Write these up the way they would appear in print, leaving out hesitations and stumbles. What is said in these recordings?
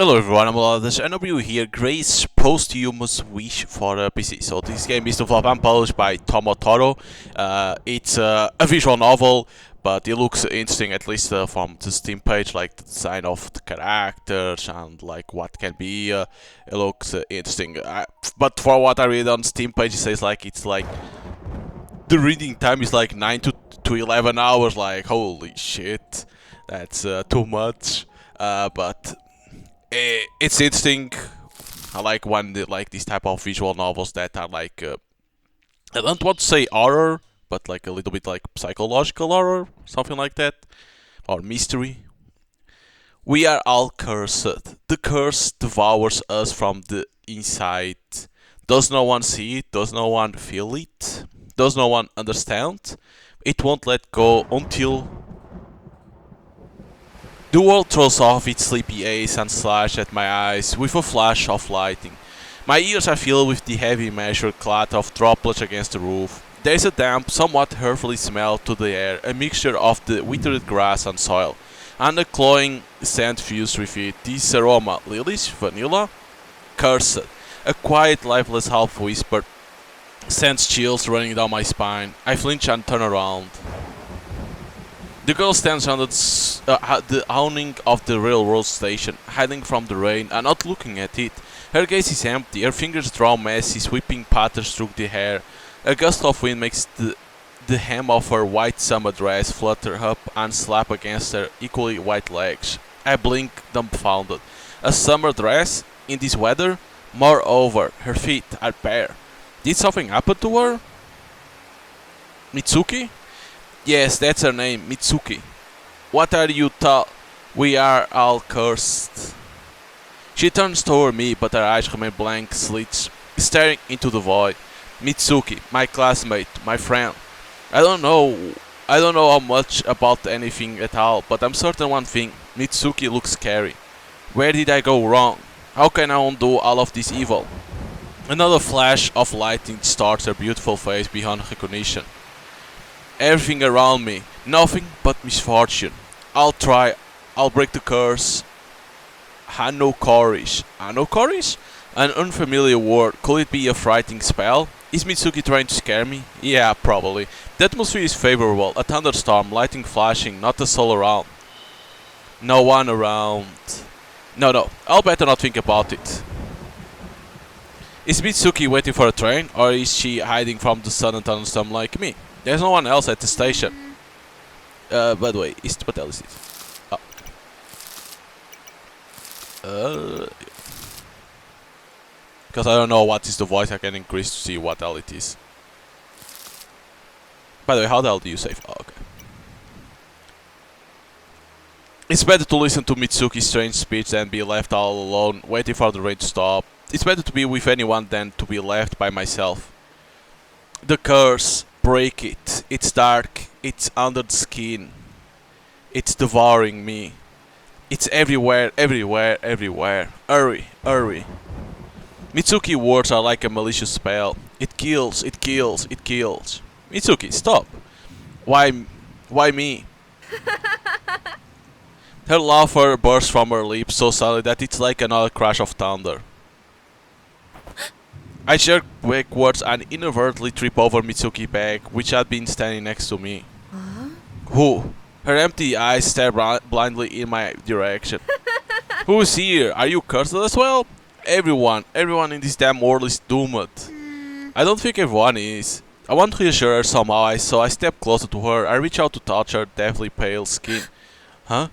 Hello everyone, I'm Lotus and over here, Grace Posthumous Wish for PC. So this game is developed and published by Tomo. It's a visual novel, but it looks interesting, at least from the Steam page, like the design of the characters and like what can be. It looks interesting. But for what I read on Steam page, it says like it's like the reading time is like 9 to 11 hours. Like holy shit, that's too much. But it's interesting. I like like these type of visual novels that are like I don't want to say horror, but like a little bit like psychological horror, something like that, or mystery. We are all cursed. The curse devours us from the inside. Does no one see it? Does no one feel it? Does no one understand? It won't let go until the world throws off its sleepy eyes and slashes at my eyes with a flash of lightning. My ears are filled with the heavy measured clatter of droplets against the roof. There is a damp, somewhat earthly smell to the air, a mixture of the withered grass and soil, and a cloying scent fused with it. This aroma, lilies, vanilla, cursed. A quiet, lifeless half whisper sends chills running down my spine. I flinch and turn around. The girl stands under the awning of the railroad station, hiding from the rain and not looking at it. Her gaze is empty, her fingers draw messy, sweeping patterns through the hair. A gust of wind makes the hem of her white summer dress flutter up and slap against her equally white legs. I blink, dumbfounded. A summer dress? In this weather? Moreover, her feet are bare. Did something happen to her? Mitsuki? Yes, that's her name, Mitsuki. What are you We are all cursed. She turns toward me, but her eyes remain blank slits, staring into the void. Mitsuki, my classmate, my friend. I don't know how much about anything at all, but I'm certain one thing. Mitsuki looks scary. Where did I go wrong? How can I undo all of this evil? Another flash of lightning starts her beautiful face beyond recognition. Everything around me, nothing but misfortune. I'll try, I'll break the curse. Hanokorish. Hanokorish? An unfamiliar word. Could it be a frightening spell? Is Mitsuki trying to scare me? Yeah, probably. The atmosphere is favorable. A thunderstorm, lightning flashing, not a soul around. No one around. No, I'll better not think about it. Is Mitsuki waiting for a train, or is she hiding from the sudden thunderstorm like me? There's no one else at the station. By the way, what else is it? Oh. Because I don't know what is the voice, I can increase to see what hell it is. By the way, how the hell do you save? Oh, okay. It's better to listen to Mitsuki's strange speech than be left all alone, waiting for the rain to stop. It's better to be with anyone than to be left by myself. The curse. Break it. It's dark. It's under the skin. It's devouring me. It's everywhere, everywhere, everywhere. Hurry, hurry. Mitsuki words are like a malicious spell. It kills, it kills, it kills. Mitsuki, stop. Why me? Her laughter bursts from her lips so suddenly that it's like another crash of thunder. I jerk backwards and inadvertently trip over Mitsuki's bag, which had been standing next to me. Huh? Who? Her empty eyes stare blindly in my direction. Who's here? Are you cursed as well? Everyone in this damn world is doomed. I don't think everyone is. I want to reassure her somehow, so I step closer to her. I reach out to touch her deathly pale skin. Huh?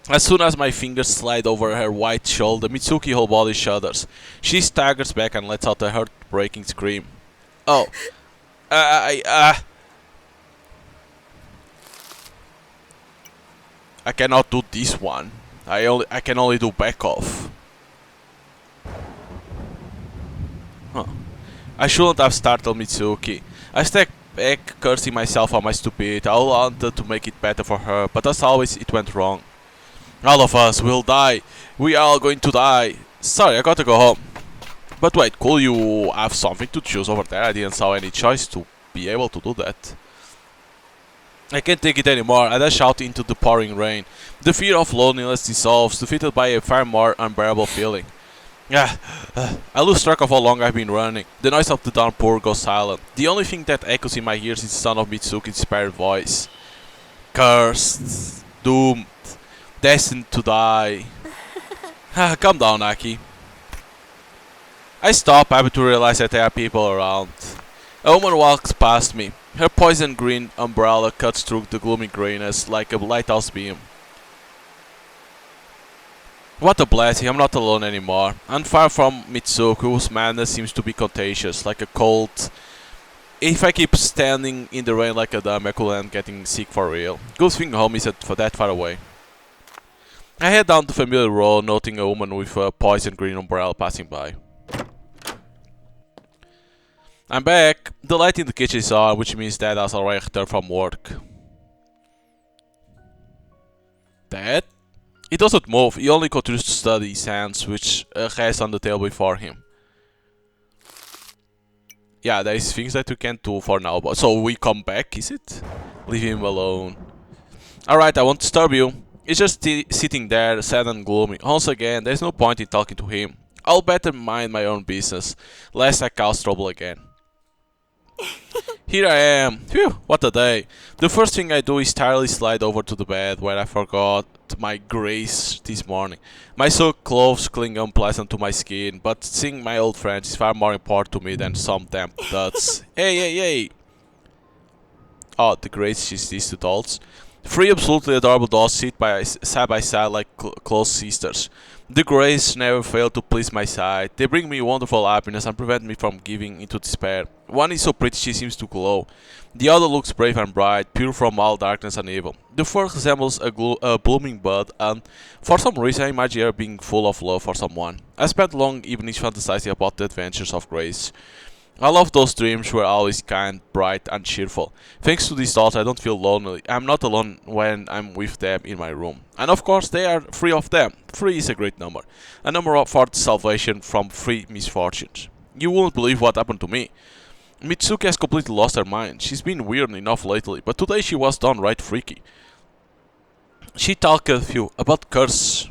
As soon as my fingers slide over her white shoulder, Mitsuki's whole body shudders. She staggers back and lets out a heart-breaking scream. Oh. I cannot do this one. I can only do back off. Huh. I shouldn't have startled Mitsuki. I step back, cursing myself on my stupidity. I wanted to make it better for her, but as always, it went wrong. All of us will die. We are all going to die. Sorry, I gotta go home. But wait, could you have something to choose over there? I didn't saw any choice to be able to do that. I can't take it anymore, and I shout into the pouring rain. The fear of loneliness dissolves, defeated by a far more unbearable feeling. Ah, I lose track of how long I've been running. The noise of the downpour goes silent. The only thing that echoes in my ears is the sound of Mitsuki's despaired voice. Cursed, doomed, destined to die. Calm down, Aki. I stop, happy to realize that there are people around. A woman walks past me. Her poison green umbrella cuts through the gloomy grayness like a lighthouse beam. What a blessing, I'm not alone anymore. I'm far from Mitsuki, whose madness seems to be contagious, like a cold. If I keep standing in the rain like a dumb, I could end getting sick for real. Good thing home isn't that far away. I head down the familiar road, noting a woman with a poison green umbrella passing by. I'm back. The light in the kitchen is on, which means Dad has already returned from work. Dad? He doesn't move, he only continues to study his hands, which rests on the table before him. Yeah, there is things that we can't do for now, but so we come back, is it? Leave him alone. Alright, I won't disturb you. He's just sitting there, sad and gloomy. Once again, there's no point in talking to him. I'll better mind my own business, lest I cause trouble again. Here I am. Phew, what a day. The first thing I do is tirelessly slide over to the bed where I forgot my grace this morning. My soaked clothes cling unpleasant to my skin, but seeing my old friends is far more important to me than some damp duds. Hey! Oh, the grace is these two dolls. Three absolutely adorable dolls sit side by side like close sisters. The grays never fail to please my sight. They bring me wonderful happiness and prevent me from giving into despair. One is so pretty she seems to glow. The other looks brave and bright, pure from all darkness and evil. The first resembles a blooming bud, and for some reason I imagine her being full of love for someone. I spent long evenings fantasizing about the adventures of Grace. I love those dreams were always kind, bright, and cheerful. Thanks to these dolls I don't feel lonely. I'm not alone when I'm with them in my room. And of course there are three of them. 3 is a great number. A number for salvation from 3 misfortunes. You won't believe what happened to me. Mitsuki has completely lost her mind. She's been weird enough lately, but today she was downright freaky. She talked a few about curse.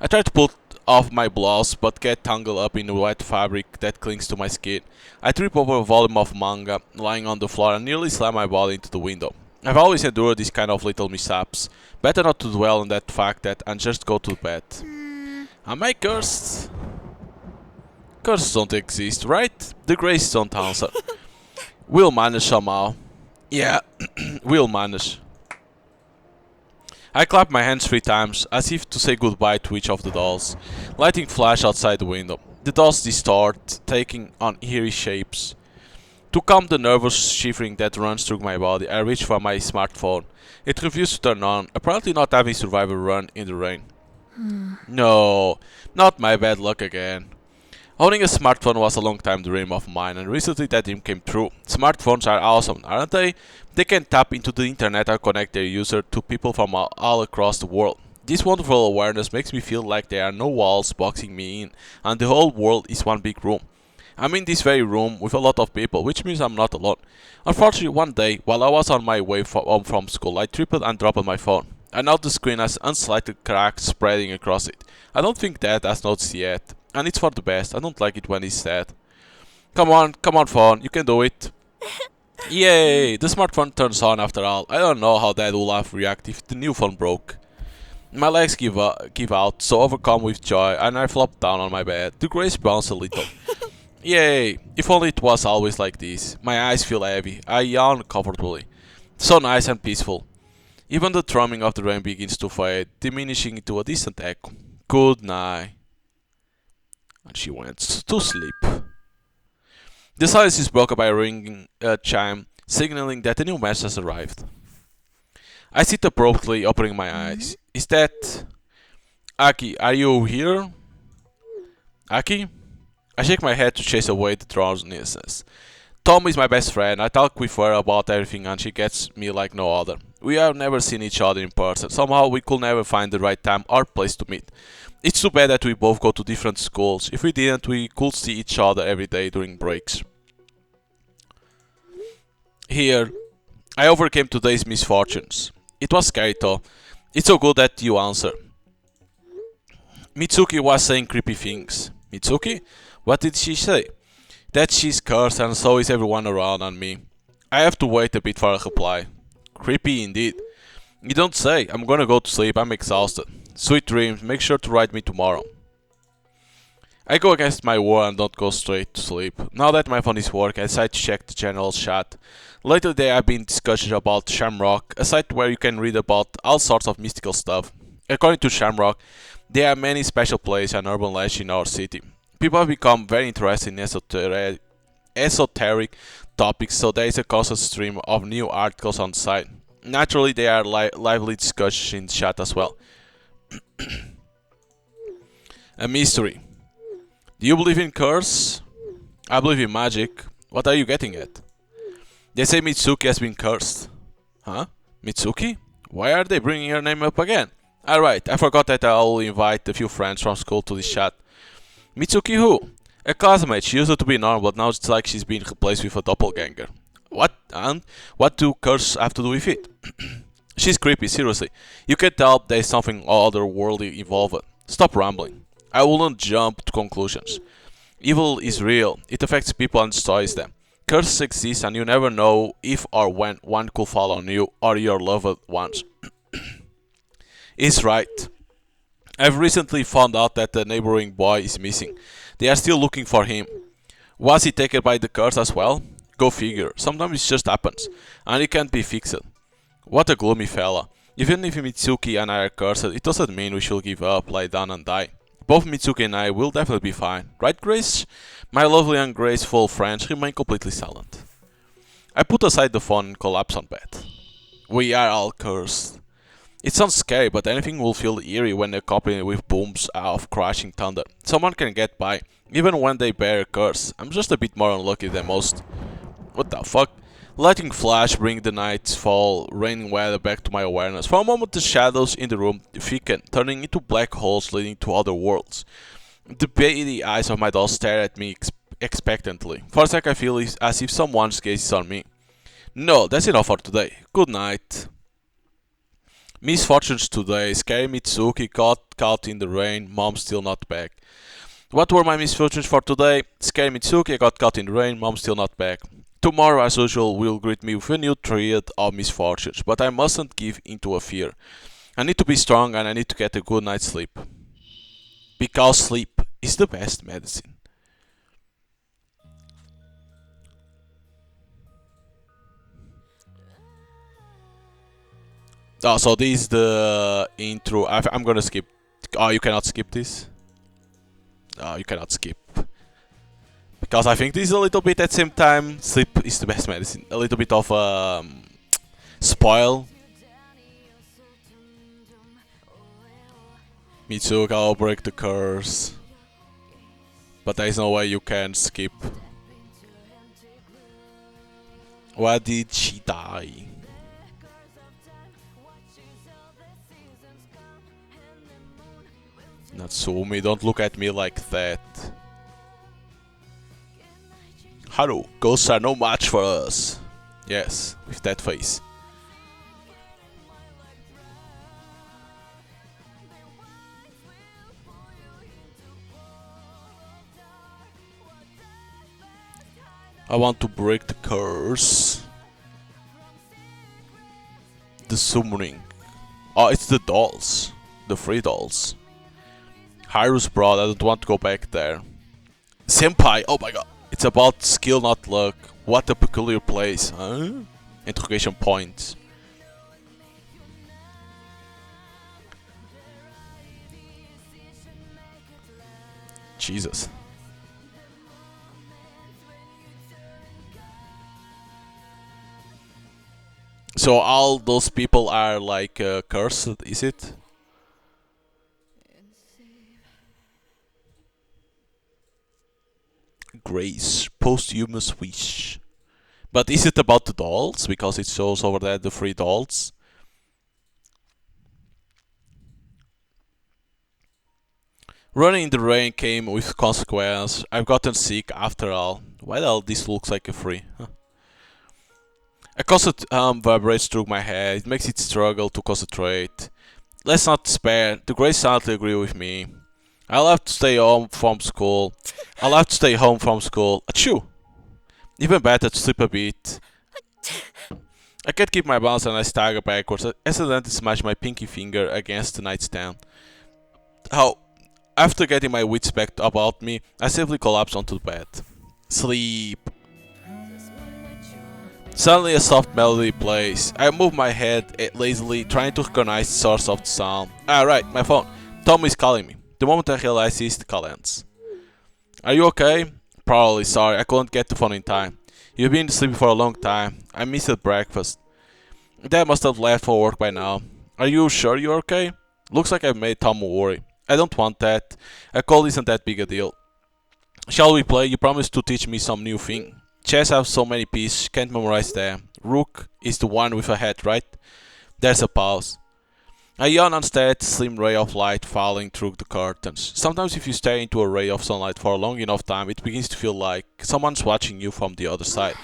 I tried to put off my blouse, but get tangled up in the wet fabric that clings to my skin. I trip over a volume of manga lying on the floor and nearly slam my body into the window. I've always endured these kind of little mishaps. Better not to dwell on that fact and just go to bed. Am I cursed? Curses don't exist, right? The graces don't answer. We'll manage somehow. Yeah, we'll manage. I clap my hands 3 times, as if to say goodbye to each of the dolls. Lighting flash outside the window. The dolls distort, taking on eerie shapes. To calm the nervous shivering that runs through my body, I reach for my smartphone. It refused to turn on, apparently not having survived a run in the rain. No, not my bad luck again. Owning a smartphone was a long time dream of mine, and recently that dream came true. Smartphones are awesome, aren't they? They can tap into the internet and connect their user to people from all across the world. This wonderful awareness makes me feel like there are no walls boxing me in, and the whole world is one big room. I'm in this very room with a lot of people, which means I'm not alone. Unfortunately, one day, while I was on my way home from school, I tripped and dropped my phone. And now the screen has unslighted cracks spreading across it. I don't think Dad has noticed yet. And it's for the best. I don't like it when he's sad. Come on phone, you can do it. Yay! The smartphone turns on after all. I don't know how Dad will have reacted if the new phone broke. My legs give out, so overcome with joy, and I flop down on my bed. The grace bounce a little. Yay! If only it was always like this. My eyes feel heavy. I yawn comfortably. So nice and peaceful. Even the thrumming of the rain begins to fade, diminishing into a distant echo. Good night. And she went to sleep. The silence is broken by a ringing chime, signaling that a new message has arrived. I sit abruptly, opening my eyes. Is that... Aki, are you here? Aki? I shake my head to chase away the drowsiness. Tomo is my best friend. I talk with her about everything and she gets me like no other. We have never seen each other in person. Somehow we could never find the right time or place to meet. It's too bad that we both go to different schools. If we didn't, we could see each other every day during breaks. Here, I overcame today's misfortunes. It was scary though. It's so good that you answer. Mitsuki was saying creepy things. Mitsuki? What did she say? That she's cursed and so is everyone around on me. I have to wait a bit for a reply. Creepy indeed. You don't say. I'm gonna go to sleep. I'm exhausted. Sweet dreams. Make sure to write me tomorrow. I go against my word and don't go straight to sleep. Now that my phone is working, I decide to check the general chat. Later there have been discussions about Shamrock, a site where you can read about all sorts of mystical stuff. According to Shamrock, there are many special places and urban legends in our city. People have become very interested in esoteric topics, so there is a constant stream of new articles on the site. Naturally, there are lively discussions in the chat as well. A mystery. Do you believe in curse? I believe in magic. What are you getting at? They say Mitsuki has been cursed. Huh? Mitsuki? Why are they bringing her name up again? Alright, I forgot that I'll invite a few friends from school to this chat. Mitsuki who? A classmate. She used to be normal, but now it's like she's been replaced with a doppelganger. What? And what do curses have to do with it? She's creepy, seriously. You can tell there's something otherworldly involved. Stop rambling. I wouldn't jump to conclusions. Evil is real. It affects people and destroys them. Curses exist and you never know if or when one could fall on you or your loved ones. He's right. I've recently found out that the neighboring boy is missing. They are still looking for him. Was he taken by the curse as well? Go figure. Sometimes it just happens, and it can't be fixed. What a gloomy fella. Even if Mitsuki and I are cursed, it doesn't mean we should give up, lie down and die. Both Mitsuki and I will definitely be fine. Right, Grace? My lovely and graceful friends remain completely silent. I put aside the phone and collapse on bed. We are all cursed. It sounds scary, but anything will feel eerie when accompanied with booms of crashing thunder. Someone can get by, even when they bear a curse. I'm just a bit more unlucky than most. What the fuck? Lightning flash bring the night's fall, raining weather back to my awareness. For a moment the shadows in the room thicken, turning into black holes leading to other worlds. The beady eyes of my doll stare at me expectantly. For a sec I feel as if someone's gaze is on me. No, that's enough for today. Good night. Misfortunes today. Scary Mitsuki got caught in the rain. Mom still not back. What were my misfortunes for today? Scary Mitsuki got caught in the rain. Mom still not back. Tomorrow, as usual, will greet me with a new triad of misfortunes, but I mustn't give into a fear. I need to be strong and I need to get a good night's sleep. Because sleep is the best medicine. Oh, so this is the intro. I'm gonna skip. Oh, you cannot skip this? Oh, you cannot skip. Because I think this is a little bit at the same time. Sleep is the best medicine. A little bit of spoil. Mitsuki, I'll break the curse. But there is no way you can skip. Why did she die? Natsumi, don't look at me like that. Haru, ghosts are no match for us. Yes, with that face. I want to break the curse. The summoning. Oh, it's the dolls. The free dolls. Haru's broad, I don't want to go back there. Senpai, oh my god. It's about skill, not luck. What a peculiar place, huh? Interrogation points. Jesus. So all those people are like cursed, is it? Grace, posthumous wish. But is it about the dolls? Because it shows over there the three dolls. Running in the rain came with consequence. I've gotten sick after all. Well, this looks like a free. Huh. A constant vibrates through my head. It makes it struggle to concentrate. Let's not despair. The Greys sadly agree with me. I'll have to stay home from school. I'll have to stay home from school. Achoo! Even better to sleep a bit. I can't keep my balance and I stagger backwards. I accidentally smash my pinky finger against the nightstand. How? After getting my wits back about me, I simply collapse onto the bed. Sleep. Suddenly a soft melody plays. I move my head lazily, trying to recognize the source of the sound. Ah, right, my phone. Tomo is calling me. The moment I realize this, the call ends. Are you okay? Probably, sorry, I couldn't get the phone in time. You've been sleeping for a long time. I missed breakfast. Dad must have left for work by now. Are you sure you're okay? Looks like I've made Tomo worry. I don't want that. A call isn't that big a deal. Shall we play? You promised to teach me some new thing. Chess have so many pieces, can't memorize them. Rook is the one with a head, right? There's a pause. I yawn and stare at the slim ray of light falling through the curtains. Sometimes if you stare into a ray of sunlight for a long enough time, it begins to feel like someone's watching you from the other side.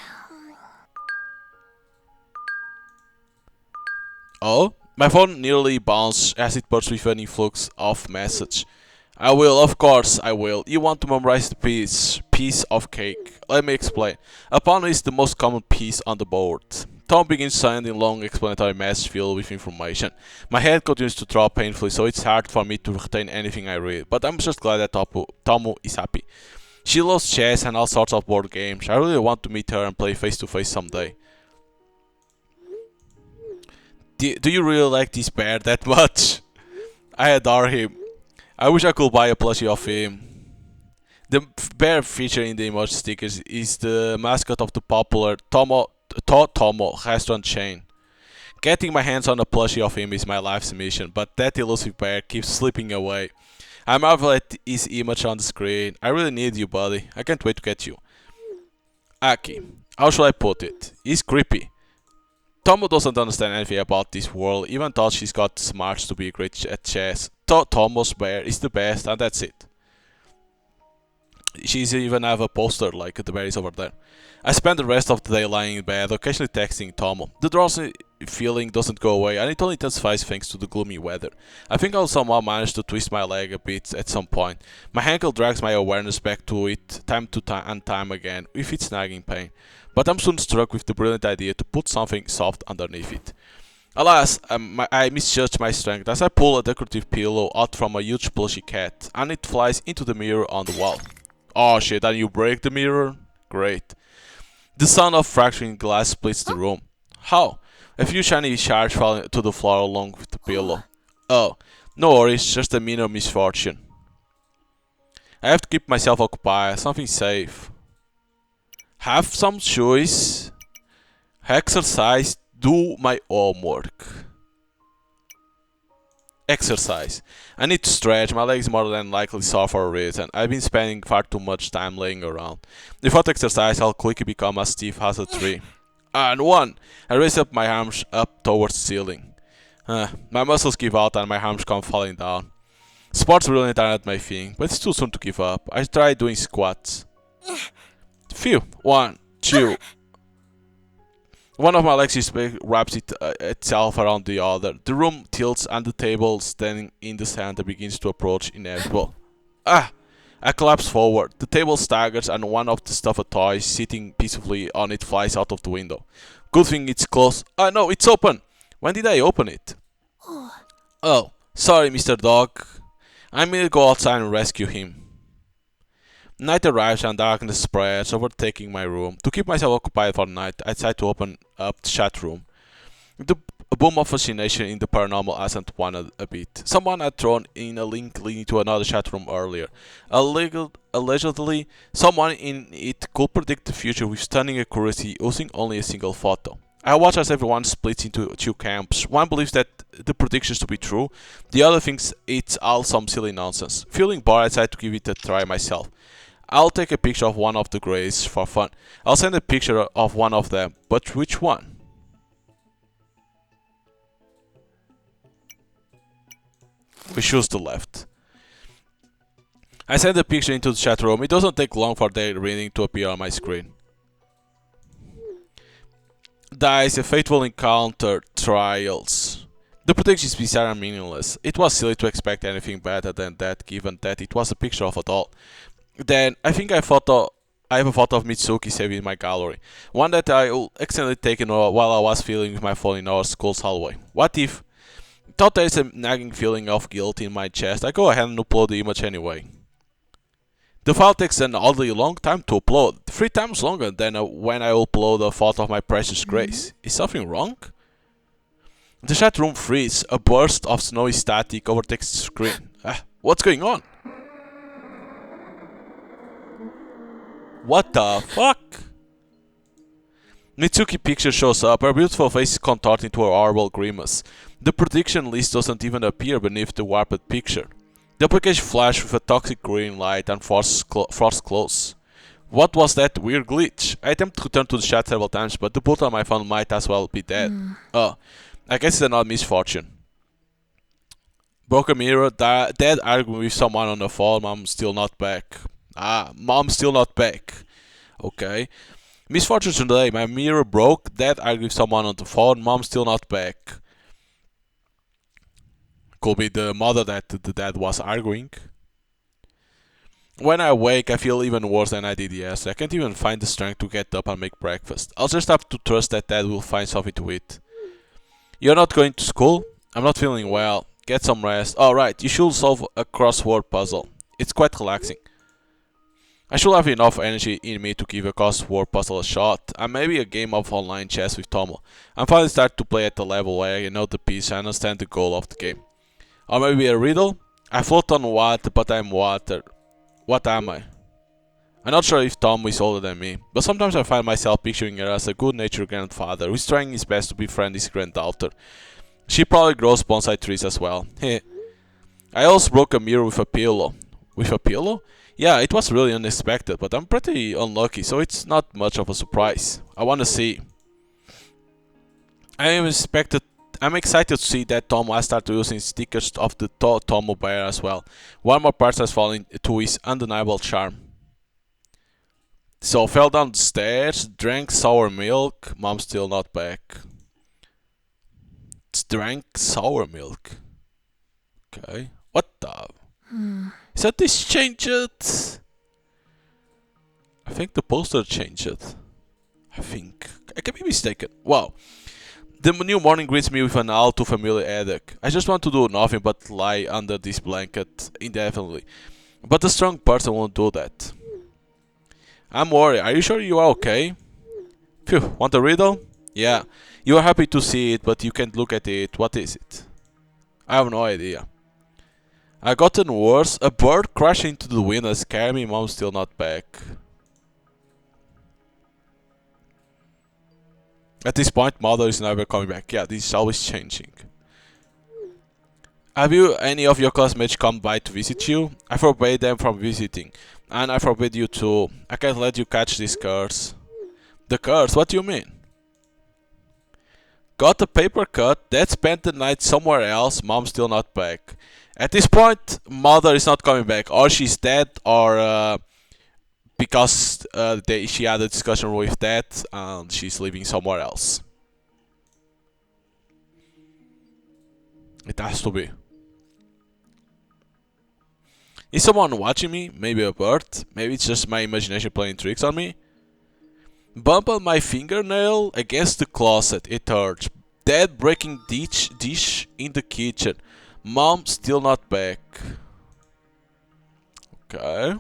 Oh? My phone nearly bounced as it burst with an influx of message. I will, of course I will. You want to memorize the piece of cake. Let me explain. A pawn is the most common piece on the board. Tom begins sending long explanatory messages filled with information. My head continues to throb painfully, so it's hard for me to retain anything I read, but I'm just glad that Tomo is happy. She loves chess and all sorts of board games. I really want to meet her and play face to face someday. Do you really like this bear that much? I adore him. I wish I could buy a plushie of him. The bear featured in the emoji stickers is the mascot of the popular Tomo restaurant chain. Getting my hands on a plushie of him is my life's mission, but that elusive bear keeps slipping away. I marvel at his image on the screen. I really need you, buddy. I can't wait to get you. Aki. How should I put it? He's creepy. Tomo doesn't understand anything about this world, even though she's got the smarts to be great at chess. Tomo's bear is the best, and that's it. She's even have a poster like the bear is over there. I spend the rest of the day lying in bed, occasionally texting Tomo. The drowsy feeling doesn't go away, and it only intensifies thanks to the gloomy weather. I think I'll somehow manage to twist my leg a bit at some point. My ankle drags my awareness back to it time and time again, with its nagging pain. But I'm soon struck with the brilliant idea to put something soft underneath it. Alas, I misjudge my strength as I pull a decorative pillow out from a huge plushy cat, and it flies into the mirror on the wall. Oh shit, and you break the mirror? Great. The sound of fracturing glass splits the room. How? A few shiny shards fall to the floor along with the pillow. Oh, no worries, just a minor misfortune. I have to keep myself occupied, something safe. Have some choice. Exercise, do my homework. Exercise. I need to stretch, my legs more than likely sore for a reason. I've been spending far too much time laying around. Without exercise, I'll quickly become as stiff as a tree. And one! I raise up my arms up towards the ceiling. My muscles give out and my arms come falling down. Sports really aren't my thing, but it's too soon to give up. I try doing squats. Phew! 1, 2. One of my legs wraps itself around the other. The room tilts and the table standing in the center begins to approach inevitable. Ah! I collapse forward. The table staggers and one of the stuffed toys sitting peacefully on it flies out of the window. Good thing it's closed. Ah no, it's open! When did I open it? Oh, sorry Mr. Dog. I'm gonna go outside and rescue him. Night arrives and darkness spreads, overtaking my room. To keep myself occupied for the night, I decide to open up the chat room. The boom of fascination in the paranormal hasn't waned a bit. Someone had thrown in a link leading to another chat room earlier. Allegedly, someone in it could predict the future with stunning accuracy using only a single photo. I watch as everyone splits into two camps. One believes that the predictions to be true, the other thinks it's all some silly nonsense. Feeling bored, I decide to give it a try myself. I'll take a picture of one of the greys for fun. I'll send a picture of one of them, but which one? We choose the left. I send a picture into the chat room. It doesn't take long for their reading to appear on my screen. Dies a fateful encounter. Trials. The predictions bizarre and meaningless. It was silly to expect anything better than that, given that it was a picture of a doll. Then I think I have a photo of Mitsuki saved in my gallery. One that I accidentally taken while I was filling with my phone in our school's hallway. What if? Thought there is a nagging feeling of guilt in my chest. I go ahead and upload the image anyway. The file takes an oddly long time to upload, 3 times longer than when I upload a photo of my precious Grace. Is something wrong? The chat room freezes. A burst of snowy static overtakes the screen. What's going on? What the fuck? Mitsuki picture shows up, her beautiful face is contorted into a horrible grimace. The prediction list doesn't even appear beneath the warped picture. The application flashed with a toxic green light and forced close. What was that weird glitch? I attempted to turn to the chat several times, but the boot on my phone might as well be dead. Oh, I guess it's another misfortune. Broken mirror, dead arguing with someone on the phone, mom still not back. Mom still not back. Okay. Misfortune today, my mirror broke, dead arguing with someone on the phone, mom still not back. Could be the mother that the dad was arguing. When I wake, I feel even worse than I did yesterday. I can't even find the strength to get up and make breakfast. I'll just have to trust that dad will find something to eat. You're not going to school? I'm not feeling well. Get some rest. Alright, you should solve a crossword puzzle. It's quite relaxing. I should have enough energy in me to give a crossword puzzle a shot, and maybe a game of online chess with Tomo. I'm finally starting to play at the level where I know the piece and understand the goal of the game. Or maybe a riddle? I float on water, but I'm water. What am I? I'm not sure if Tom is older than me, but sometimes I find myself picturing her as a good-natured grandfather who's trying his best to befriend his granddaughter. She probably grows bonsai trees as well. Heh. I also broke a mirror with a pillow. With a pillow? Yeah, it was really unexpected, but I'm pretty unlucky, so it's not much of a surprise. I wanna see. I'm excited to see that Tomo has started using stickers of the Tomo bear as well. One more person has fallen to his undeniable charm. So fell down the stairs, drank sour milk, mom's still not back. Drank sour milk. Okay. What the? Is that this changed? I think the poster changed. I think. I can be mistaken. Wow. The new morning greets me with an all too familiar headache. I just want to do nothing but lie under this blanket indefinitely. But a strong person won't do that. I'm worried. Are you sure you are okay? Phew, want a riddle? Yeah. You are happy to see it, but you can't look at it. What is it? I have no idea. I gotten worse. A bird crashed into the window scared me. Mom's still not back. At this point, mother is never coming back. Yeah, this is always changing. Have you any of your classmates come by to visit you? I forbade them from visiting. And I forbid you too. I can't let you catch this curse. The curse? What do you mean? Got a paper cut, dad spent the night somewhere else, mom's still not back. At this point, mother is not coming back. Or she's dead, or because she had a discussion with dad and she's living somewhere else. It has to be. Is someone watching me? Maybe a bird? Maybe it's just my imagination playing tricks on me? Bump on my fingernail against the closet. It hurts. Dad breaking dish in the kitchen. Mom still not back. Okay.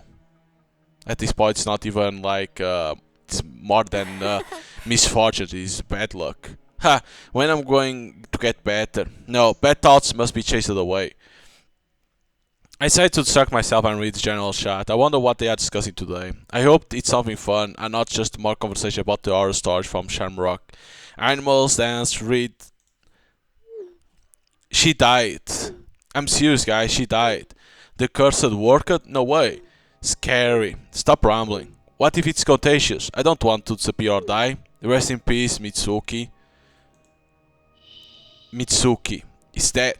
At this point, it's not even like it's more than misfortune. It's bad luck. Ha! When I'm going to get better? No, bad thoughts must be chased away. I decided to distract myself and read the general chat. I wonder what they are discussing today. I hope it's something fun and not just more conversation about the horror stories from Shamrock. Animals dance, read. She died. I'm serious, guys. She died. The cursed worked? No way. Scary. Stop rambling. What if it's contagious? I don't want to disappear or die. Rest in peace, Mitsuki. Mitsuki is dead.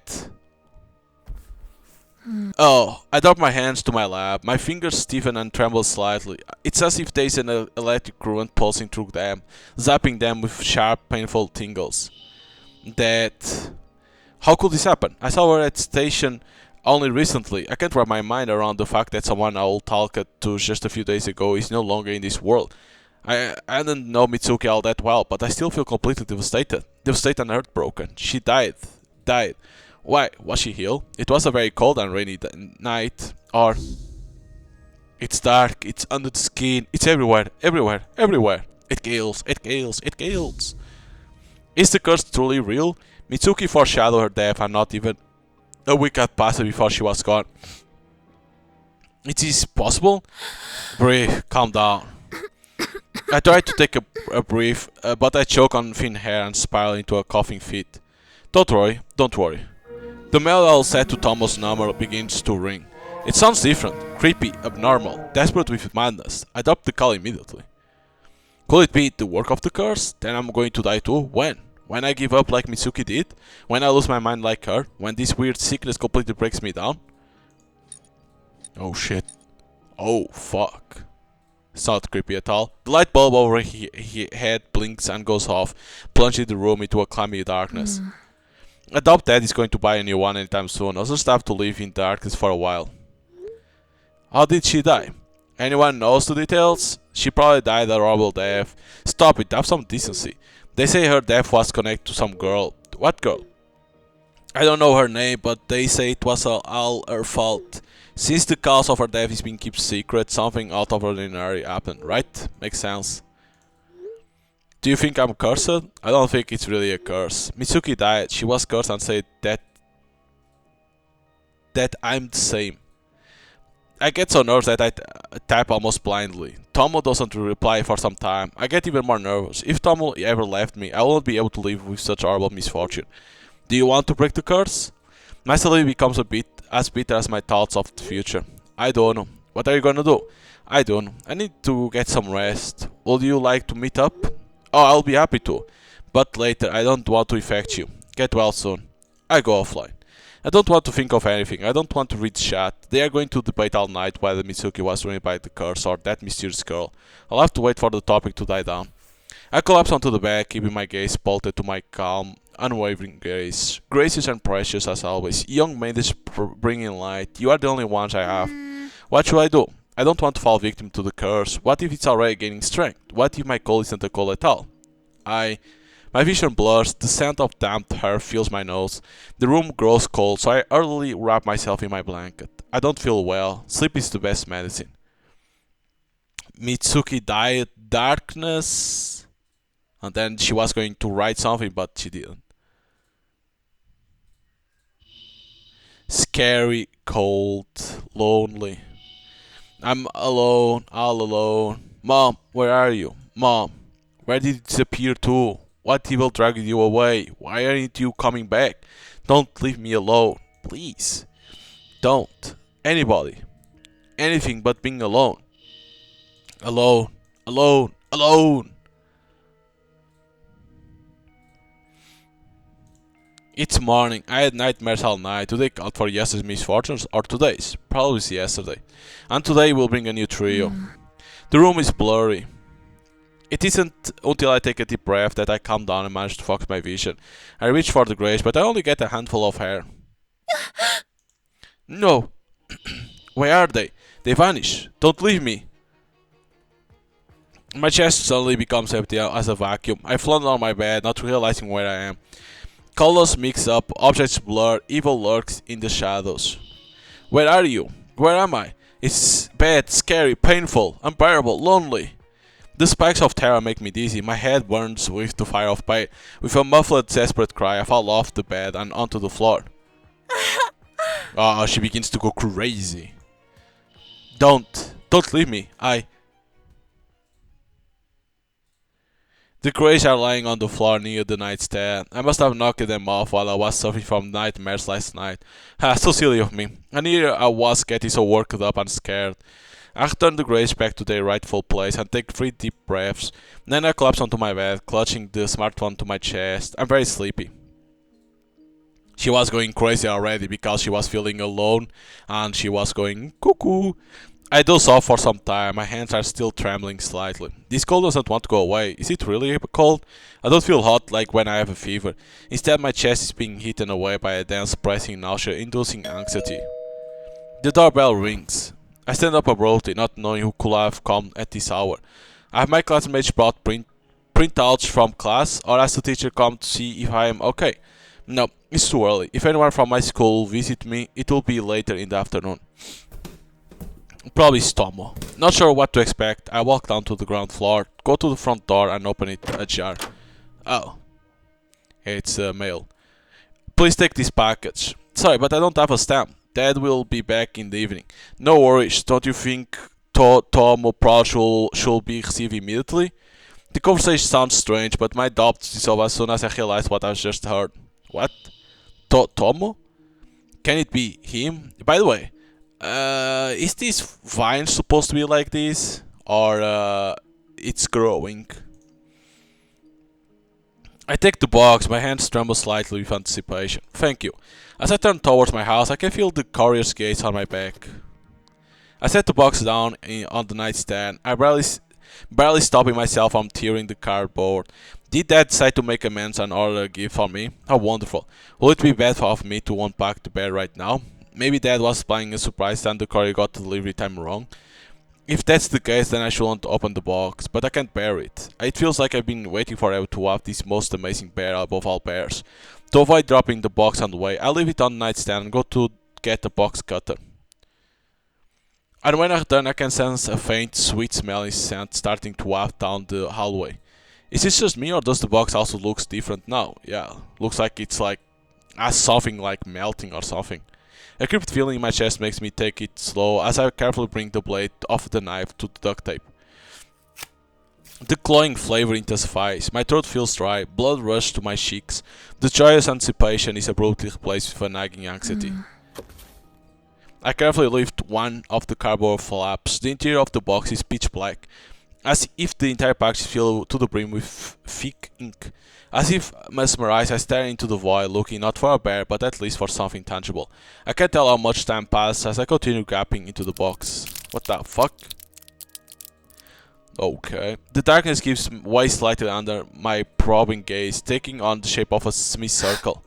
Oh, I drop my hands to my lap. My fingers stiffen and tremble slightly. It's as if there's an electric current pulsing through them, zapping them with sharp, painful tingles. That... How could this happen? I saw her at station only recently. I can't wrap my mind around the fact that someone I will talk to just a few days ago is no longer in this world. I didn't know Mitsuki all that well, but I still feel completely devastated. Devastated and heartbroken. She died. Died. Why? Was she ill? It was a very cold and rainy night. Or... It's dark, it's under the skin, it's everywhere, everywhere, everywhere. It kills, it kills, it kills. Is the curse truly real? Mitsuki foreshadowed her death and not even a week had passed before she was gone. It is possible? Breathe, calm down. I try to take a breath, but I choke on thin hair and spiral into a coughing fit. Don't worry, don't worry. The mail I set to Tomo's number begins to ring. It sounds different, creepy, abnormal, desperate with madness. I drop the call immediately. Could it be the work of the curse? Then I'm going to die too? When? When I give up like Mitsuki did? When I lose my mind like her? When this weird sickness completely breaks me down? Oh shit. Oh fuck. It's not creepy at all. The light bulb over his head blinks and goes off, plunging the room into a clammy darkness. I doubt Dad is going to buy a new one anytime soon. I'll just have to live in darkness for a while. How did she die? Anyone knows the details? She probably died a horrible death. Stop it, have some decency. They say her death was connected to some girl. What girl? I don't know her name, but they say it was all her fault. Since the cause of her death is being kept secret, something out of ordinary happened, right? Makes sense. Do you think I'm cursed? I don't think it's really a curse. Mitsuki died, she was cursed and said that I'm the same. I get so nervous that I type almost blindly. Tomo doesn't reply for some time. I get even more nervous. If Tomo ever left me, I won't be able to live with such horrible misfortune. Do you want to break the curse? My salary becomes a bit as bitter as my thoughts of the future. I don't know. What are you gonna do? I don't know. I need to get some rest. Would you like to meet up? Oh, I'll be happy to. But later, I don't want to infect you. Get well soon. I go offline. I don't want to think of anything. I don't want to read chat. They are going to debate all night whether Mitsuki was ruined by the curse or that mysterious girl. I'll have to wait for the topic to die down. I collapse onto the bed, keeping my gaze bolted to my calm, unwavering gaze. Gracious and precious as always. Young maidens bringing light. You are the only ones I have. What should I do? I don't want to fall victim to the curse. What if it's already gaining strength? What if my cold isn't a cold at all? My vision blurs, the scent of damp hair fills my nose. The room grows cold, so I hurriedly wrap myself in my blanket. I don't feel well. Sleep is the best medicine. Mitsuki died, darkness... And then she was going to write something, but she didn't. Scary, cold, lonely. I'm alone, all alone. Mom, where are you? Mom, where did you disappear to? What evil dragged you away? Why aren't you coming back? Don't leave me alone, please. Don't. Anybody. Anything but being alone. Alone, alone, alone. It's morning. I had nightmares all night. Do they count for yesterday's misfortunes or today's? Probably it's yesterday. And today will bring a new trio. The room is blurry. It isn't until I take a deep breath that I calm down and manage to focus my vision. I reach for the grays, but I only get a handful of hair. No. Where are they? They vanish. Don't leave me. My chest suddenly becomes empty as a vacuum. I flounder on my bed, not realizing where I am. Colors mix up, objects blur, evil lurks in the shadows. Where are you? Where am I? It's bad, scary, painful, unbearable, lonely. The spikes of terror make me dizzy. My head burns with the fire of pain. With a muffled, desperate cry, I fall off the bed and onto the floor. She begins to go crazy. Don't leave me. The grays are lying on the floor near the nightstand. I must have knocked them off while I was suffering from nightmares last night. So silly of me. And here I was getting so worked up and scared. I return the grays back to their rightful place and take 3 deep breaths. Then I collapse onto my bed, clutching the smartphone to my chest. I'm very sleepy. She was going crazy already because she was feeling alone and she was going cuckoo. I do so for some time, my hands are still trembling slightly. This cold doesn't want to go away. Is it really cold? I don't feel hot like when I have a fever. Instead, my chest is being eaten away by a dense pressing nausea, inducing anxiety. The doorbell rings. I stand up abruptly, not knowing who could have come at this hour. Have my classmates brought printouts from class, or has the teacher come to see if I am okay? No, it's too early. If anyone from my school will visit me, it will be later in the afternoon. Probably Tomo. Not sure what to expect. I walk down to the ground floor, go to the front door and open it ajar. Oh. It's mail. Please take this package. Sorry, but I don't have a stamp. Dad will be back in the evening. No worries. Don't you think Tomo should be received immediately? The conversation sounds strange, but my doubts dissolve as soon as I realize what I've just heard. What? Tomo? Can it be him? By the way, is this vine supposed to be like this? Or it's growing? I take the box, my hands tremble slightly with anticipation. Thank you. As I turn towards my house, I can feel the courier's gaze on my back. I set the box down on the nightstand, I barely stopping myself from tearing the cardboard. Did Dad decide to make amends and order a gift for me? How wonderful. Will it be bad of me to unpack the bed right now? Maybe Dad was planning a surprise and the courier got the delivery time wrong. If that's the case, then I shouldn't open the box, but I can't bear it. It feels like I've been waiting forever to have this most amazing bear above all bears. To avoid dropping the box on the way, I leave it on the nightstand and go to get a box cutter. And when I return, I can sense a faint, sweet smelling scent starting to waft down the hallway. Is this just me, or does the box also looks different now? Yeah, looks like it's like as something like melting or something. A creepy feeling in my chest makes me take it slow as I carefully bring the blade off the knife to the duct tape. The cloying flavor intensifies, my throat feels dry, blood rushes to my cheeks. The joyous anticipation is abruptly replaced with a nagging anxiety. I carefully lift one of the cardboard flaps. The interior of the box is pitch black, as if the entire package is filled to the brim with thick ink. As if mesmerized, I stare into the void, looking not for a bear, but at least for something tangible. I can't tell how much time passes as I continue gaping into the box. What the fuck? Okay. The darkness gives way slightly under my probing gaze, taking on the shape of a semicircle.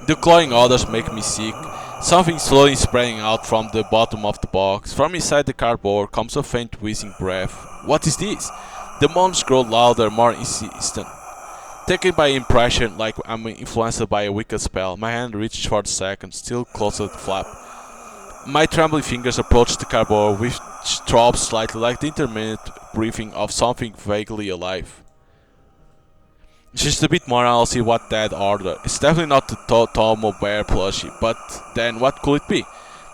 The clawing odors make me sick, something slowly spreading out from the bottom of the box. From inside the cardboard comes a faint wheezing breath. What is this? The moans grow louder, more insistent. Taken by impression, like I'm influenced by a wicked spell, my hand reaches for the second, still close to the flap. My trembling fingers approach the cardboard, which throbs slightly like the intermittent breathing of something vaguely alive. Just a bit more and I'll see what Dad ordered. It's definitely not the Tomo bear plushie, but then what could it be?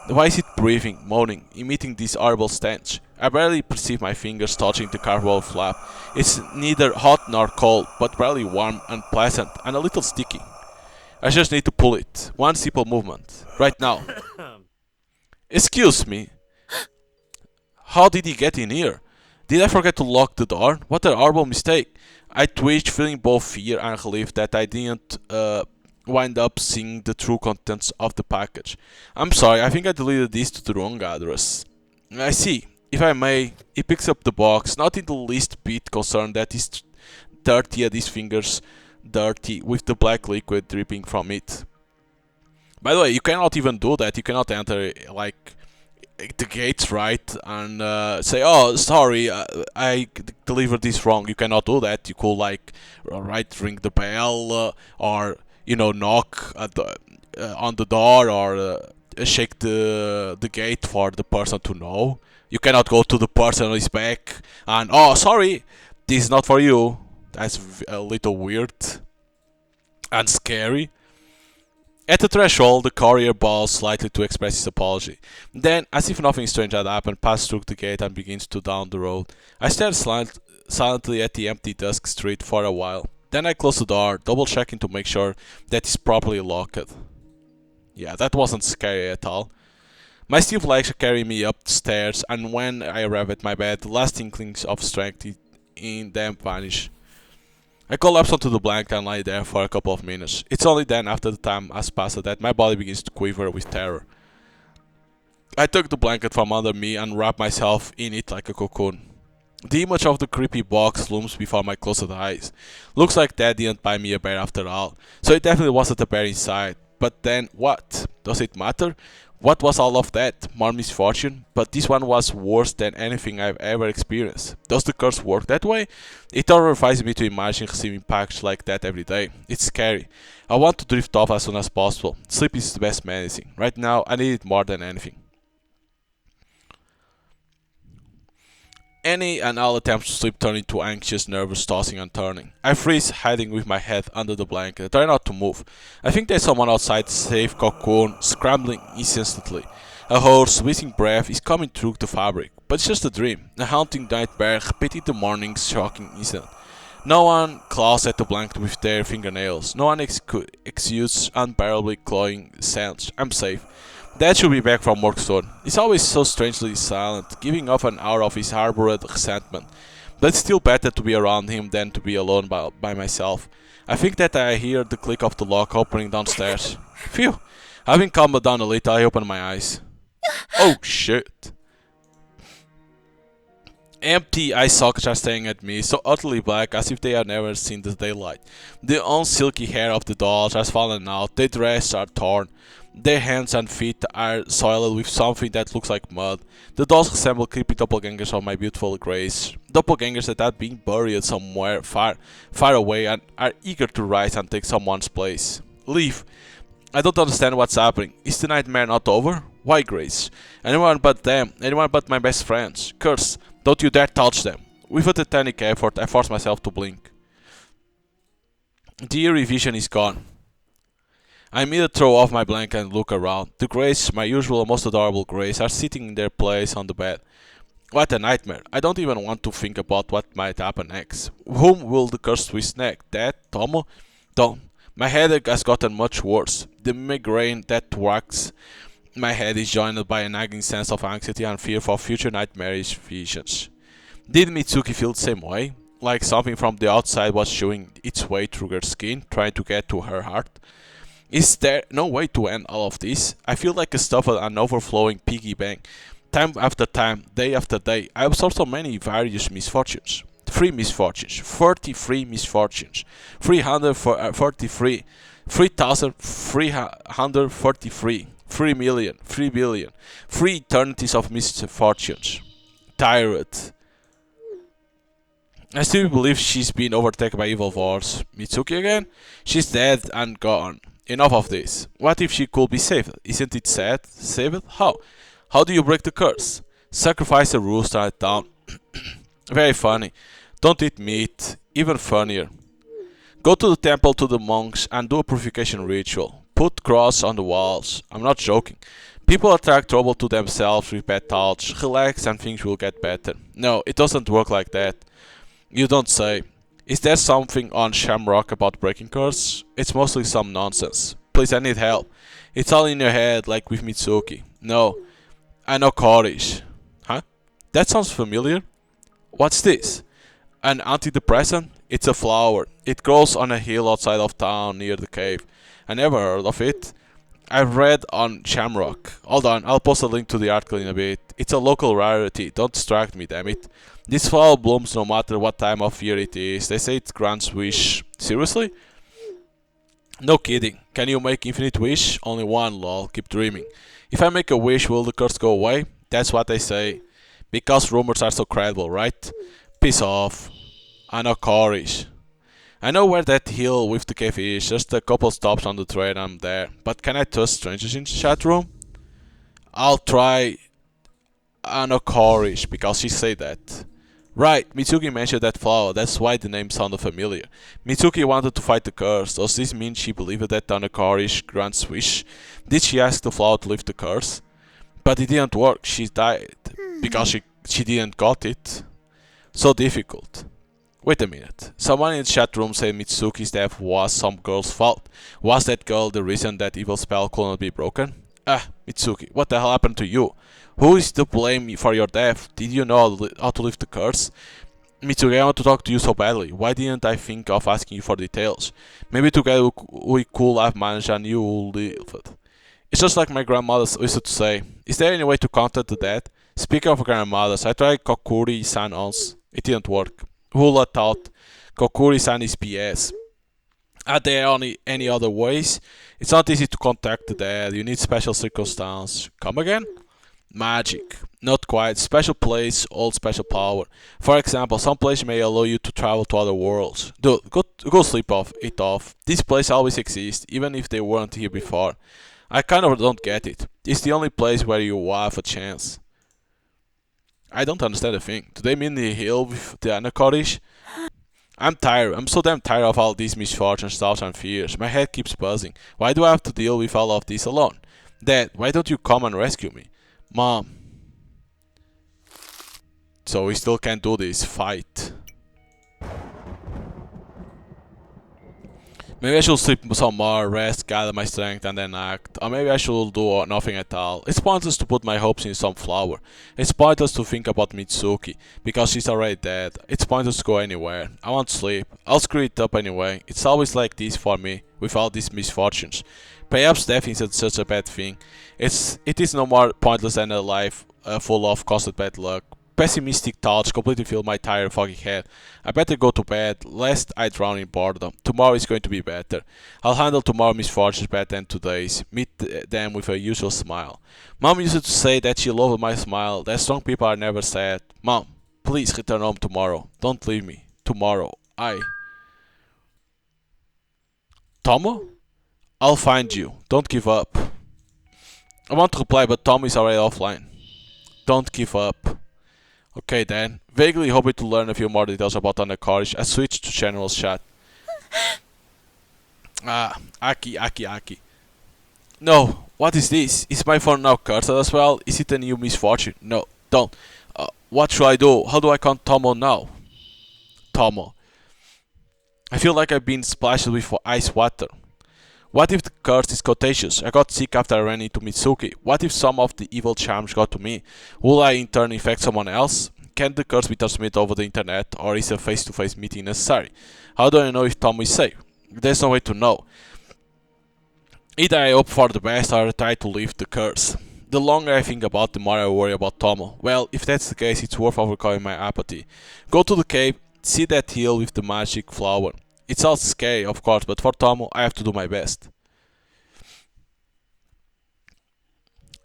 Why is it breathing, moaning, emitting this horrible stench? I barely perceive my fingers touching the cardboard flap. It's neither hot nor cold, but barely warm and pleasant, and a little sticky. I just need to pull it. One simple movement. Right now. Excuse me. How did he get in here? Did I forget to lock the door? What a horrible mistake. I twitched, feeling both fear and relief that I didn't wind up seeing the true contents of the package. I'm sorry, I think I deleted this to the wrong address. I see. If I may, he picks up the box, not in the least bit concerned that he's dirty and his fingers dirty with the black liquid dripping from it. By the way, you cannot even do that. You cannot enter like the gates right and say, "Oh, sorry, I delivered this wrong." You cannot do that. You could like ring the bell or knock at on the door or shake the gate for the person to know. You cannot go to the person on his back and, "Oh, sorry, this is not for you." That's a little weird and scary. At the threshold, the courier bows slightly to express his apology. Then, as if nothing strange had happened, passes through the gate and begins to down the road. I stare silently at the empty dusk street for a while. Then I close the door, double-checking to make sure that it's properly locked. Yeah, that wasn't scary at all. My stiff legs carry me up the stairs, and when I arrive at my bed, the last inklings of strength in them vanish. I collapse onto the blanket and lie there for a couple of minutes. It's only then, after the time has passed, that my body begins to quiver with terror. I took the blanket from under me and wrapped myself in it like a cocoon. The image of the creepy box looms before my closed eyes. Looks like Dad didn't buy me a bear after all, so it definitely wasn't a bear inside. But then what? Does it matter? What was all of that? More misfortune? But this one was worse than anything I've ever experienced. Does the curse work that way? It terrifies me to imagine receiving packages like that every day. It's scary. I want to drift off as soon as possible. Sleep is the best medicine. Right now, I need it more than anything. Any and all attempts to sleep turn into anxious, nervous tossing and turning. I freeze, hiding with my head under the blanket. I try not to move. I think there's someone outside the safe cocoon, scrambling incessantly. A hoarse, wheezing breath is coming through the fabric. But it's just a dream, a haunting nightmare repeating the morning's shocking incident. No one claws at the blanket with their fingernails. No one exudes unbearably cloying scents. I'm safe. Dad should be back from work soon. He's always so strangely silent, giving off an aura of his harbored resentment. But it's still better to be around him than to be alone by myself. I think that I hear the click of the lock opening downstairs. Phew! Having calmed down a little, I open my eyes. Oh shit! Empty eye sockets are staring at me, so utterly black as if they had never seen the daylight. The unsilky hair of the dolls has fallen out, their dresses are torn. Their hands and feet are soiled with something that looks like mud. The dolls resemble creepy doppelgangers of my beautiful Grace. Doppelgangers that are being buried somewhere far away and are eager to rise and take someone's place. Leave. I don't understand what's happening. Is the nightmare not over? Why, Grace? Anyone but them. Anyone but my best friends. Curse. Don't you dare touch them. With a titanic effort, I force myself to blink. The eerie vision is gone. I immediately throw off my blanket and look around. The Greys, my usual most adorable Greys, are sitting in their place on the bed. What a nightmare. I don't even want to think about what might happen next. Whom will the curse twist next? Dad? Tomo? Don't. My headache has gotten much worse. The migraine that racks my head is joined by a nagging sense of anxiety and fear for future nightmarish visions. Did Mitsuki feel the same way? Like something from the outside was chewing its way through her skin, trying to get to her heart? Is there no way to end all of this? I feel like a stuffed and overflowing piggy bank. Time after time, day after day, I absorb so many various misfortunes. 3 misfortunes, 33 misfortunes, 343, 3,343, 3 million, 3 billion, 3 eternities of misfortunes. Tired. I still believe she's been overtaken by evil force. Mitsuki again? She's dead and gone. Enough of this. What if she could be saved? Isn't it sad? Saved? How? How do you break the curse? Sacrifice a rooster at dawn. Very funny. Don't eat meat. Even funnier. Go to the temple to the monks and do a purification ritual. Put cross on the walls. I'm not joking. People attract trouble to themselves with bad thoughts. Relax and things will get better. No, it doesn't work like that. You don't say. Is there something on Shamrock about breaking curse? It's mostly some nonsense. Please, I need help. It's all in your head, like with Mitsuki. No, I know courage. Huh? That sounds familiar. What's this? An antidepressant? It's a flower. It grows on a hill outside of town near the cave. I never heard of it. I've read on Shamrock. Hold on, I'll post a link to the article in a bit. It's a local rarity. Don't distract me, damn it. This flower blooms no matter what time of year it is. They say it grants wish. Seriously? No kidding. Can you make infinite wish? Only one, lol. Keep dreaming. If I make a wish, will the curse go away? That's what they say. Because rumors are so credible, right? Piss off. I know courage. I know where that hill with the cave is. Just a couple stops on the train and I'm there. But can I trust strangers in the chat room? I'll try. I know courage because she said that. Right, Mitsuki mentioned that flower, that's why the name sounded familiar. Mitsuki wanted to fight the curse. Does this mean she believed that Ana courage grants wish? Did she ask the flower to lift the curse? But it didn't work, she died. Because she didn't got it. So difficult. Wait a minute. Someone in the chat room said Mitsuki's death was some girl's fault. Was that girl the reason that evil spell could not be broken? Mitsuki, what the hell happened to you? Who is to blame for your death? Did you know how to lift the curse? Mitsuki, I want to talk to you so badly. Why didn't I think of asking you for details? Maybe together we could have managed and you would live it. It's just like my grandmother used to say. Is there any way to contact the dead? Speaking of grandmothers, I tried Kokuri-san once. It didn't work. Who'd have thought? Kokuri-san is BS. Are there any other ways? It's not easy to contact the dead. You need special circumstance. Come again? Magic. Not quite. Special place, old special power. For example, some place may allow you to travel to other worlds. Dude, go sleep it off. This place always exists, even if they weren't here before. I kind of don't get it. It's the only place where you have a chance. I don't understand a thing. Do they mean the hill with the anacordish? I'm tired. I'm so damn tired of all these misfortunes, doubts, and fears. My head keeps buzzing. Why do I have to deal with all of this alone? Dad, why don't you come and rescue me? Mom. So we still can't do this fight. Maybe I should sleep some more, rest, gather my strength, and then act. Or maybe I should do nothing at all. It's pointless to put my hopes in some flower. It's pointless to think about Mitsuki, because she's already dead. It's pointless to go anywhere. I want sleep. I'll screw it up anyway. It's always like this for me, with all these misfortunes. Perhaps death isn't such a bad thing. It is no more pointless than a life full of constant bad luck. Pessimistic thoughts completely fill my tired, foggy head. I better go to bed, lest I drown in boredom. Tomorrow is going to be better. I'll handle tomorrow's misfortunes better than today's. Meet them with a usual smile. Mom used to say that she loved my smile, that strong people are never sad. Mom, please return home tomorrow. Don't leave me. Tomorrow. Tomo? I'll find you. Don't give up. I want to reply, but Tomo is already offline. Don't give up. Okay then, vaguely hoping to learn a few more details about Anacordish, I switched to general chat. Aki. No, what is this? Is my phone now cursed as well? Is it a new misfortune? No, don't. What should I do? How do I contact Tomo now? Tomo. I feel like I've been splashed with ice water. What if the curse is contagious? I got sick after I ran into Mitsuki. What if some of the evil charms got to me? Will I in turn infect someone else? Can the curse be transmitted over the internet, or is a face-to-face meeting necessary? How do I know if Tom is safe? There's no way to know. Either I hope for the best or I try to lift the curse. The longer I think about it, the more I worry about Tomo. Well, if that's the case, it's worth overcoming my apathy. Go to the cave, see that hill with the magic flower. It's all scary, of course, but for Tomo, I have to do my best.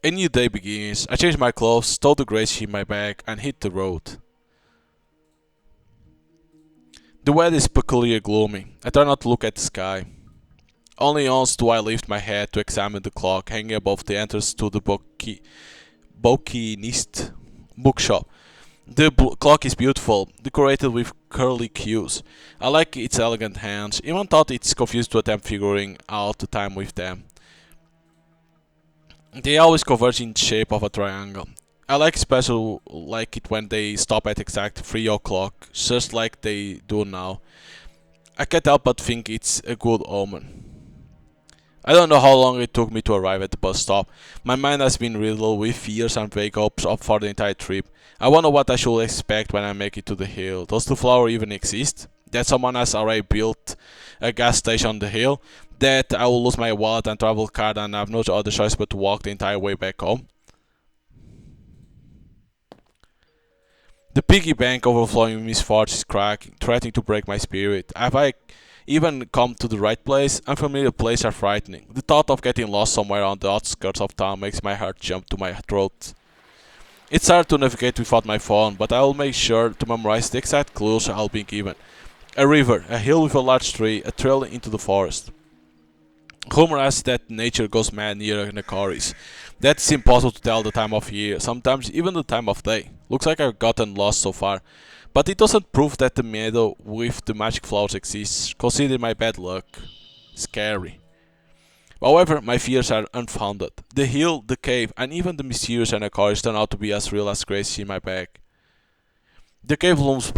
A new day begins. I change my clothes, stowed the grey sheet in my bag, and hit the road. The weather is peculiarly gloomy. I try not to look at the sky. Only once do I lift my head to examine the clock hanging above the entrance to the bouquinist bookshop. The clock is beautiful, decorated with curly cues. I like its elegant hands, even thought it's confused to attempt figuring out the time with them. They always converge in the shape of a triangle. I like it when they stop at exact 3 o'clock, just like they do now. I can't help but think it's a good omen. I don't know how long it took me to arrive at the bus stop. My mind has been riddled with fears and vague hopes up for the entire trip. I wonder what I should expect when I make it to the hill. Does the flower even exist? That someone has already built a gas station on the hill? That I will lose my wallet and travel card and have no other choice but to walk the entire way back home? The piggy bank overflowing with misfortune is cracking, threatening to break my spirit. Have I even come to the right place? Unfamiliar places are frightening. The thought of getting lost somewhere on the outskirts of town makes my heart jump to my throat. It's hard to navigate without my phone, but I will make sure to memorize the exact clues I'll be given. A river, a hill with a large tree, a trail into the forest. Homer asks that nature goes mad near Nakaris. That's impossible to tell the time of year, sometimes even the time of day. Looks like I've gotten lost so far. But it doesn't prove that the meadow with the magic flowers exists. Consider my bad luck. Scary. However, my fears are unfounded. The hill, the cave, and even the mysterious Nakaris turn out to be as real as Gracie in my bag. The cave looms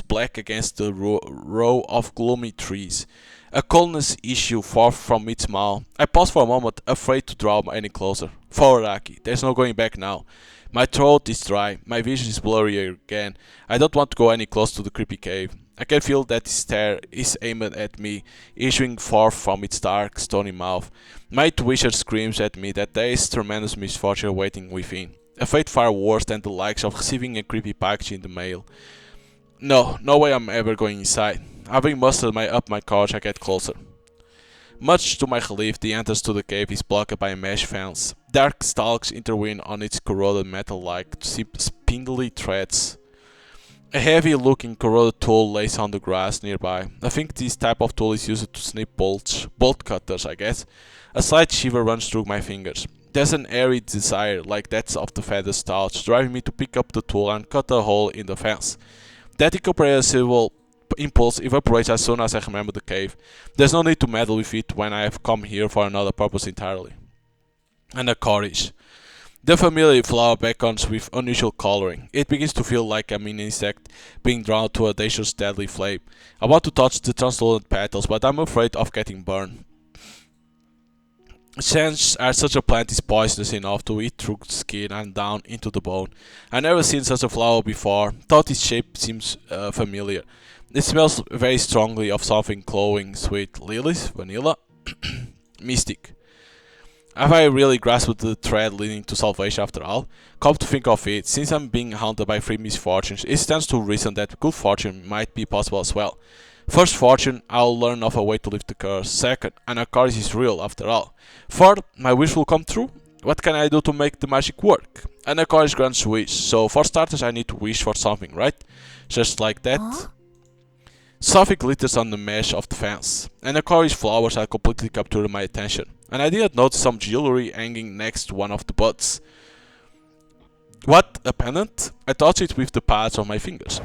black against the row of gloomy trees. A coldness issue far from its mouth. I pause for a moment, afraid to draw any closer. Forward, Aki. There's no going back now. My throat is dry, my vision is blurry again. I don't want to go any closer to the creepy cave. I can feel that its stare is aimed at me, issuing forth from its dark, stony mouth. My intuition screams at me that there is tremendous misfortune waiting within. A fate far worse than the likes of receiving a creepy package in the mail. No, no way I'm ever going inside. Having mustered up my courage, I get closer. Much to my relief, the entrance to the cave is blocked by a mesh fence. Dark stalks intertwine on its corroded metal like spindly threads. A heavy-looking corroded tool lays on the grass nearby. I think this type of tool is used to snip bolts. Bolt cutters, I guess. A slight shiver runs through my fingers. There's an airy desire, like that of the feather's touch, driving me to pick up the tool and cut a hole in the fence. That incomprehensible impulse evaporates as soon as I remember the cave. There's no need to meddle with it when I have come here for another purpose entirely. And a courage. The familiar flower beckons with unusual coloring. It begins to feel like I'm an insect being drawn to a dangerous deadly flame. I want to touch the translucent petals, but I'm afraid of getting burned. Chances are such a plant is poisonous enough to eat through the skin and down into the bone. I've never seen such a flower before, thought its shape seems familiar. It smells very strongly of something glowing, sweet. Lilies? Vanilla? Mystic. Have I really grasped the thread leading to salvation after all? Come to think of it, since I'm being haunted by three misfortunes, it stands to reason that good fortune might be possible as well. First fortune, I'll learn of a way to lift the curse. Second, and a curse is real after all. Third, my wish will come true. What can I do to make the magic work? And a curse grants wish, so for starters I need to wish for something, right? Just like that. Huh? Something glitters on the mesh of the fence, and the chorus flowers had completely captured my attention, and I didn't notice some jewelry hanging next to one of the buds. What? A pendant? I touched it with the pads of my fingers.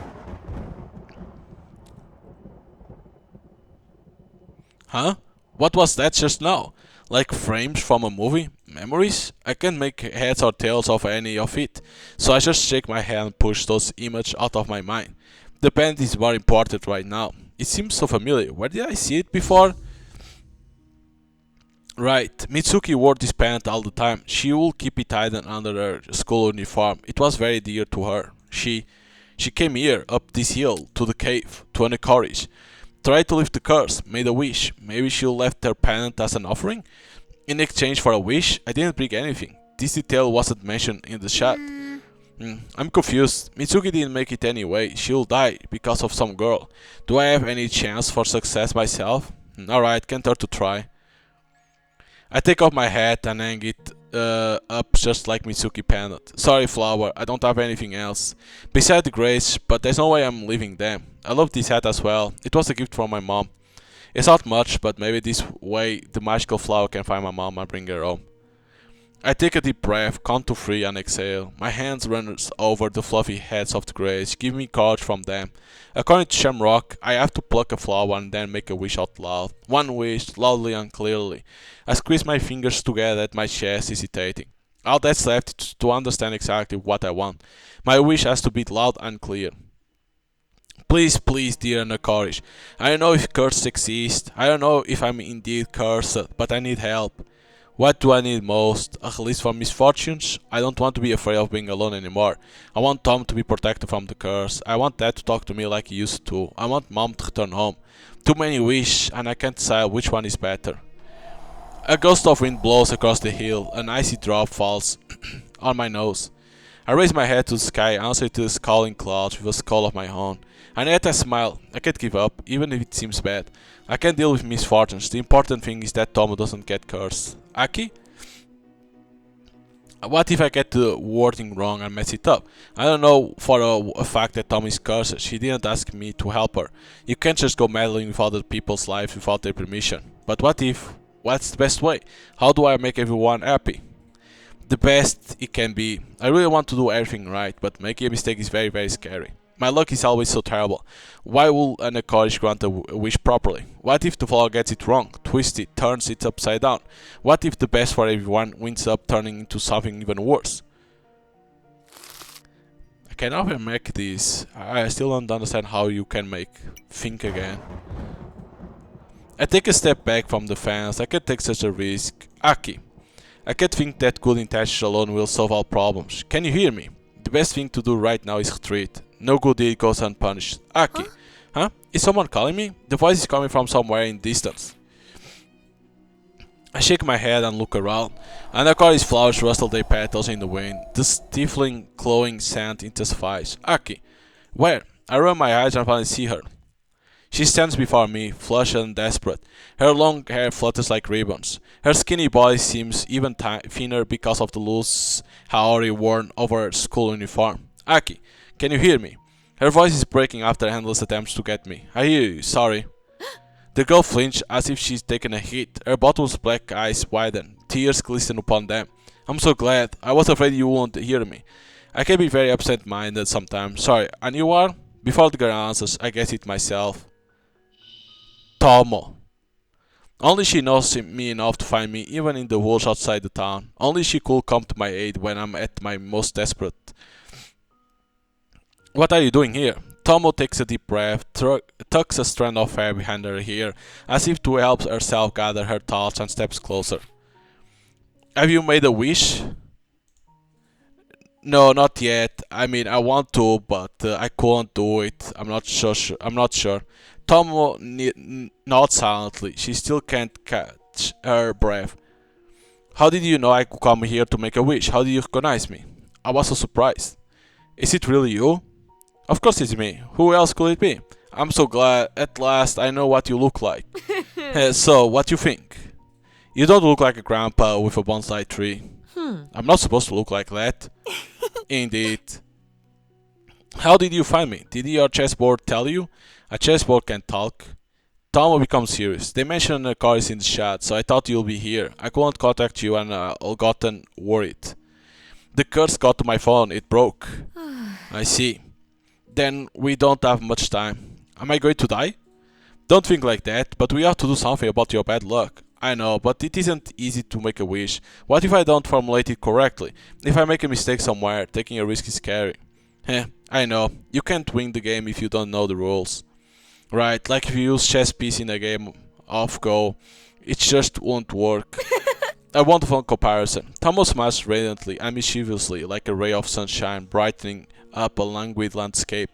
Huh? What was that just now? Like frames from a movie? Memories? I can't make heads or tails of any of it, so I just shake my head and push those images out of my mind. The pendant is more important right now. It seems so familiar. Where did I see it before? Right, Mitsuki wore this pendant all the time. She would keep it hidden under her school uniform. It was very dear to her. She came here, up this hill, to the cave, to encourage. Tried to lift the curse, made a wish. Maybe she left her pendant as an offering? In exchange for a wish, I didn't bring anything. This detail wasn't mentioned in the chat. I'm confused. Mitsuki didn't make it anyway. She'll die because of some girl. Do I have any chance for success myself? Alright, can't hurt to try. I take off my hat and hang it up just like Mitsuki pendant. Sorry, flower, I don't have anything else. Beside the grace, but there's no way I'm leaving them. I love this hat as well. It was a gift from my mom. It's not much, but maybe this way the magical flower can find my mom and bring her home. I take a deep breath, count to 3 and exhale. My hands run over the fluffy heads of the grays, give me courage from them. According to Shamrock, I have to pluck a flower and then make a wish out loud. One wish, loudly and clearly. I squeeze my fingers together at my chest, hesitating. All that's left is to understand exactly what I want. My wish has to be loud and clear. Please, please, dear Nakorish. I don't know if curses exist. I don't know if I'm indeed cursed, but I need help. What do I need most? A release from misfortunes? I don't want to be afraid of being alone anymore. I want Tom to be protected from the curse. I want Dad to talk to me like he used to. I want Mom to return home. Too many wishes, and I can't decide which one is better. A gust of wind blows across the hill. An icy drop falls on my nose. I raise my head to the sky, answer to the scowling clouds with a skull of my own. And yet I smile. I can't give up, even if it seems bad. I can deal with misfortunes. The important thing is that Tomo doesn't get cursed. Aki? What if I get the wording wrong and mess it up? I don't know for a fact that Tomo is cursed. She didn't ask me to help her. You can't just go meddling with other people's lives without their permission. But what if? What's the best way? How do I make everyone happy? The best it can be. I really want to do everything right, but making a mistake is very, very scary. My luck is always so terrible. Why will an encourage grant a wish properly? What if the flower gets it wrong, twists it, turns it upside down? What if the best for everyone winds up turning into something even worse? I can never make this. I still don't understand how you can make think again. I take a step back from the fence. I can't take such a risk. Aki, I can't think that good intentions alone will solve all problems. Can you hear me? The best thing to do right now is retreat. No good deed goes unpunished. Aki, huh? Is someone calling me? The voice is coming from somewhere in distance. I shake my head and look around. Anacor's flowers rustle their petals in the wind. The stifling, glowing scent intensifies. Aki, where? I run my eyes and finally see her. She stands before me, flushed and desperate. Her long hair flutters like ribbons. Her skinny body seems even thinner because of the loose haori worn over her school uniform. Aki, can you hear me? Her voice is breaking after endless attempts to get me. I hear you, sorry. The girl flinched as if she's taken a hit. Her bottom's black eyes widen. Tears glisten upon them. I'm so glad. I was afraid you wouldn't hear me. I can be very absent-minded sometimes. Sorry, and you are? Before the girl answers, I guess it myself. Tomo. Only she knows me enough to find me even in the woods outside the town. Only she could come to my aid when I'm at my most desperate. What are you doing here? Tomo takes a deep breath, tucks a strand of hair behind her ear, as if to help herself gather her thoughts, and steps closer. Have you made a wish? No, not yet. I mean, I want to, but I couldn't do it. I'm not sure. Tomo nods silently. She still can't catch her breath. How did you know I could come here to make a wish? How did you recognize me? I was so surprised. Is it really you? Of course it's me. Who else could it be? I'm so glad at last I know what you look like. So, what you think? You don't look like a grandpa with a bonsai tree. I'm not supposed to look like that. Indeed. How did you find me? Did your chessboard tell you? A chessboard can talk. Tomo becomes serious. They mentioned a car is in the chat, so I thought you'll be here. I couldn't contact you and gotten worried. The curse got to my phone. It broke. I see. Then we don't have much time. Am I going to die? Don't think like that, but we have to do something about your bad luck. I know, but it isn't easy to make a wish. What if I don't formulate it correctly? If I make a mistake somewhere, taking a risk is scary. I know. You can't win the game if you don't know the rules. Right, like if you use chess piece in a game of Go, it just won't work. A wonderful comparison. Tomo smiles radiantly and mischievously, like a ray of sunshine brightening up a languid landscape.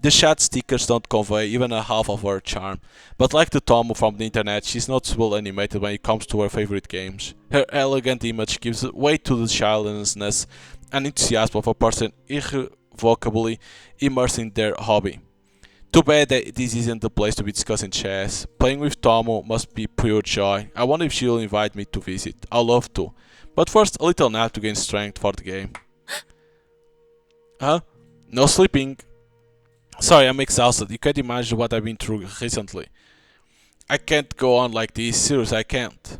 The chat stickers don't convey even a half of her charm, but like the Tomo from the internet, she's not well animated when it comes to her favorite games. Her elegant image gives way to the childishness and enthusiasm of a person irrevocably immersed in their hobby. Too bad that this isn't the place to be discussing chess. Playing with Tomo must be pure joy. I wonder if she'll invite me to visit. I'd love to. But first, a little nap to gain strength for the game. Huh? No sleeping. Sorry, I'm exhausted. You can't imagine what I've been through recently. I can't go on like this. Seriously, I can't.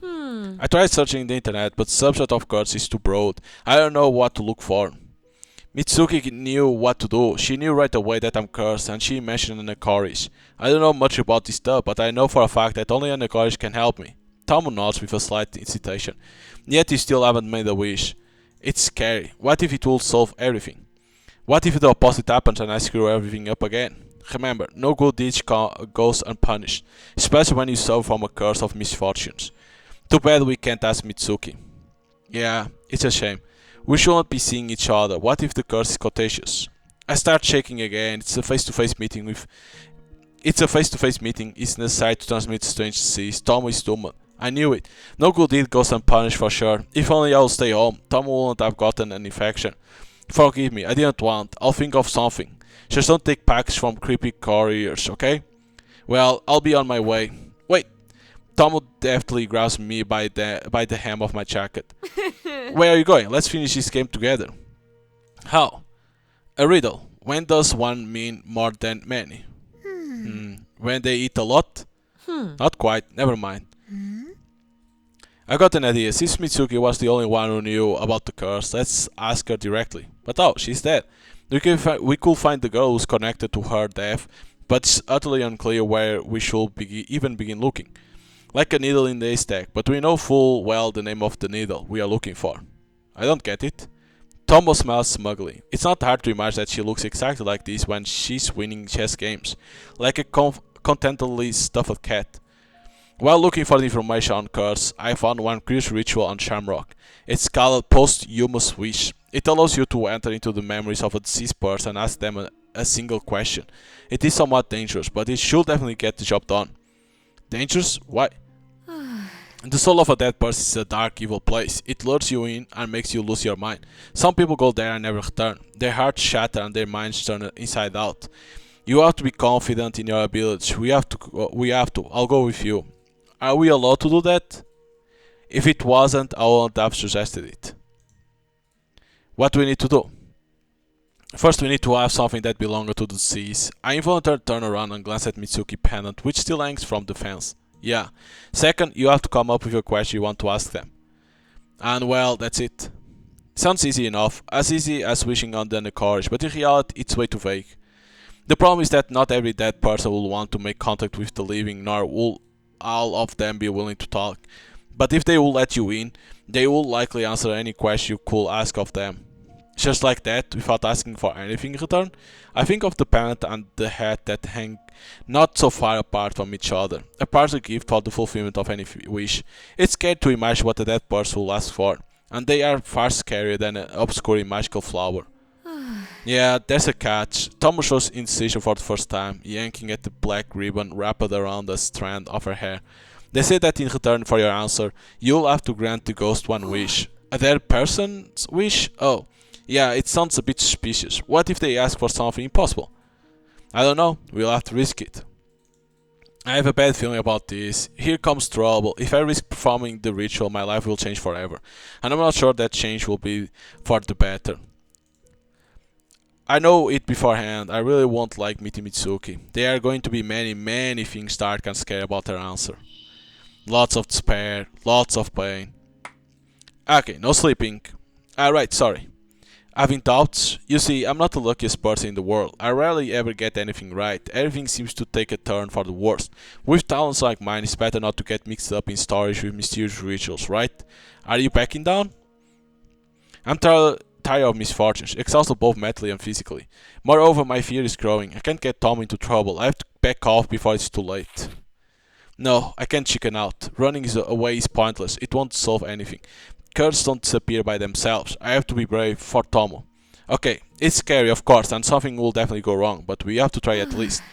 I tried searching the internet, but subject of course is too broad. I don't know what to look for. Mitsuki knew what to do. She knew right away that I'm cursed, and she mentioned an Anachorish. I don't know much about this stuff, but I know for a fact that only an Anachorish can help me. Tomo nods with a slight hesitation. Yet you still haven't made a wish. It's scary. What if it will solve everything? What if the opposite happens and I screw everything up again? Remember, no good deed goes unpunished, especially when you suffer from a curse of misfortunes. Too bad we can't ask Mitsuki. Yeah, it's a shame. We shouldn't be seeing each other. What if the curse is contagious? I start shaking again. It's a face-to-face meeting. It's necessary to transmit strange disease. Tomo is doomed. I knew it. No good deed goes unpunished for sure. If only I'll stay home. Tomo wouldn't have gotten an infection. Forgive me, I didn't want. I'll think of something. Just don't take packs from creepy couriers, okay? Well, I'll be on my way. Wait. Tomo deftly grabs me by the hem of my jacket. Where are you going? Let's finish this game together. How? A riddle. When does one mean more than many? When they eat a lot? Not quite. Never mind. I got an idea. Since Mitsuki was the only one who knew about the curse, let's ask her directly. But oh, she's dead. We could find the girl who's connected to her death, but it's utterly unclear where we should even begin looking. Like a needle in the haystack, but we know full well the name of the needle we are looking for. I don't get it. Tomo smiles smugly. It's not hard to imagine that she looks exactly like this when she's winning chess games, like a contentedly stuffed cat. While looking for the information on curse, I found one curious ritual on Shamrock. It's called Posthumous Wish. It allows you to enter into the memories of a deceased person and ask them a single question. It is somewhat dangerous, but it should definitely get the job done. Dangerous? Why? The soul of a dead person is a dark, evil place. It lures you in and makes you lose your mind. Some people go there and never return. Their hearts shatter and their minds turn inside out. You have to be confident in your abilities. We have to. I'll go with you. Are we allowed to do that? If it wasn't, I wouldn't have suggested it. What do we need to do? First, we need to have something that belongs to the deceased. I involuntarily turn around and glance at Mitsuki pendant, which still hangs from the fence. Yeah. Second, you have to come up with a question you want to ask them. And well, that's it. Sounds easy enough, as easy as wishing on the courage, but in reality, it's way too vague. The problem is that not every dead person will want to make contact with the living, nor will all of them be willing to talk. But if they will let you in, they will likely answer any question you could ask of them. Just like that, without asking for anything in return, I think of the parent and the head that hang not so far apart from each other, a partial gift for the fulfillment of any wish. It's scary to imagine what a dead person will ask for, and they are far scarier than an obscure magical flower. Yeah, there's a catch. Tomo shows indecision for the first time, yanking at the black ribbon wrapped around a strand of her hair. They say that in return for your answer, you'll have to grant the ghost one wish. A dead person's wish? Oh, yeah, it sounds a bit suspicious. What if they ask for something impossible? I don't know, we'll have to risk it. I have a bad feeling about this. Here comes trouble. If I risk performing the ritual, my life will change forever. And I'm not sure that change will be for the better. I know it beforehand. I really won't like meeting Mitsuki. There are going to be many things dark and scary about her answer. Lots of despair, lots of pain. Okay, no sleeping. Right, sorry. Having doubts? You see, I'm not the luckiest person in the world. I rarely ever get anything right. Everything seems to take a turn for the worst. With talents like mine, it's better not to get mixed up in stories with mysterious rituals, right? Are you backing down? I'm tired of misfortunes, exhausted both mentally and physically. Moreover, my fear is growing. I can't get Tom into trouble. I have to back off before it's too late. No, I can't chicken out. Running away is pointless. It won't solve anything. Curses don't disappear by themselves. I have to be brave for Tomo. Okay, it's scary of course, and something will definitely go wrong, but we have to try at least.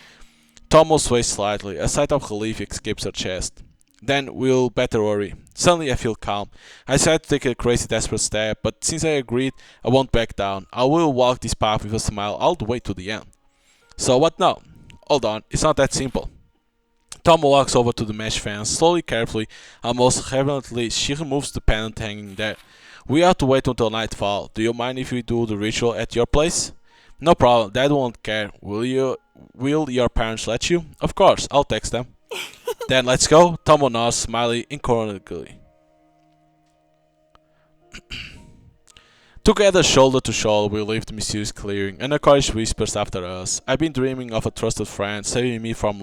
Tomo sways slightly. A sigh of relief escapes her chest. Then we'll better worry. Suddenly I feel calm. I decide to take a crazy desperate step, but since I agreed, I won't back down. I will walk this path with a smile all the way to the end. So what now? Hold on, it's not that simple. Tomo walks over to the mesh fence, slowly, carefully, almost reverently. She removes the pendant hanging there. We have to wait until nightfall. Do you mind if we do the ritual at your place? No problem, Dad won't care. Will your parents let you? Of course, I'll text them. Then let's go. Tomo nods, smiling incoherently. Together, shoulder to shoulder, we leave the mysterious clearing, and a chorus whispers after us. I've been dreaming of a trusted friend saving me from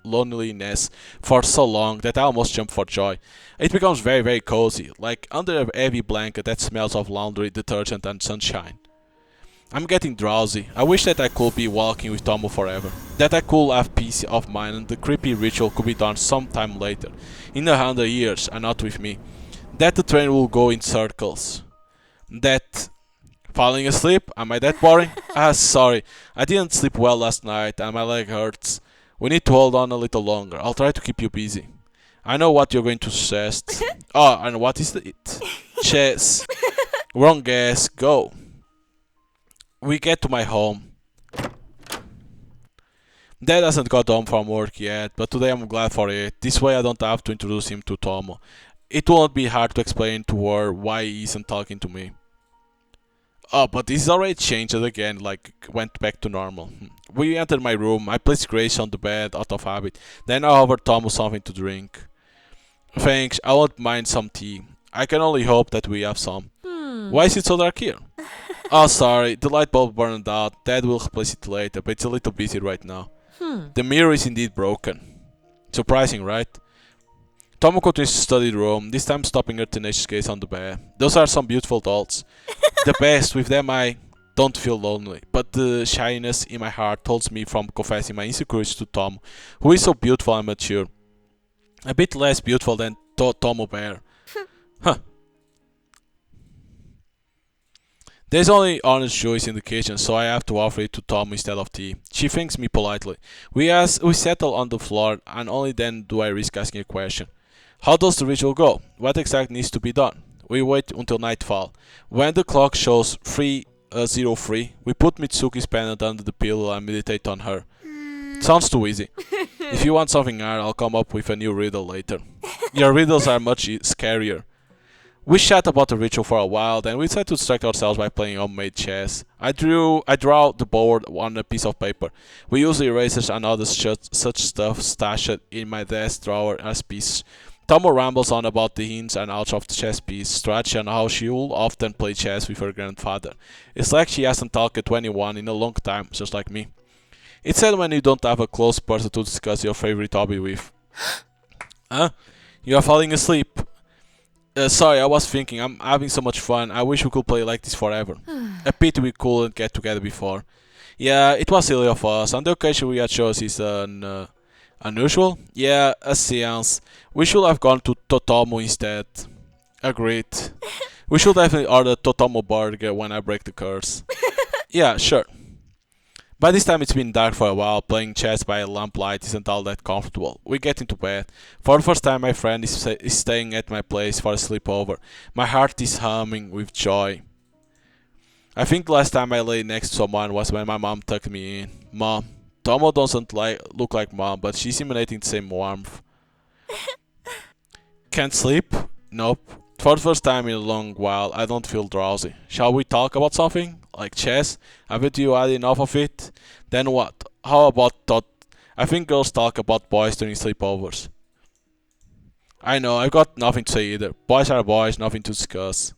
loneliness for so long that I almost jump for joy. It becomes very cozy, like under a heavy blanket that smells of laundry, detergent and sunshine. I'm getting drowsy. I wish that I could be walking with Tomo forever. That I could have peace of mind and the creepy ritual could be done sometime later, in 100 years, and not with me. That the train will go in circles. That... Falling asleep? Am I that boring? Sorry. I didn't sleep well last night and my leg hurts. We need to hold on a little longer. I'll try to keep you busy. I know what you're going to suggest. Oh, and what is it? Chess. Wrong guess. Go. We get to my home. Dad hasn't got home from work yet, but today I'm glad for it. This way I don't have to introduce him to Tomo. It won't be hard to explain to her why he isn't talking to me. Oh, but this is already changed again, like went back to normal. We entered my room. I placed Grace on the bed out of habit. Then I offered Tomo something to drink. Thanks, I won't mind some tea. I can only hope that we have some. Why is it so dark here? Oh, sorry, the light bulb burned out. Dad will replace it later, but it's a little busy right now. The mirror is indeed broken. Surprising, right? Tomo continues to study the room, this time stopping her tenacious gaze on the bed. Those are some beautiful dolls. The best, with them I don't feel lonely, but the shyness in my heart holds me from confessing my insecurities to Tomo, who is so beautiful and mature. A bit less beautiful than Tomo Bear. Huh. There's only orange juice in the kitchen, so I have to offer it to Tom instead of tea. She thanks me politely. We settle on the floor, and only then do I risk asking a question. How does the ritual go? What exactly needs to be done? We wait until nightfall. When the clock shows 3:03, we put Mitsuki's pendant under the pillow and meditate on her. Sounds too easy. If you want something hard, I'll come up with a new riddle later. Your riddles are much scarier. We chat about the ritual for a while, then we decided to distract ourselves by playing homemade chess. I draw the board on a piece of paper. We use erasers and other such stuff stashed in my desk drawer as piece. Tomo rambles on about the ins and outs of the chess piece, strategy, and how she will often play chess with her grandfather. It's like she hasn't talked to anyone in a long time, just like me. It's sad when you don't have a close person to discuss your favorite hobby with. Huh? You are falling asleep. Sorry, I was thinking, I'm having so much fun. I wish we could play like this forever. A pity we couldn't get together before. Yeah, it was silly of us. On the occasion we had chose is unusual. Yeah, a seance. We should have gone to Totomo instead. Agreed. We should definitely order Totomo burger when I break the curse. Yeah, sure. By this time it's been dark for a while. Playing chess by lamplight isn't all that comfortable. We get into bed. For the first time my friend is staying at my place for a sleepover. My heart is humming with joy. I think the last time I lay next to someone was when my mom tucked me in. Mom. Tomo doesn't look like mom, but she's emanating the same warmth. Can't sleep? Nope. For the first time in a long while, I don't feel drowsy. Shall we talk about something? Like chess? Haven't you had enough of it? Then what? How about thought? I think girls talk about boys during sleepovers. I know, I've got nothing to say either. Boys are boys, nothing to discuss.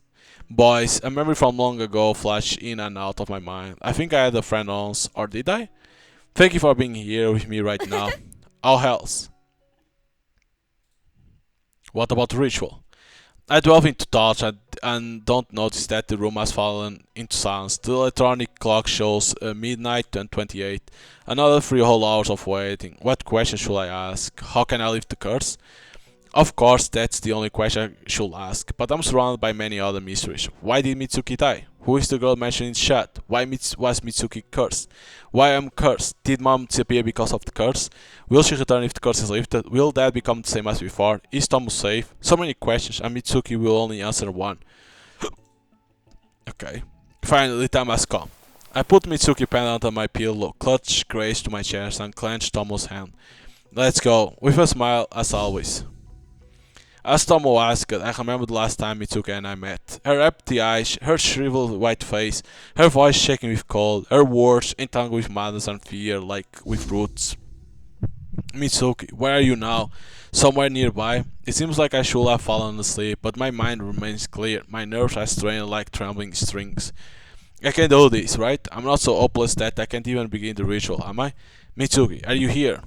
Boys, a memory from long ago flashed in and out of my mind. I think I had a friend once, or did I? Thank you for being here with me right now. All else. What about the ritual? I delve into thoughts and don't notice that the room has fallen into silence. The electronic clock shows midnight and 28. Another 3 whole hours of waiting. What question should I ask? How can I lift the curse? Of course, that's the only question I should ask, but I'm surrounded by many other mysteries. Why did Mitsuki die? Who is the girl mentioned in chat? Why was Mitsuki cursed? Why am cursed? Did mom disappear because of the curse? Will she return if the curse is lifted? Will dad become the same as before? Is Tomo safe? So many questions, and Mitsuki will only answer one. Okay. Finally, the time has come. I put Mitsuki pendant on my pillow, clutch Grace to my chest, and clench Tomo's hand. Let's go, with a smile as always. As Tomo asked, I remember the last time Mitsuki and I met. Her empty eyes, her shriveled white face, her voice shaking with cold, her words entangled with madness and fear like with roots. Mitsuki, where are you now? Somewhere nearby? It seems like I should have fallen asleep, but my mind remains clear. My nerves are strained like trembling strings. I can do this, right? I'm not so hopeless that I can't even begin the ritual, am I? Mitsuki, are you here?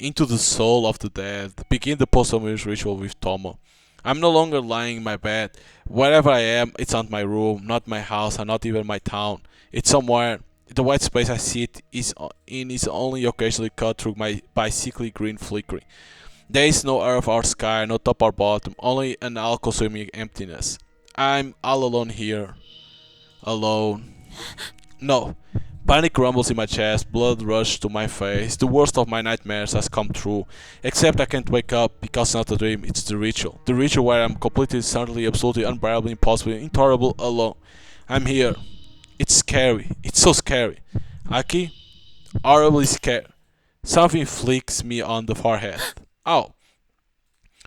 Into the soul of the dead. Begin the posthumous ritual with Tomo. I'm no longer lying in my bed. Wherever I am, it's not my room, not my house, and not even my town. It's somewhere. The white space I sit is only occasionally cut through by sickly green flickering. There is no earth or sky, no top or bottom, only an all-consuming emptiness. I'm all alone here. Alone. No. Panic rumbles in my chest, blood rushes to my face. The worst of my nightmares has come true. Except I can't wake up because it's not a dream, it's the ritual. The ritual where I'm completely, certainly, absolutely, unbearably, impossibly, intolerable, alone. I'm here. It's scary. It's so scary. Aki? Horribly scared. Something flicks me on the forehead. Oh.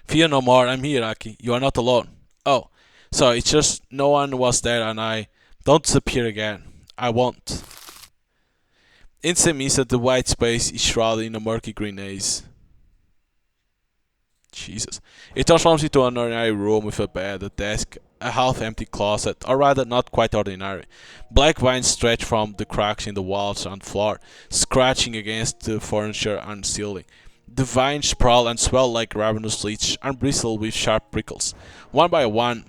Fear no more, I'm here, Aki. You are not alone. Oh. So it's just no one was there and I don't disappear again. I won't. Instant means that the white space is shrouded in a murky green haze. Jesus. It transforms into an ordinary room with a bed, a desk, a half-empty closet, or rather not quite ordinary. Black vines stretch from the cracks in the walls and floor, scratching against the furniture and ceiling. The vines sprawl and swell like ravenous leeches and bristle with sharp prickles. One by one,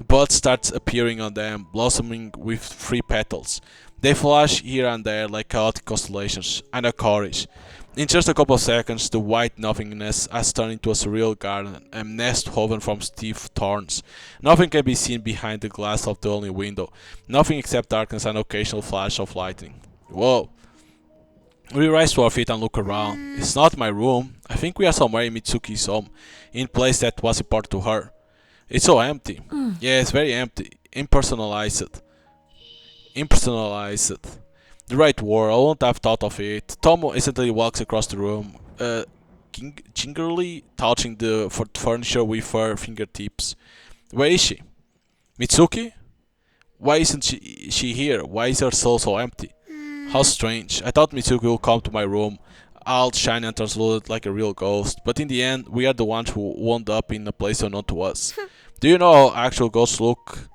buds start appearing on them, blossoming with 3 petals. They flash here and there like chaotic constellations, and a courage. In just a couple of seconds, the white nothingness has turned into a surreal garden, a nest woven from stiff thorns. Nothing can be seen behind the glass of the only window. Nothing except darkness and occasional flash of lightning. Whoa. We rise to our feet and look around. It's not my room. I think we are somewhere in Mitsuki's home, in a place that was important to her. It's so empty. Yeah, it's very empty. Impersonalized. Impersonalized. The right word, I won't have thought of it. Tomo instantly walks across the room, gingerly touching the furniture with her fingertips. Where is she? Mitsuki? Why isn't she here? Why is her soul so empty? How strange. I thought Mitsuki would come to my room, all shiny and translucent like a real ghost, but in the end, we are the ones who wound up in a place unknown to us. Do you know how actual ghosts look?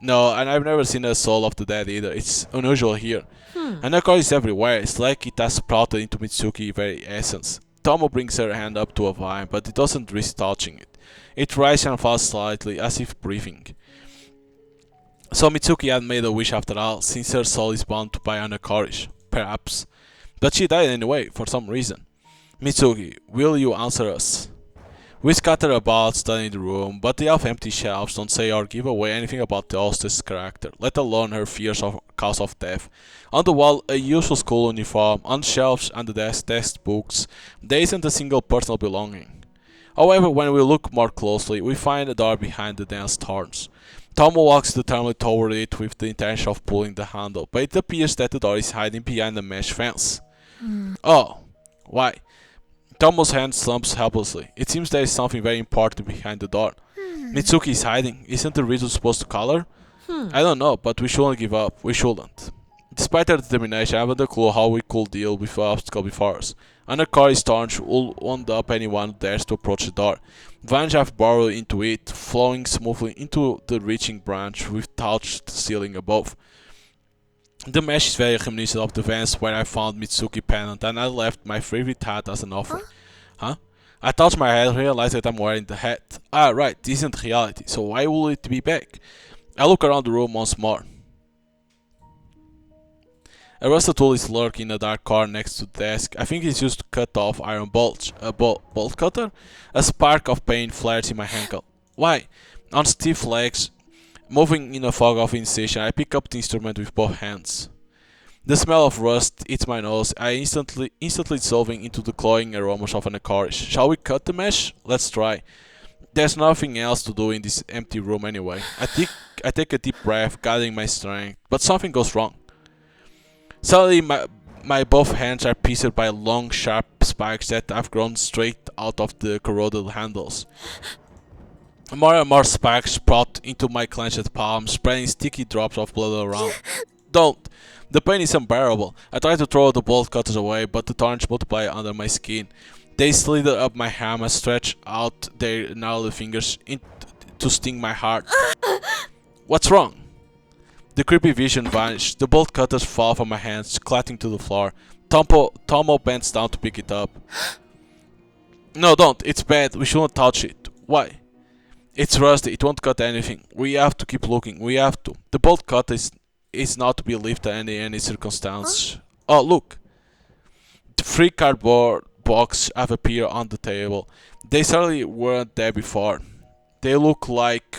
No, and I've never seen a soul of the dead either. It's unusual here. And of course it's everywhere. It's like it has sprouted into Mitsuki's very essence. Tomo brings her hand up to a vine, but it doesn't risk touching it. It rises and falls slightly, as if breathing. So Mitsuki had made a wish after all, since her soul is bound by an courage. Perhaps. But she died anyway, for some reason. Mitsuki, will you answer us? We scatter about, studying the room, but the half-empty shelves don't say or give away anything about the hostess' character, let alone her fears of cause of death. On the wall, a usual school uniform. On the shelves and the desk, textbooks. There isn't a single personal belonging. However, when we look more closely, we find a door behind the dense thorns. Tomo walks determinedly toward it with the intention of pulling the handle, but it appears that the door is hiding behind a mesh fence. Oh, why? Tomo's hand slumps helplessly. It seems there is something very important behind the door. Mitsuki is hiding. Isn't the reason supposed to call her? I don't know, but we shouldn't give up. We shouldn't. Despite our determination, I haven't a clue how we could deal with the obstacle before us. Under Cory's staunch will wound up anyone who dares to approach the door. Vines have burrowed into it, flowing smoothly into the reaching branch with touched ceiling above. The mesh is very reminiscent of the vents where I found Mitsuki pendant, and I left my favorite hat as an offering. Huh? I touched my head and realized that I'm wearing the hat. Ah, right, this isn't reality, so why will it be back? I look around the room once more. A rusted tool is lurking in a dark corner next to the desk. I think it's used to cut off iron bolts. A bolt cutter? A spark of pain flares in my ankle. Why? On stiff legs, moving in a fog of indecision, I pick up the instrument with both hands. The smell of rust hits my nose. I instantly dissolving into the cloying aromas of an licorice. Shall we cut the mesh? Let's try. There's nothing else to do in this empty room anyway. I take a deep breath, gathering my strength, but something goes wrong. Suddenly, my both hands are pierced by long, sharp spikes that have grown straight out of the corroded handles. More and more spikes sprout into my clenched palm, spreading sticky drops of blood around. Don't! The pain is unbearable. I try to throw the bolt cutters away, but the thorns multiply under my skin. They slither up my arm and stretch out their gnarly fingers to sting my heart. What's wrong? The creepy vision vanished. The bolt cutters fall from my hands, clattering to the floor. Tomo bends down to pick it up. No, don't. It's bad. We shouldn't touch it. Why? It's rusty. It won't cut anything. We have to keep looking. We have to. The bolt cutter is not to be lifted in any circumstance. Oh, look. The 3 cardboard boxes have appeared on the table. They certainly weren't there before. They look like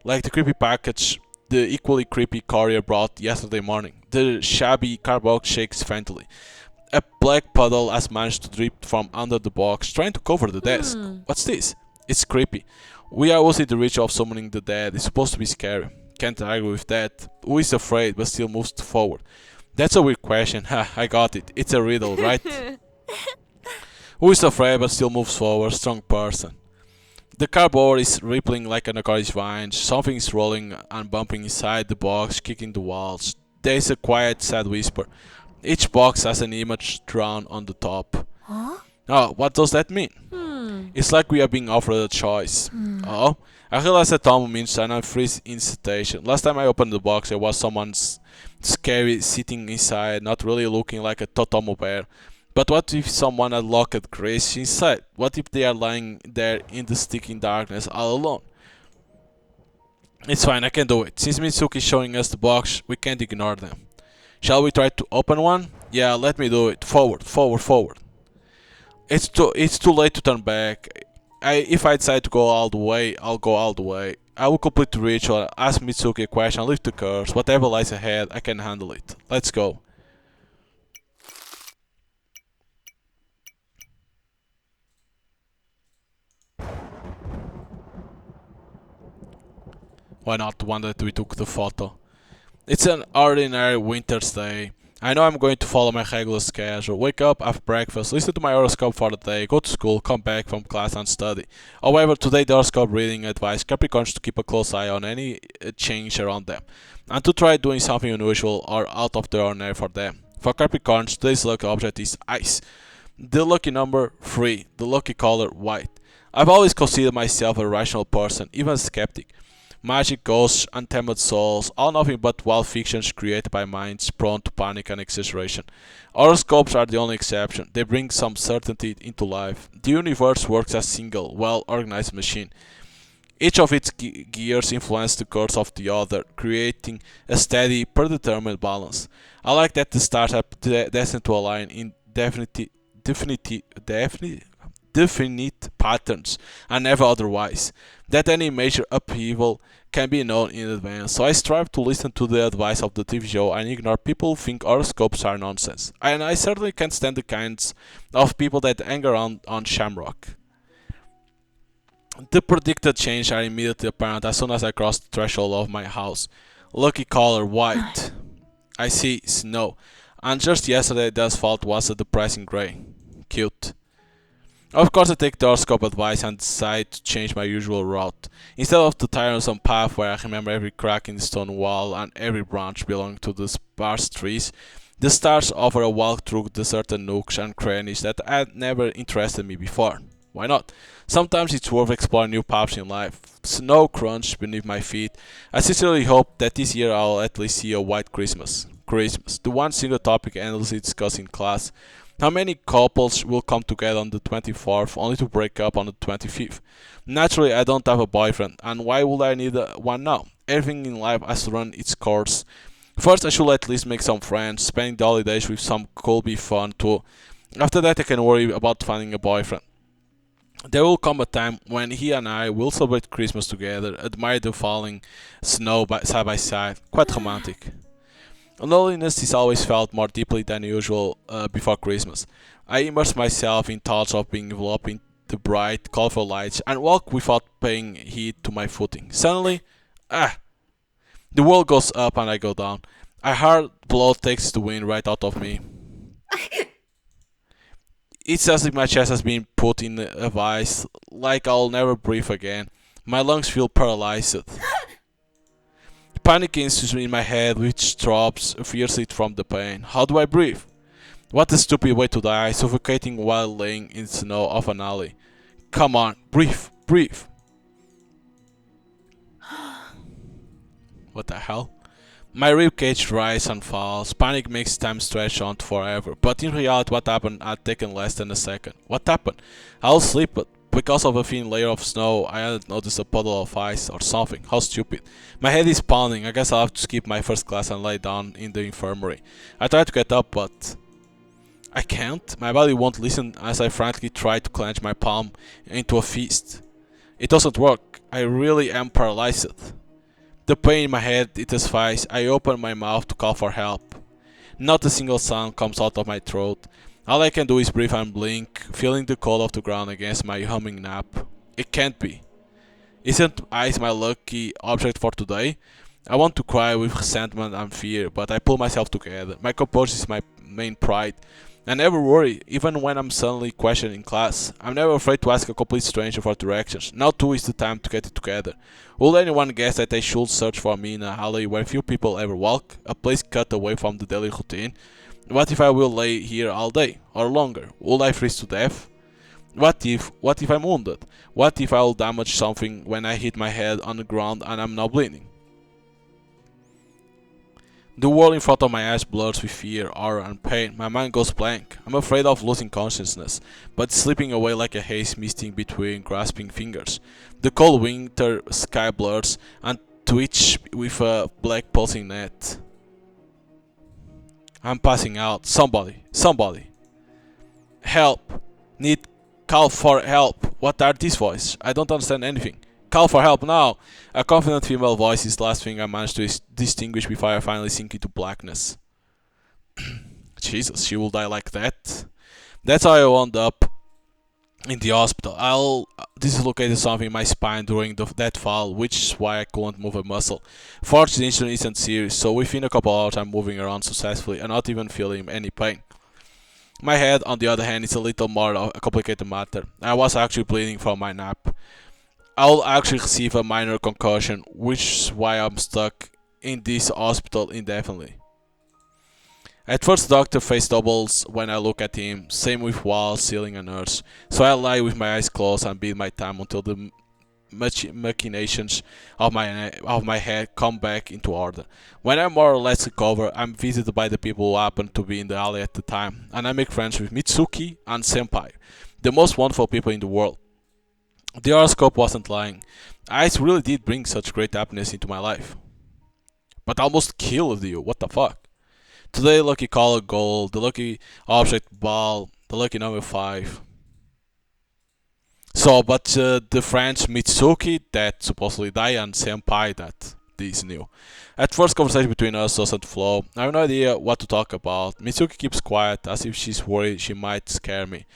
the creepy package the equally creepy courier brought yesterday morning. The shabby cardboard shakes faintly. A black puddle has managed to drip from under the box, trying to cover the desk. What's this? It's creepy. We are within the reach of summoning the dead. It's supposed to be scary. Can't argue with that. Who is afraid but still moves forward? That's a weird question. Ha, I got it. It's a riddle, right? Who is afraid but still moves forward? Strong person. The cardboard is rippling like an aquarius vine. Something is rolling and bumping inside the box, kicking the walls. There is a quiet, sad whisper. Each box has an image drawn on the top. Oh, what does that mean? It's like we are being offered a choice. Oh, I realize that Tomo means and I freeze in hesitation. Last time I opened the box, there was someone scary sitting inside, not really looking like a Totomo bear. But what if someone had locked Grace inside? What if they are lying there in the sticking darkness all alone? It's fine, I can do it. Since Mitsuki is showing us the box, we can't ignore them. Shall we try to open one? Yeah, let me do it. Forward, forward, forward. It's too late to turn back. If I decide to go all the way, I'll go all the way. I will complete the ritual, ask Mitsuki a question, leave the curse. Whatever lies ahead, I can handle it. Let's go. Why not the one that we took the photo? It's an ordinary winter's day. I know I'm going to follow my regular schedule. Wake up, have breakfast, listen to my horoscope for the day, go to school, come back from class and study. However, today the horoscope reading advised Capricorns to keep a close eye on any change around them, and to try doing something unusual or out of the ordinary for them. For Capricorns, today's lucky object is ice. The lucky number 3, the lucky color white. I've always considered myself a rational person, even a skeptic. Magic, ghosts, untamed souls, all nothing but wild fictions created by minds prone to panic and exaggeration. Horoscopes are the only exception. They bring some certainty into life. The universe works as a single, well-organized machine. Each of its gears influence the course of the other, creating a steady, predetermined balance. I like that the stars are destined to align in definite patterns and never otherwise, that any major upheaval can be known in advance, so I strive to listen to the advice of the TV show and ignore people who think horoscopes are nonsense. And I certainly can't stand the kinds of people that hang around on Shamrock. The predicted change are immediately apparent as soon as I cross the threshold of my house. Lucky color white. I see snow. And just yesterday the asphalt was a depressing grey. Cute. Of course I take the horoscope advice and decide to change my usual route. Instead of the tiresome path where I remember every crack in the stone wall and every branch belonging to the sparse trees, the stars offer a walk through deserted nooks and crannies that had never interested me before. Why not? Sometimes it's worth exploring new paths in life. Snow crunch beneath my feet. I sincerely hope that this year I'll at least see a white Christmas. Christmas, the one single topic endlessly discussed in class. How many couples will come together on the 24th only to break up on the 25th? Naturally, I don't have a boyfriend, and why would I need one now? Everything in life has run its course. First, I should at least make some friends. Spending the holidays with some could be fun too. After that, I can worry about finding a boyfriend. There will come a time when he and I will celebrate Christmas together, admire the falling snow side by side. Quite romantic. Loneliness is always felt more deeply than usual before Christmas. I immerse myself in thoughts of being enveloped in the bright, colorful lights and walk without paying heed to my footing. Suddenly, the world goes up and I go down. A hard blow takes the wind right out of me. It's as if my chest has been put in a vice, like I'll never breathe again. My lungs feel paralyzed. Panic ensues in my head, which throbs fiercely from the pain. How do I breathe? What a stupid way to die, suffocating while laying in snow of an alley. Come on, breathe, breathe. What the hell? My ribcage rises and falls. Panic makes time stretch on forever. But in reality, what happened had taken less than a second. What happened? I was asleep, but because of a thin layer of snow, I hadn't noticed a puddle of ice or something. How stupid. My head is pounding. I guess I'll have to skip my first class and lie down in the infirmary. I try to get up, but I can't. My body won't listen as I frantically try to clench my palm into a fist. It doesn't work. I really am paralyzed. The pain in my head intensifies. I open my mouth to call for help. Not a single sound comes out of my throat. All I can do is breathe and blink, feeling the cold of the ground against my humming nap. It can't be. Isn't ice my lucky object for today? I want to cry with resentment and fear, but I pull myself together. My composure is my main pride. I never worry, even when I'm suddenly questioned in class. I'm never afraid to ask a complete stranger for directions. Now too is the time to get it together. Will anyone guess that I should search for me in a alley where few people ever walk? A place cut away from the daily routine? What if I will lay here all day, or longer? Will I freeze to death? What if I'm wounded? What if I'll damage something when I hit my head on the ground and I'm now bleeding? The world in front of my eyes blurs with fear, horror, and pain. My mind goes blank. I'm afraid of losing consciousness, but slipping away like a haze misting between grasping fingers. The cold winter sky blurs, and twitch with a black pulsing net. I'm passing out. Somebody. Somebody. Help. Need call for help. What are these voices? I don't understand anything. Call for help now. A confident female voice is the last thing I managed to distinguish before I finally sink into blackness. Jesus, she will die like that. That's how I wound up in the hospital. I'll dislocated something in my spine during that fall, which is why I couldn't move a muscle. Fortunately, the injury isn't serious, so within a couple hours I'm moving around successfully and not even feeling any pain. My head, on the other hand, is a little more a complicated matter. I was actually bleeding from my nap. I'll actually receive a minor concussion, which is why I'm stuck in this hospital indefinitely. At first the doctor face doubles when I look at him, same with walls, ceiling and nurse, so I lie with my eyes closed and bide my time until the machinations of my head come back into order. When I more or less recover, I'm visited by the people who happen to be in the alley at the time, and I make friends with Mitsuki and Senpai, the most wonderful people in the world. The horoscope wasn't lying. Ice really did bring such great happiness into my life. But I almost killed you, what the fuck? Today, lucky color gold, the lucky object ball, the lucky number 5. So, but the friends Mitsuki that supposedly died and Senpai that this new. At first, conversation between us doesn't flow. I have no idea what to talk about. Mitsuki keeps quiet as if she's worried she might scare me.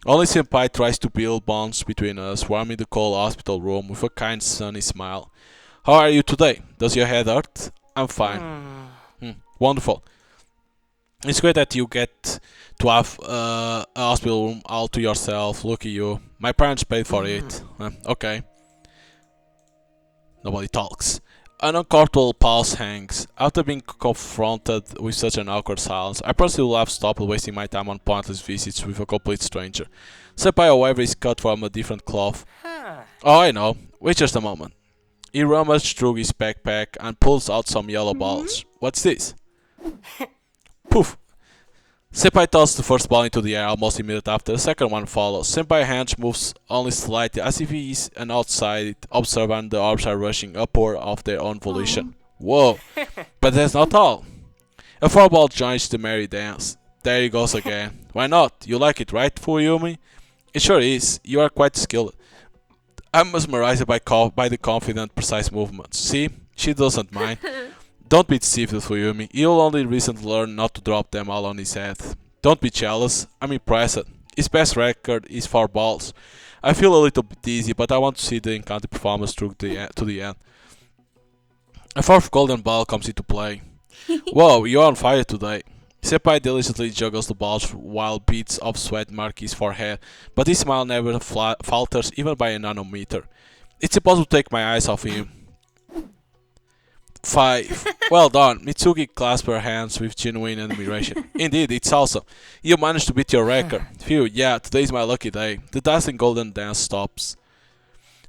Only Senpai tries to build bonds between us, warming the cold hospital room with a kind sunny smile. How are you today? Does your head hurt? I'm fine. Wonderful. It's great that you get to have a hospital room all to yourself. Look at you. My parents paid for it. Okay. Nobody talks. An uncomfortable pause hangs. After being confronted with such an awkward silence, I personally will have stopped wasting my time on pointless visits with a complete stranger. Senpai, however, is cut from a different cloth. Oh, I know. Wait just a moment. He rummaged through his backpack and pulls out some yellow balls. What's this? Poof! Senpai tosses the first ball into the air almost immediately after. The second one follows. Senpai's hand moves only slightly, as if he is an outside observer and the orbs are rushing upward of their own volition. Whoa! But that's not all. A four ball joins the merry dance. There he goes again. Why not? You like it, right, Fuyumi? It sure is. You are quite skilled. I'm mesmerized by the confident, precise movements. See? She doesn't mind. Don't be deceived, Fuyumi. He'll only recently learn not to drop them all on his head. Don't be jealous. I'm impressed. His best record is 4 balls. I feel a little bit dizzy, but I want to see the encounter performance to the end. A 4th golden ball comes into play. Whoa, you're on fire today. Senpai diligently juggles the balls while beads of sweat mark his forehead, but his smile never falters even by a nanometer. It's impossible to take my eyes off him. 5. Well done. Mitsuki clasped her hands with genuine admiration. Indeed, it's awesome. You managed to beat your record. Phew, yeah, today's my lucky day. The dancing golden dance stops.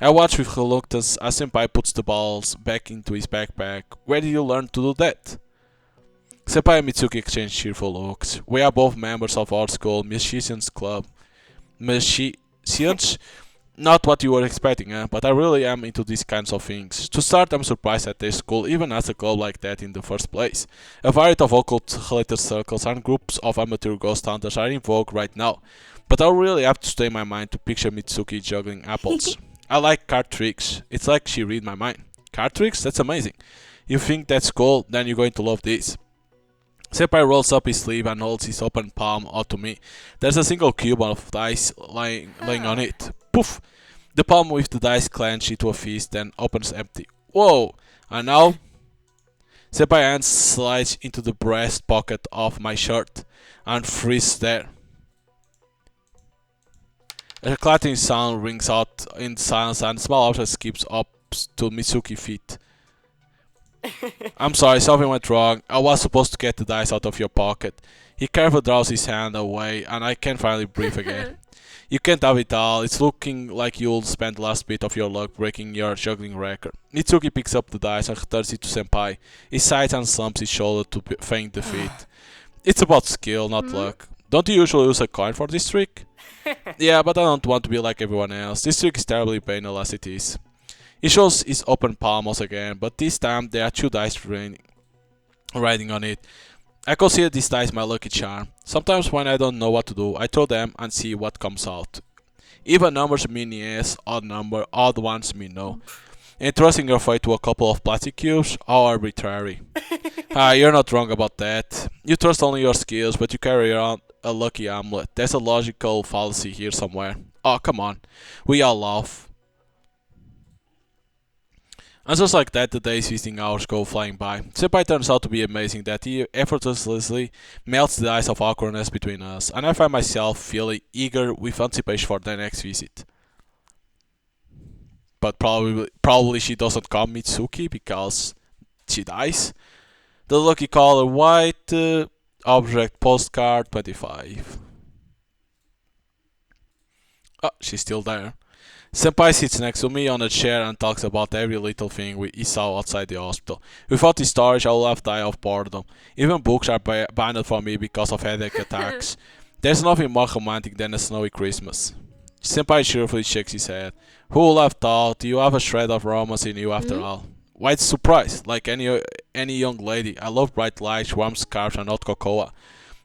I watch with reluctance as Senpai puts the balls back into his backpack. Where did you learn to do that? Senpai and Mitsuki exchange cheerful looks. We are both members of our school, Musicians Club. Musicians? Not what you were expecting, but I really am into these kinds of things. To start, I'm surprised that their school even has a club like that in the first place. A variety of occult-related circles and groups of amateur ghost hunters are in vogue right now, but I'll really have to stay in my mind to picture Mitsuki juggling apples. I like card tricks. It's like she read my mind. Card tricks? That's amazing. You think that's cool? Then you're going to love this. Senpai rolls up his sleeve and holds his open palm out to me. There's a single cube of dice laying on it. Poof! The palm with the dice clenched into a fist, then opens empty. Whoa! And now? Senpai hand slides into the breast pocket of my shirt and freezes there. A clattering sound rings out in silence and a small object skips up to Mitsuki's feet. I'm sorry, something went wrong. I was supposed to get the dice out of your pocket. He carefully draws his hand away and I can finally breathe again. You can't have it all. It's looking like you'll spend the last bit of your luck breaking your juggling record. Mitsuki picks up the dice and returns it to Senpai. He sighs and slumps his shoulder to feign defeat. It's about skill, not luck. Don't you usually use a coin for this trick? Yeah, but I don't want to be like everyone else. This trick is terribly painful as it is. He shows his open palms again, but this time there are two dice riding on it. I consider these dice my lucky charm. Sometimes when I don't know what to do, I throw them and see what comes out. Even numbers mean yes, odd ones mean no. Entrusting your fate to a couple of plastic cubes, how arbitrary. You're not wrong about that. You trust only your skills, but you carry around a lucky amulet. There's a logical fallacy here somewhere. Oh, come on. We all laugh. And just like that, the days visiting hours go flying by. Senpai turns out to be amazing that he effortlessly melts the ice of awkwardness between us, and I find myself feeling eager with anticipation for the next visit. But probably she doesn't come Mitsuki because she dies. The lucky color white, object postcard 25. Oh, she's still there. Senpai sits next to me on a chair and talks about every little thing he saw outside the hospital. Without his storage, I would have died of boredom. Even books are banned from me because of headache attacks. There's nothing more romantic than a snowy Christmas. Senpai cheerfully shakes his head. Who would have thought you have a shred of romance in you after all? Why it's surprise, like any young lady. I love bright lights, warm scarves, and hot cocoa.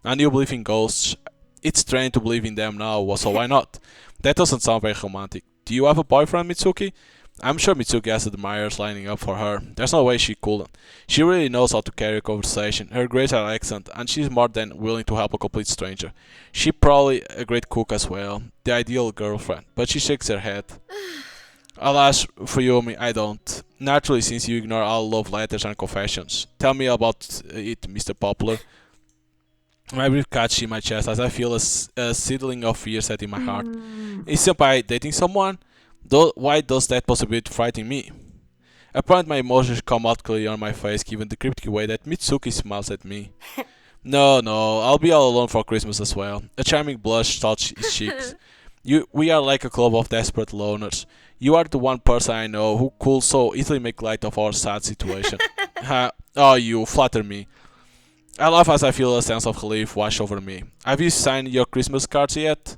And you believe in ghosts. It's strange to believe in them now, so why not? That doesn't sound very romantic. Do you have a boyfriend, Mitsuki? I'm sure Mitsuki has admirers lining up for her. There's no way she couldn't. She really knows how to carry a conversation. Her grades are excellent, and she's more than willing to help a complete stranger. She's probably a great cook as well. The ideal girlfriend. But she shakes her head. Alas, for Yumi, I don't. Naturally, since you ignore all love letters and confessions. Tell me about it, Mr. Popular. My breath catches in my chest as I feel a seedling of fear set in my heart. Is Senpai dating someone? Why does that possibility frighten me? Apparently my emotions come out clearly on my face given the cryptic way that Mitsuki smiles at me. No, I'll be all alone for Christmas as well. A charming blush touches his cheeks. We are like a club of desperate loners. You are the one person I know who could so easily make light of our sad situation. Oh, you flatter me. I laugh as I feel a sense of relief wash over me. Have you signed your Christmas cards yet?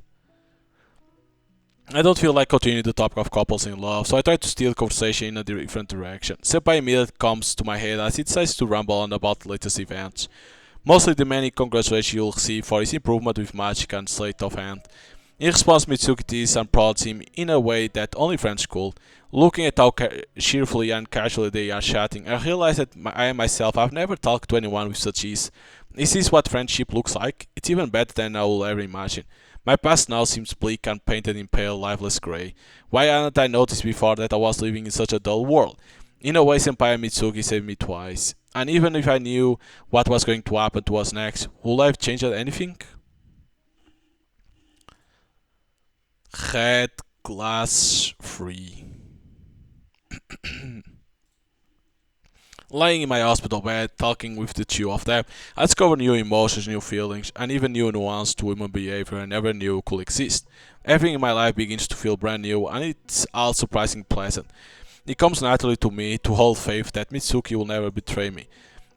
I don't feel like continuing the topic of couples in love, so I try to steer the conversation in a different direction. Senpai immediately comes to my head as he decides to ramble on about the latest events. Mostly the many congratulations you'll receive for his improvement with magic and sleight of hand. In response, Mitsuki teases and prods him in a way that only friends could. Looking at how cheerfully and casually they are chatting, I realize that I myself have never talked to anyone with such ease. Is this what friendship looks like? It's even better than I will ever imagine. My past now seems bleak and painted in pale, lifeless grey. Why hadn't I noticed before that I was living in such a dull world? In a way, Senpai and Mitsuki saved me twice. And even if I knew what was going to happen to us next, would I have changed anything? Red glass free. Lying in my hospital bed, talking with the two of them, I discover new emotions, new feelings, and even new nuances to human behavior I never knew could exist. Everything in my life begins to feel brand new, and it's all surprisingly pleasant. It comes naturally to me to hold faith that Mitsuki will never betray me.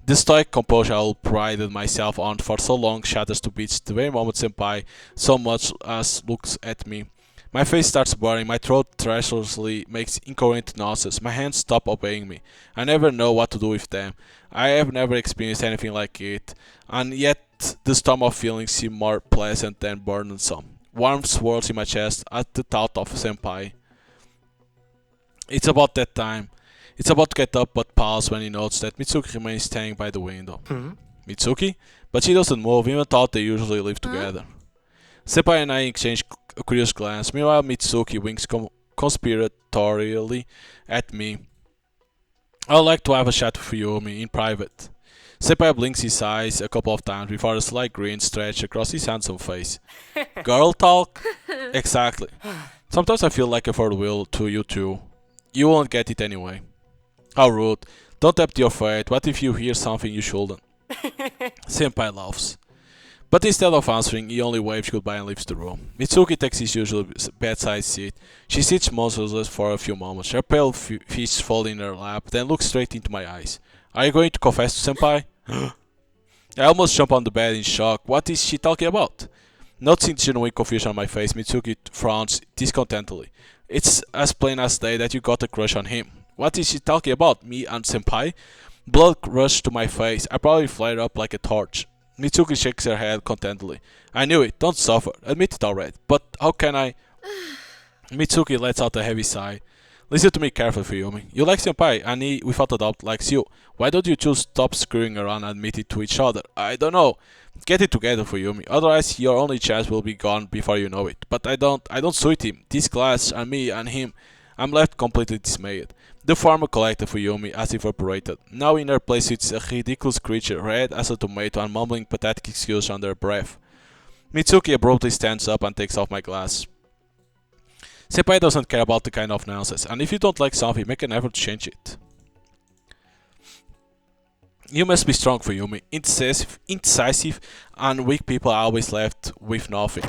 The stoic composure I prided myself on for so long shatters to bits the very moment Senpai so much as looks at me. My face starts burning, my throat treacherously makes incoherent noises, my hands stop obeying me. I never know what to do with them. I have never experienced anything like it, and yet the storm of feelings seem more pleasant than burdensome. Warmth swirls in my chest at the thought of Senpai. It's about that time. It's about to get up but pause when he notes that Mitsuki remains standing by the window. Mitsuki? But she doesn't move, even though they usually live together. Senpai and I exchange a curious glance. Meanwhile, Mitsuki winks conspiratorially at me. I would like to have a chat with Yumi in private. Senpai blinks his eyes a couple of times before a slight grin stretches across his handsome face. Girl talk? Exactly. Sometimes I feel like a third wheel to you too. You won't get it anyway. How rude. Don't tempt your fate. What if you hear something you shouldn't? Senpai laughs. But instead of answering, he only waves goodbye and leaves the room. Mitsuki takes his usual bedside seat. She sits motionless for a few moments, her pale fists folded in her lap, then looks straight into my eyes. Are you going to confess to Senpai? I almost jump on the bed in shock. What is she talking about? Noticing the genuine confusion on my face, Mitsuki frowns discontentedly. It's as plain as day that you got a crush on him. What is she talking about? Me and Senpai? Blood rushed to my face. I probably flared up like a torch. Mitsuki shakes her head contentedly. I knew it. Don't suffer. Admit it already. But how can I? Mitsuki lets out a heavy sigh. Listen to me carefully, Fuyumi. You like Senpai, and he, without a doubt, likes you. Why don't you just stop screwing around and admit it to each other? I don't know. Get it together, Fuyumi. Otherwise, your only chance will be gone before you know it. But I don't suit him. This class, and me, and him. I'm left completely dismayed. The former collected Fuyumi has evaporated. Now in her place sits a ridiculous creature, red as a tomato and mumbling pathetic excuses under her breath. Mitsuki abruptly stands up and takes off my glass. Senpai doesn't care about the kind of nonsense, and if you don't like something, make an effort to change it. You must be strong, Fuyumi. Indecisive, and weak people are always left with nothing.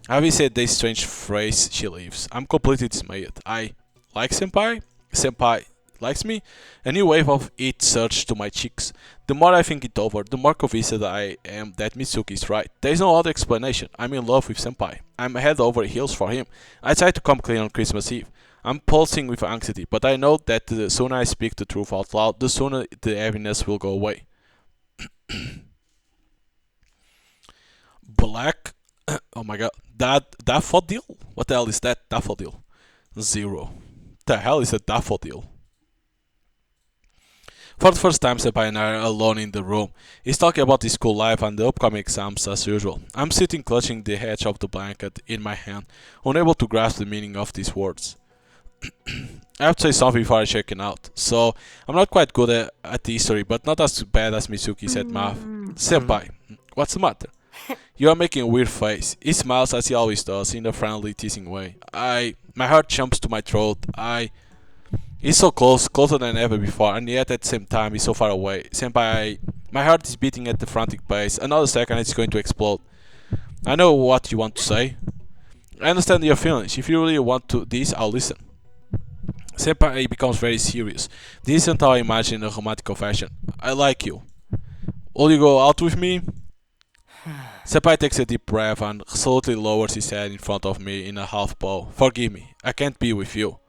Having said this strange phrase, she leaves. I'm completely dismayed. I like Senpai? Senpai likes me? A new wave of it surged to my cheeks. The more I think it over, the more convinced I am that Mitsuki is right. There is no other explanation. I'm in love with Senpai. I'm head over heels for him. I try to come clean on Christmas Eve. I'm pulsing with anxiety, but I know that the sooner I speak the truth out loud, the sooner the heaviness will go away. Black? Oh my god. Daffodil? What the hell is that? Daffodil. 0. The hell is a daffodil? For the first time, Senpai and I are alone in the room. He's talking about his school life and the upcoming exams as usual. I'm sitting clutching the edge of the blanket in my hand, unable to grasp the meaning of these words. I have to say something before I check it out. So, I'm not quite good at history, but not as bad as Mitsuki said math. Senpai, what's the matter? You are making a weird face. He smiles as he always does, in a friendly, teasing way. My heart jumps to my throat. He's so close, closer than ever before, and yet at the same time he's so far away. Senpai, my heart is beating at a frantic pace. Another second it's going to explode. I know what you want to say. I understand your feelings. If you really want to this, I'll listen. Senpai becomes very serious. This isn't how I imagine a romantic confession. I like you. Will you go out with me? Senpai takes a deep breath and resolutely lowers his head in front of me in a half bow. Forgive me, I can't be with you.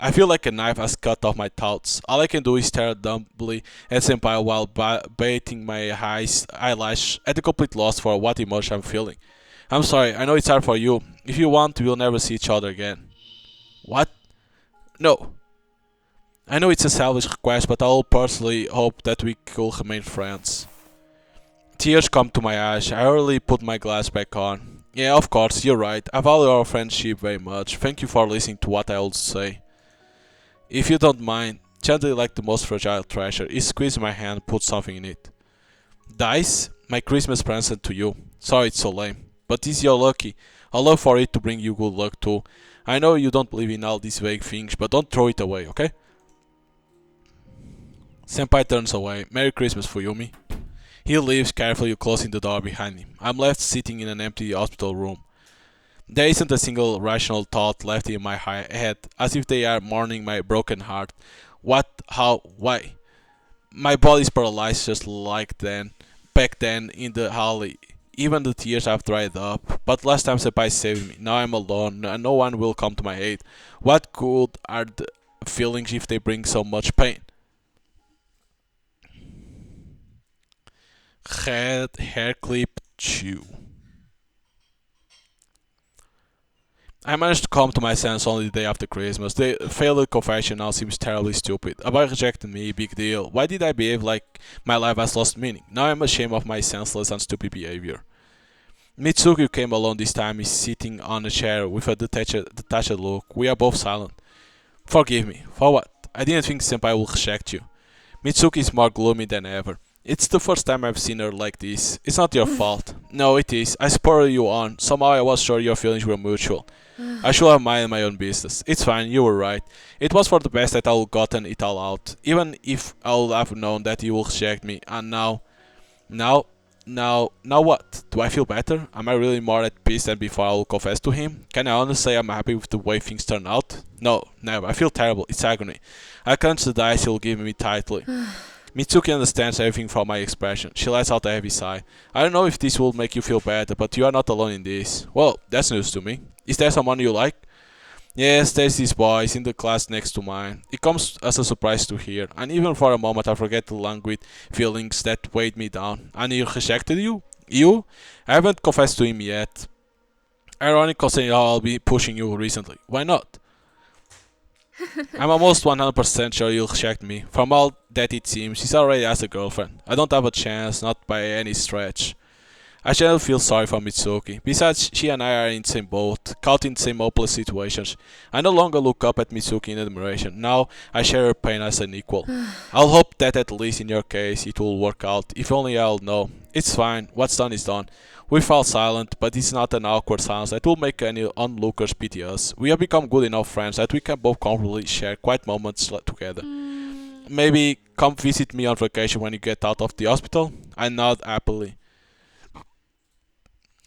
I feel like a knife has cut off my thoughts. All I can do is stare dumbly at Senpai while baiting my eyelash at a complete loss for what emotion I'm feeling. I'm sorry, I know it's hard for you. If you want, we'll never see each other again. What? No. I know it's a selfish request, but I'll personally hope that we could remain friends. Tears come to my eyes. I hurriedly put my glass back on. Yeah, of course, you're right. I value our friendship very much. Thank you for listening to what I always say. If you don't mind, gently like the most fragile treasure, he squeezed my hand and put something in it. Dice? My Christmas present to you. Sorry it's so lame. But this you're lucky. I'll love for it to bring you good luck too. I know you don't believe in all these vague things, but don't throw it away, okay? Senpai turns away. Merry Christmas, Fuyumi. He leaves, carefully closing the door behind him. I'm left sitting in an empty hospital room. There isn't a single rational thought left in my head, as if they are mourning my broken heart. What? How? Why? My body's paralyzed just like back then in the alley. Even the tears have dried up. But last time Senpai saved me. Now I'm alone, and no one will come to my aid. What good are the feelings if they bring so much pain? Head, hair clip, chew. I managed to come to my sense only the day after Christmas. The failed confession now seems terribly stupid. A boy rejected me, big deal. Why did I behave like my life has lost meaning? Now I'm ashamed of my senseless and stupid behavior. Mitsuki came along this time. He's sitting on a chair with a detached look. We are both silent. Forgive me. For what? I didn't think Senpai would reject you. Mitsuki is more gloomy than ever. It's the first time I've seen her like this. It's not your fault. No, it is. I spurred you on. Somehow I was sure your feelings were mutual. I should have minded my own business. It's fine, you were right. It was for the best that I would gotten it all out. Even if I would have known that you would reject me. And now what? Do I feel better? Am I really more at peace than before I will confess to him? Can I honestly say I'm happy with the way things turned out? No, never. I feel terrible. It's agony. I clench the dice he'll give me tightly. Mitsuki understands everything from my expression. She lets out a heavy sigh. I don't know if this will make you feel better, but you are not alone in this. Well, that's news to me. Is there someone you like? Yes, there's this boy is in the class next to mine. It comes as a surprise to hear, and even for a moment I forget the languid feelings that weighed me down. And he rejected you? You? I haven't confessed to him yet. Ironic considering how I'll be pushing you recently. Why not? I'm almost 100% sure you'll reject me. From all that it seems, he's already has a girlfriend. I don't have a chance, not by any stretch. I generally feel sorry for Mitsuki. Besides, she and I are in the same boat, caught in the same hopeless situations. I no longer look up at Mitsuki in admiration. Now I share her pain as an equal. I'll hope that at least in your case it will work out. If only I'll know. It's fine. What's done is done. We fell silent, but it's not an awkward silence that will make any onlookers pity us. We have become good enough friends that we can both comfortably share quiet moments together. Maybe come visit me on vacation when you get out of the hospital? I nod happily.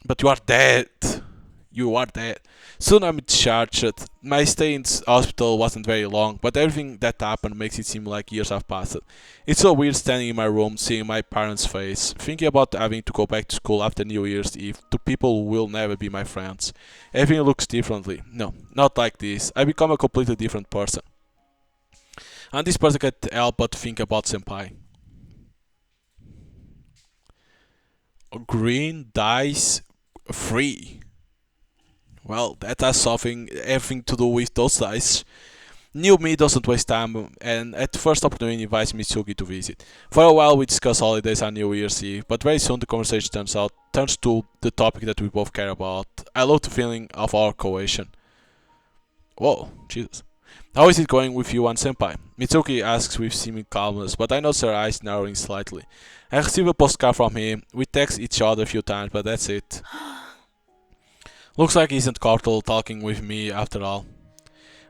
But you are dead. You are dead. Soon I'm discharged. My stay in hospital wasn't very long, but everything that happened makes it seem like years have passed. It's so weird standing in my room, seeing my parents' face, thinking about having to go back to school after New Year's Eve to people who will never be my friends. Everything looks differently. No, not like this. I become a completely different person. And this person can't help but think about Senpai. Green dice free. Well, that has something everything to do with those dice. New me doesn't waste time and at the first opportunity invites Mitsuki to visit. For a while we discuss holidays and New Year's Eve, but very soon the conversation turns to the topic that we both care about. I love the feeling of our cohesion. Whoa, Jesus. How is it going with you and Senpai? Mitsuki asks with seeming calmness, but I notice her eyes narrowing slightly. I receive a postcard from him. We text each other a few times, but that's it. Looks like he isn't comfortable talking with me after all.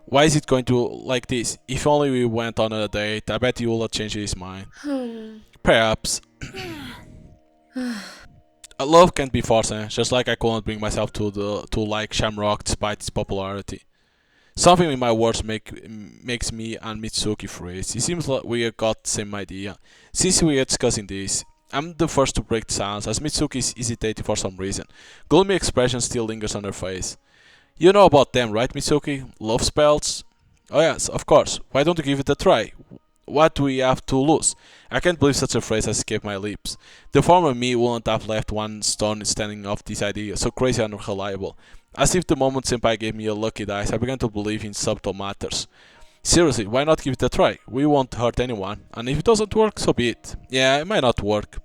Why is it going to like this? If only we went on a date, I bet he will change his mind. Perhaps. Love can't be forced, just like I couldn't bring myself to like Shamrock despite its popularity. Something in my words makes me and Mitsuki freeze. It seems like we have got the same idea. Since we are discussing this, I'm the first to break the silence as Mitsuki is hesitating for some reason. Gloomy expression still lingers on her face. You know about them, right, Mitsuki? Love spells? Oh yes, of course. Why don't you give it a try? What do we have to lose? I can't believe such a phrase has escaped my lips. The former me wouldn't have left one stone standing off this idea, so crazy and unreliable. As if the moment Senpai gave me a lucky dice, I began to believe in subtle matters. Seriously, why not give it a try? We won't hurt anyone, and if it doesn't work, so be it. Yeah, it might not work.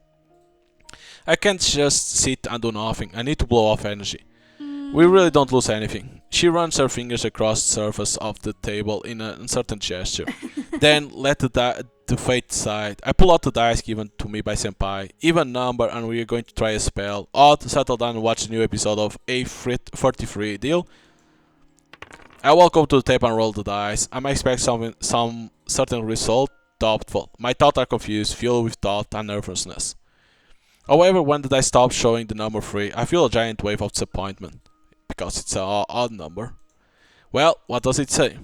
I can't just sit and do nothing, I need to blow off energy. We really don't lose anything. She runs her fingers across the surface of the table in an uncertain gesture. Then let the fate decide. I pull out the dice given to me by Senpai, even number, and we are going to try a spell. Odd, settle down and watch the new episode of A33. Deal? I walk over to the table and roll the dice. I might expect some certain result. Doubtful. My thoughts are confused, filled with doubt and nervousness. However, when the dice stops showing the number 3, I feel a giant wave of disappointment. Because it's an odd number. Well, what does it say?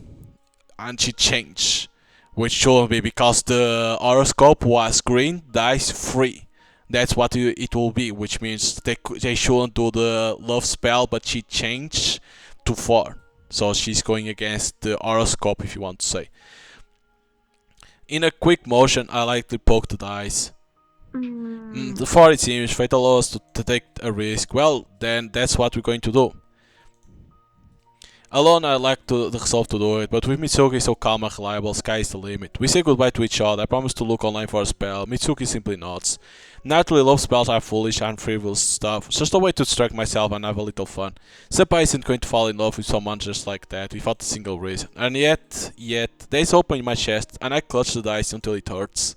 And she changed. Which shouldn't be because the horoscope was green dice 3. That's what it will be, which means they shouldn't do the love spell, but she changed to 4. So she's going against the horoscope, if you want to say. In a quick motion, I lightly poke the dice. The 4 it seems, fate allows us to take a risk. Well, then that's what we're going to do. Alone I like to resolve to do it, but with Mitsuki so calm and reliable, sky is the limit. We say goodbye to each other, I promise to look online for a spell, Mitsuki simply nods. Naturally, love spells are foolish and frivolous stuff, just a way to distract myself and have a little fun. Senpai isn't going to fall in love with someone just like that, without a single reason. And yet, there's open in my chest, and I clutch the dice until it hurts.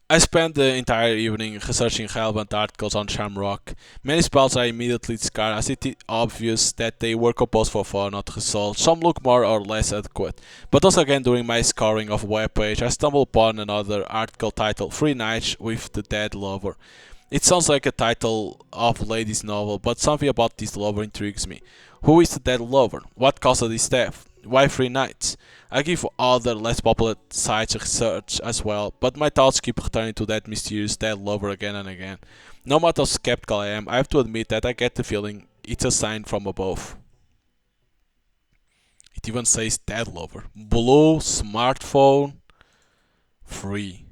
I spent the entire evening researching relevant articles on Shamrock. Many spells I immediately discard as it is obvious that they were composed for fun, not result. Some look more or less adequate. But also again during my scouring of a webpage, I stumbled upon another article titled 3 Nights with the Dead Lover. It sounds like a title of a lady's novel, but something about this lover intrigues me. Who is the dead lover? What caused his death? Why 3 nights? I give other less popular sites a research as well, but my thoughts keep returning to that mysterious dead lover again and again. No matter how skeptical I am, I have to admit that I get the feeling It's a sign from above. It even says dead lover. Blue, smartphone, free.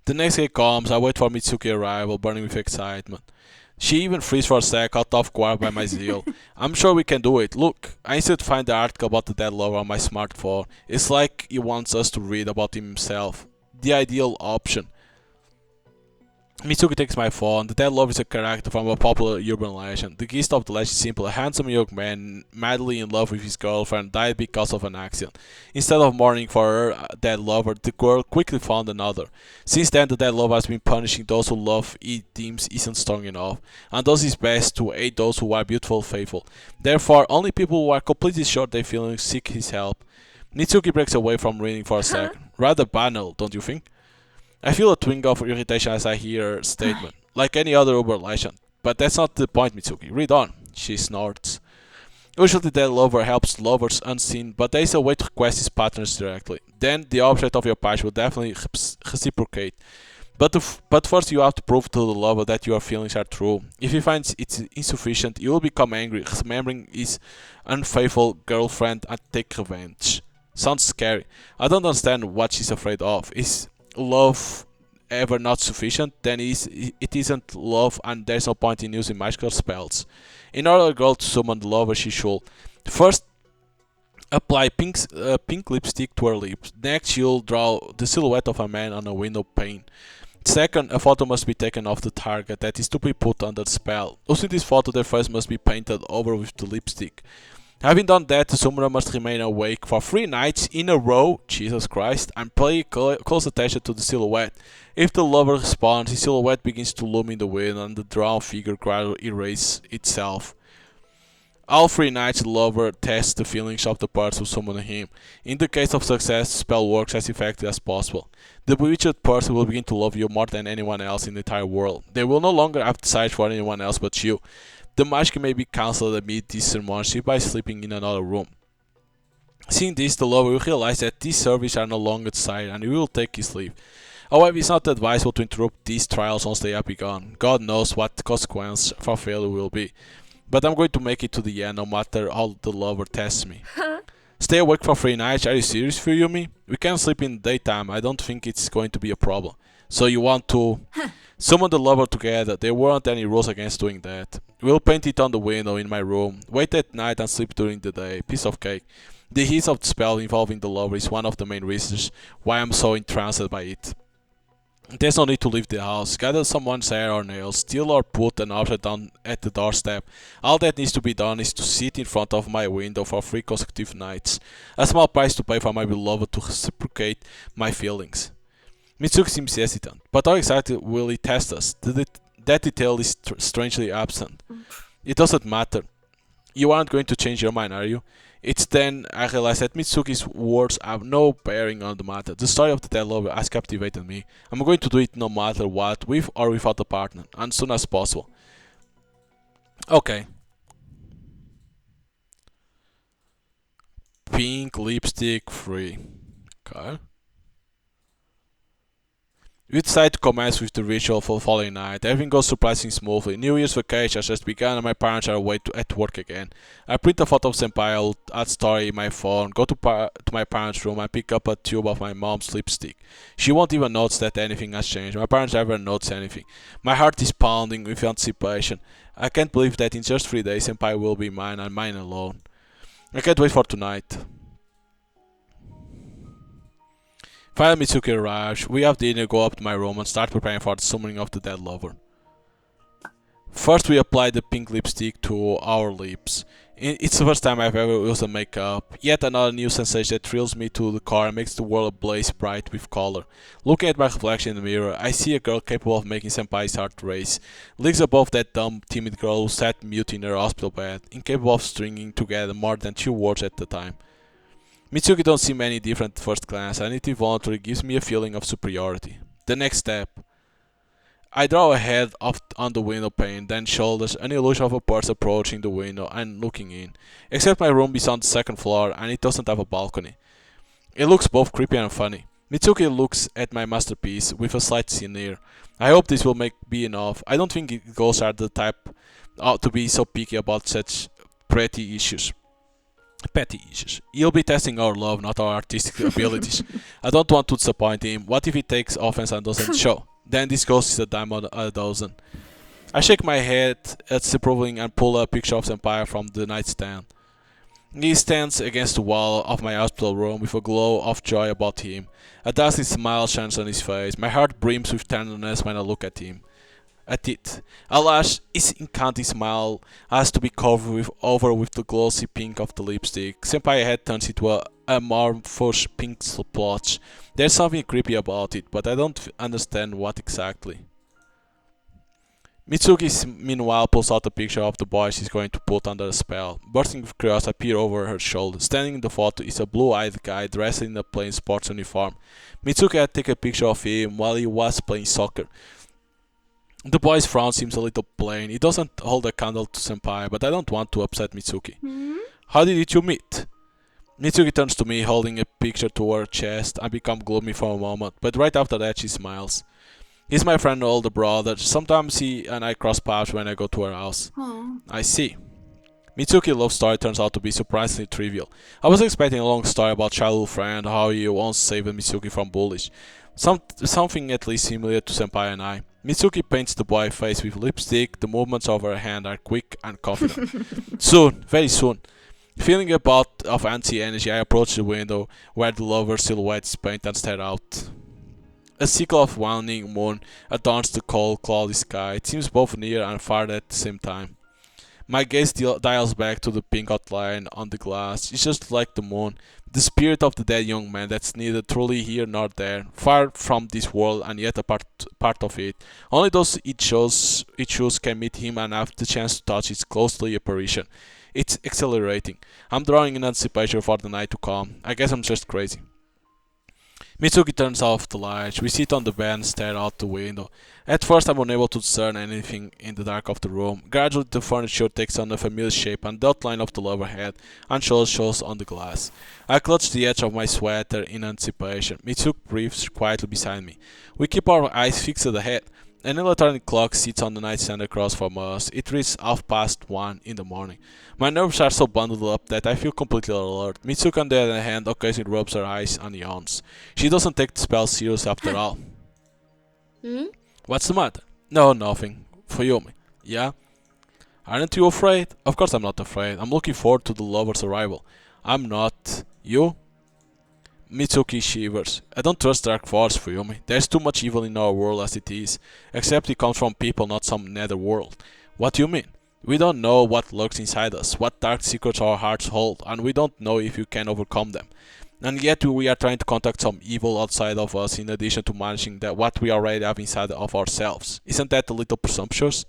The next day comes, I wait for Mitsuki arrival, burning with excitement. She even freezes for a sec, caught off guard by my zeal. I'm sure we can do it. Look, I instantly find the article about the dead lover on my smartphone. It's like he wants us to read about him himself. The ideal option. Mitsuki takes my phone. The dead lover is a character from a popular urban legend. The gist of the legend is simple. A handsome young man, madly in love with his girlfriend, died because of an accident. Instead of mourning for her dead lover, the girl quickly found another. Since then, the dead lover has been punishing those who love he deems isn't strong enough, and does his best to aid those who are beautiful and faithful. Therefore, only people who are completely sure they feel seek his help. Mitsuki breaks away from reading for a second. Rather banal, don't you think? I feel a twinge of irritation as I hear her statement, like any other Uber legend. But that's not the point, Mitsuki. Read on, she snorts. Usually the lover helps lovers unseen, but there is a way to request his partners directly. Then the object of your passion will definitely reciprocate. But first you have to prove to the lover that your feelings are true. If he finds it's insufficient, he will become angry, remembering his unfaithful girlfriend and take revenge. Sounds scary. I don't understand what she's afraid of. Is love ever not sufficient? Then it isn't love, and there's no point in using magical spells. In order for a girl to summon the lover, she should first apply pink lipstick to her lips. Next, she'll draw the silhouette of a man on a window pane. Second, a photo must be taken of the target that is to be put under the spell. Using this photo, their face must be painted over with the lipstick. Having done that, the summoner must remain awake for 3 nights in a row, Jesus Christ, and pay close attention to the silhouette. If the lover responds, the silhouette begins to loom in the wind and the drawn figure gradually erases itself. All 3 nights the lover tests the feelings of the person summoning him. In the case of success, the spell works as effectively as possible. The bewitched person will begin to love you more than anyone else in the entire world. They will no longer have desires for anyone else but you. The magic may be cancelled amid this ceremony by sleeping in another room. Seeing this, the lover will realize that these services are no longer desired and he will take his leave. However, it's not advisable to interrupt these trials once they have begun. God knows what the consequence for failure will be. But I'm going to make it to the end no matter how the lover tests me. Stay awake for 3 nights? Are you serious, Fuyumi? We can sleep in the daytime. I don't think it's going to be a problem. So you want to summon the lover together? There weren't any rules against doing that. We'll paint it on the window in my room. Wait at night and sleep during the day. Piece of cake. The heat of the spell involving the lover is one of the main reasons why I'm so entranced by it. There's no need to leave the house, gather someone's hair or nails, steal or put an object down at the doorstep. All that needs to be done is to sit in front of my window for 3 consecutive nights. A small price to pay for my beloved to reciprocate my feelings. Mitsuki seems hesitant, but how exactly will he test us? That detail is strangely absent. It doesn't matter. You aren't going to change your mind, are you? It's then I realized that Mitsuki's words have no bearing on the matter. The story of the dead lover has captivated me. I'm going to do it no matter what, with or without a partner, and as soon as possible. Okay. Pink lipstick free. Okay. We decide to commence with the ritual for the following night. Everything goes surprisingly smoothly. New Year's vacation has just begun and my parents are away at work again. I print a photo of Senpai, I'll add story in my phone, go to my parents' room and pick up a tube of my mom's lipstick. She won't even notice that anything has changed. My parents never notice anything. My heart is pounding with anticipation. I can't believe that in just 3 days Senpai will be mine and mine alone. I can't wait for tonight. Finally, Mitsuki arrives. We have dinner, go up to my room and start preparing for the summoning of the dead lover. First, we apply the pink lipstick to our lips. It's the first time I've ever used a makeup. Yet another new sensation that thrills me to the core and makes the world blaze bright with color. Looking at my reflection in the mirror, I see a girl capable of making Senpai's heart race. Leagues above that dumb, timid girl who sat mute in her hospital bed, incapable of stringing together more than 2 words at a time. Mitsuki don't seem any different at first glance, and it involuntarily gives me a feeling of superiority. The next step. I draw a head on the window pane, then shoulders, an illusion of a person approaching the window and looking in. Except my room is on the 2nd floor, and it doesn't have a balcony. It looks both creepy and funny. Mitsuki looks at my masterpiece with a slight sneer. I hope this will be enough. I don't think girls are the type to be so picky about such pretty issues. Petty issues. He'll be testing our love, not our artistic abilities. I don't want to disappoint him. What if he takes offense and doesn't show? Then this ghost is a dime a dozen. I shake my head at disapproving and pull a picture of Senpai from the nightstand. He stands against the wall of my hospital room with a glow of joy about him. A dazzling smile shines on his face. My heart brims with tenderness when I look at him. At it. Alas, his enchanting smile has to be covered over with the glossy pink of the lipstick. Senpai head turns into a amorphous pink splotch. There's something creepy about it, but I don't understand what exactly. Mitsuki meanwhile pulls out a picture of the boy she's going to put under a spell. Bursting with curiosity, I peer over her shoulder. Standing in the photo is a blue-eyed guy dressed in a plain sports uniform. Mitsuki had taken a picture of him while he was playing soccer. The boy's frown seems a little plain. He doesn't hold a candle to Senpai, but I don't want to upset Mitsuki. How did you two meet? Mitsuki turns to me, holding a picture to her chest. I become gloomy for a moment, but right after that she smiles. He's my friend and older brother. Sometimes he and I cross paths when I go to her house. Aww. I see. Mitsuki's love story turns out to be surprisingly trivial. I was expecting a long story about childhood friend, how he once saved Mitsuki from bullies. Something at least similar to Senpai and I. Mitsuki paints the boy's face with lipstick. The movements of her hand are quick and confident. Soon, very soon. Feeling a bout of anti-energy, I approach the window where the lover's silhouette is painted and stare out. A circle of waning moon adorns the cold, cloudy sky. It seems both near and far at the same time. My gaze dials back to the pink outline on the glass. It's just like the moon, the spirit of the dead young man that's neither truly here nor there, far from this world and yet a part of it. Only those it chooses can meet him and have the chance to touch its ghostly apparition. It's exhilarating. I'm drawing in anticipation for the night to come. I guess I'm just crazy. Mitsuki turns off the lights. We sit on the bed and stare out the window. At first I'm unable to discern anything in the dark of the room. Gradually the furniture takes on a familiar shape and the outline of the lower head and shoulders shows on the glass. I clutch the edge of my sweater in anticipation. Mitsuki breathes quietly beside me. We keep our eyes fixed ahead. An electronic clock sits on the nightstand across from us. It reads 1:30 in the morning. My nerves are so bundled up that I feel completely alert. Mitsuki on the other hand occasionally rubs her eyes and yawns. She doesn't take the spell seriously after all. What's the matter? No, nothing. For Yumi. Yeah? Aren't you afraid? Of course I'm not afraid. I'm looking forward to the lover's arrival. I'm not. You? Mitsuki shivers. I don't trust dark force, Fuyumi. There's too much evil in our world as it is. Except it comes from people, not some nether world. What do you mean? We don't know what lurks inside us, what dark secrets our hearts hold, and we don't know if you can overcome them. And yet we are trying to contact some evil outside of us in addition to managing that what we already have inside of ourselves. Isn't that a little presumptuous?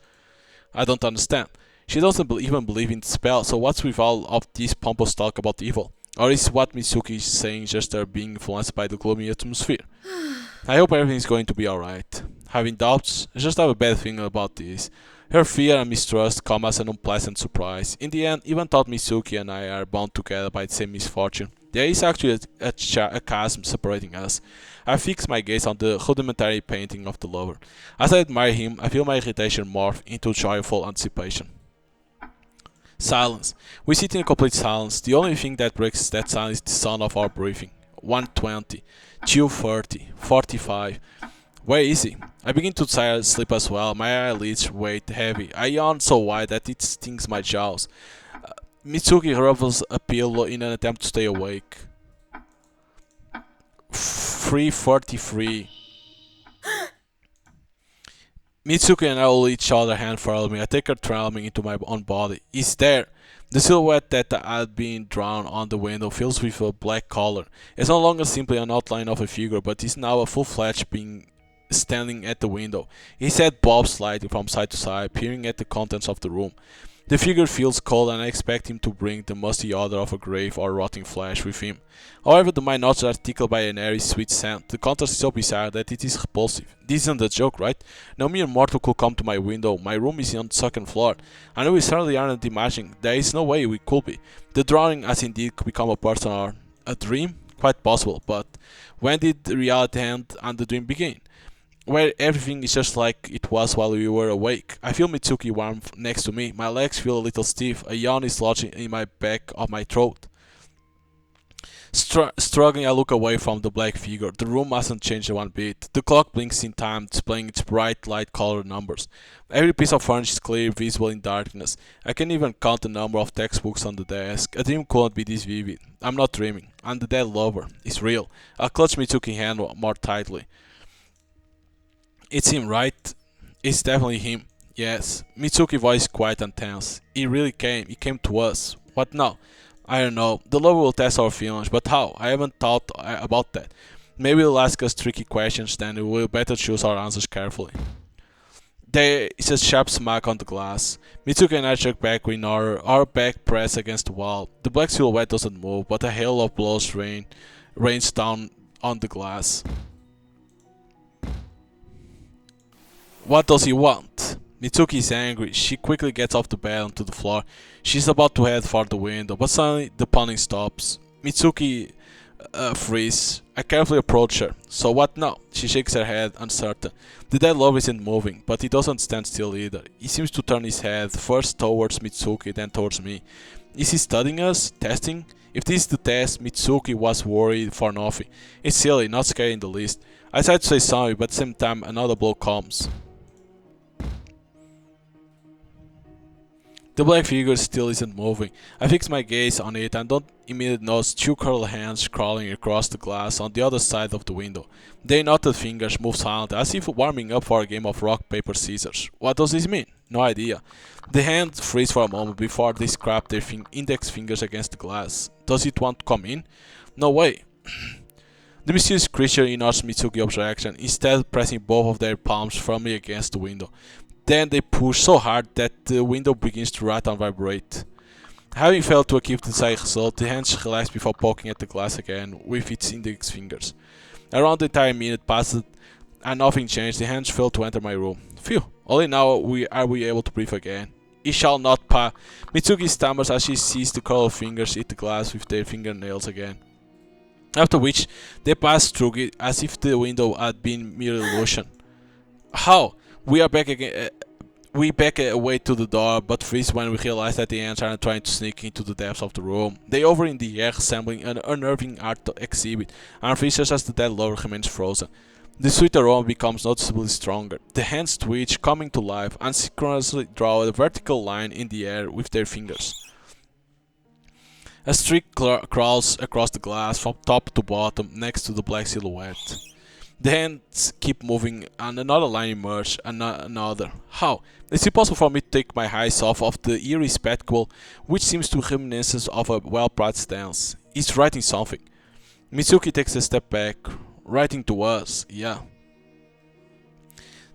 I don't understand. She doesn't even believe in the spell, so what's with all of this pompous talk about evil? Or is what Mitsuki is saying just her being influenced by the gloomy atmosphere? I hope everything is going to be alright. Having doubts? I just have a bad feeling about this. Her fear and mistrust come as an unpleasant surprise. In the end, even though Mitsuki and I are bound together by the same misfortune, there is actually a chasm separating us. I fix my gaze on the rudimentary painting of the lover. As I admire him, I feel my irritation morph into joyful anticipation. Silence. We sit in complete silence. The only thing that breaks that silence is the sound of our breathing. 1:20, 2:30, 45. Where is he? I begin to sleep as well. My eyelids weigh heavy. I yawn so wide that it stings my jaws. Mitsuki rubbles a pillow in an attempt to stay awake. 3:43. Mitsuki and I hold each other hand firmly. I take her trailing into my own body. He's there. The silhouette that had been drawn on the window fills with a black color. It's no longer simply an outline of a figure, but is now a full-fledged being standing at the window. His head bobs slightly from side to side, peering at the contents of the room. The figure feels cold and I expect him to bring the musty odor of a grave or rotting flesh with him. However, my nostrils are tickled by an airy sweet scent. The contrast is so bizarre that it is repulsive. This isn't a joke, right? No mere mortal could come to my window. My room is on the second floor. And we certainly aren't imagining. There is no way we could be. The drawing has indeed become a person or a dream? Quite possible, but when did reality end and the dream begin? Where everything is just like it was while we were awake. I feel Mitsuki warm next to me. My legs feel a little stiff. A yawn is lodging in my back of my throat. Struggling, I look away from the black figure. The room hasn't changed one bit. The clock blinks in time, displaying its bright light-colored numbers. Every piece of furniture is clear, visible in darkness. I can even count the number of textbooks on the desk. A dream couldn't be this vivid. I'm not dreaming. I'm the dead lover. It's real. I clutch Mitsuki's hand more tightly. It's him, right? It's definitely him. Yes. Mitsuki's voice is quiet and tense. He really came. He came to us. What now? I don't know. The lover will test our feelings, but how? I haven't thought about that. Maybe he'll ask us tricky questions, then we'll better choose our answers carefully. There is a sharp smack on the glass. Mitsuki and I jerk back with our back pressed against the wall. The black silhouette doesn't move, but a hail of blows rains down on the glass. What does he want? Mitsuki is angry. She quickly gets off the bed onto the floor. She's about to head for the window, but suddenly the pounding stops. Mitsuki freezes. I carefully approach her. So what now? She shakes her head, uncertain. The dead lover isn't moving, but he doesn't stand still either. He seems to turn his head, first towards Mitsuki, then towards me. Is he studying us? Testing? If this is the test, Mitsuki was worried for nothing. It's silly, not scary in the least. I try to say something, but at the same time another blow comes. The black figure still isn't moving. I fix my gaze on it and don't immediately notice two curled hands crawling across the glass on the other side of the window. Their knotted fingers move silently, as if warming up for a game of rock, paper, scissors. What does this mean? No idea. The hands freeze for a moment before they scrap their index fingers against the glass. Does it want to come in? No way. The mysterious creature ignores Mitsuki's objection, instead pressing both of their palms firmly against the window. Then they push so hard that the window begins to rattle and vibrate. Having failed to achieve the desired result, the hands relax before poking at the glass again with its index fingers. Around the entire minute passed and nothing changed. The hands failed to enter my room. Phew, only now are we able to breathe again. It shall not pass. Mitsuki stammers as she sees the curled fingers hit the glass with their fingernails again. After which, they pass through it as if the window had been mere illusion. How? We are back again. We back away to the door, but freeze when we realize that the ants aren't trying to sneak into the depths of the room. They hover in the air, resembling an unnerving art exhibit, and freezes as the dead lover remains frozen. The sweet aroma becomes noticeably stronger. The hands twitch, coming to life, and synchronously draw a vertical line in the air with their fingers. A streak crawls across the glass from top to bottom next to the black silhouette. The hands keep moving and another line emerges, and another. How? Is it possible for me to take my eyes off of the eerie spectacle, which seems to reminiscence of a well-practiced dance? He's writing something. Mitsuki takes a step back. Writing to us, yeah.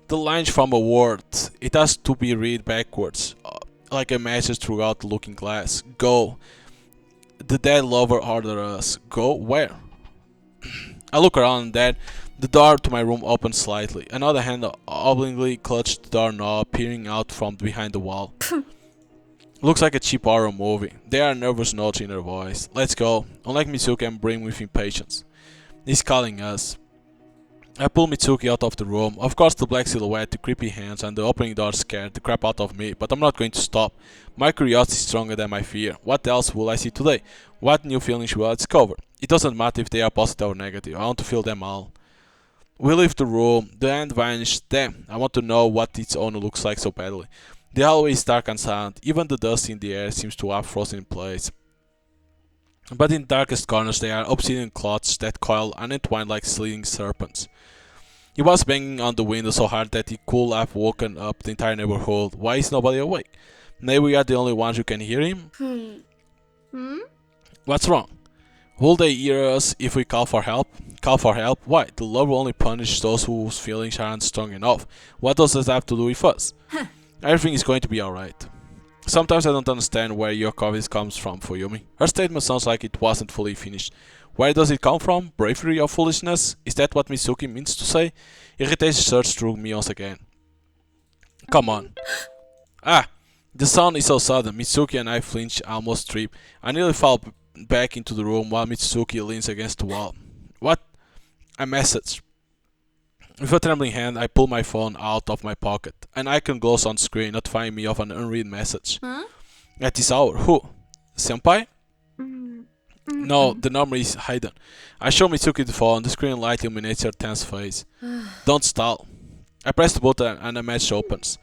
The lines from a word. It has to be read backwards, like a message throughout the looking glass. Go. The dead lover ordered us. Go where? I look around and then the door to my room opens slightly. Another hand obliquely clutched the doorknob, peering out from behind the wall. Looks like a cheap horror movie. There are nervous notes in her voice. Let's go. Unlike Mitsuki, I'm brimming with impatience. He's calling us. I pull Mitsuki out of the room. Of course, the black silhouette, the creepy hands, and the opening door scared the crap out of me, but I'm not going to stop. My curiosity is stronger than my fear. What else will I see today? What new feelings will I discover? It doesn't matter if they are positive or negative. I want to feel them all. We leave the room. The hand vanished. Damn, I want to know what its owner looks like so badly. The hallway is dark and silent. Even the dust in the air seems to have frozen in place. But in the darkest corners there are obsidian clots that coil and entwine like slithering serpents. He was banging on the window so hard that he could have woken up the entire neighborhood. Why is nobody awake? Maybe we are the only ones who can hear him? What's wrong? Will they hear us if we call for help? Call for help? Why? The law will only punish those whose feelings aren't strong enough. What does that have to do with us? Everything is going to be alright. Sometimes I don't understand where your confidence comes from, Fuyumi. Her statement sounds like it wasn't fully finished. Where does it come from? Bravery or foolishness? Is that what Mitsuki means to say? Irritation surged through me once again. Come on. Ah! The sound is so sudden. Mitsuki and I flinch, almost trip. I nearly fall back into the room while Mitsuki leans against the wall. What? A message. With a trembling hand, I pull my phone out of my pocket. An icon glows on screen, notifying me of an unread message. Huh? At this hour, who? Senpai? Mm. No, the number is hidden. I show Mitsuki the phone, the screen light illuminates her tense face. Don't stall. I press the button and a message opens.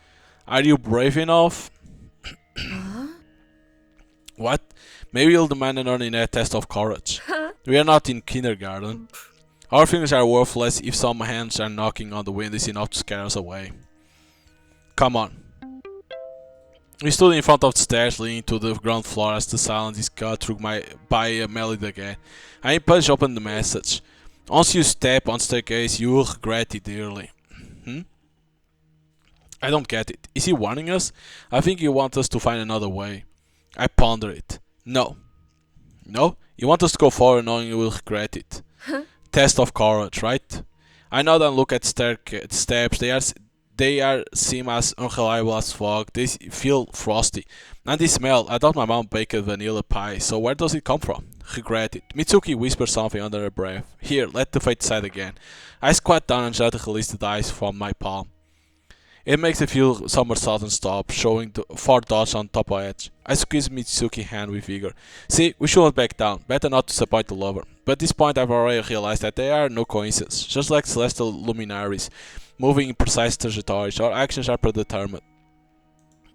Are you brave enough? Huh? What? Maybe you'll demand an ordinary test of courage. We are not in kindergarten. Our fingers are worthless if some hands are knocking on the windows enough to scare us away. Come on. We stood in front of the stairs leading to the ground floor as the silence is cut through by a melody again. I impulse open the message. Once you step on staircase, you will regret it dearly. I don't get it. Is he warning us? I think he wants us to find another way. I ponder it. No. No? You want us to go forward knowing you will regret it. Test of courage, right? I nod and look at steps. They are seem as unreliable as fog. They feel frosty. And they smell. I thought my mom baked vanilla pie, so where does it come from? Regret it. Mitsuki whispers something under her breath. Here, let the fate decide again. I squat down and try to release the dice from my palm. It makes a few somersaults and stop, showing the 4 dots on top of edge. I squeeze Mitsuki's hand with vigor. See, we shouldn't back down. Better not disappoint the lover. But at this point I've already realized that they are no coincidence. Just like celestial luminaries, moving in precise trajectories, our actions are predetermined.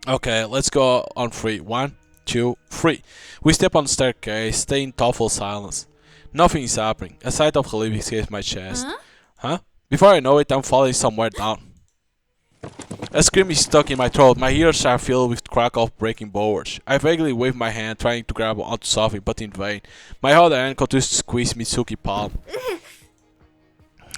Okay, let's go on 3. 1, 2, 3. We step on the staircase, stay in thoughtful silence. Nothing is happening. A sight of relief escapes my chest. Huh? Before I know it, I'm falling somewhere down. A scream is stuck in my throat. My ears are filled with the crack of breaking boards. I vaguely wave my hand, trying to grab onto something, but in vain. My other hand continues to squeeze Mitsuki's palm.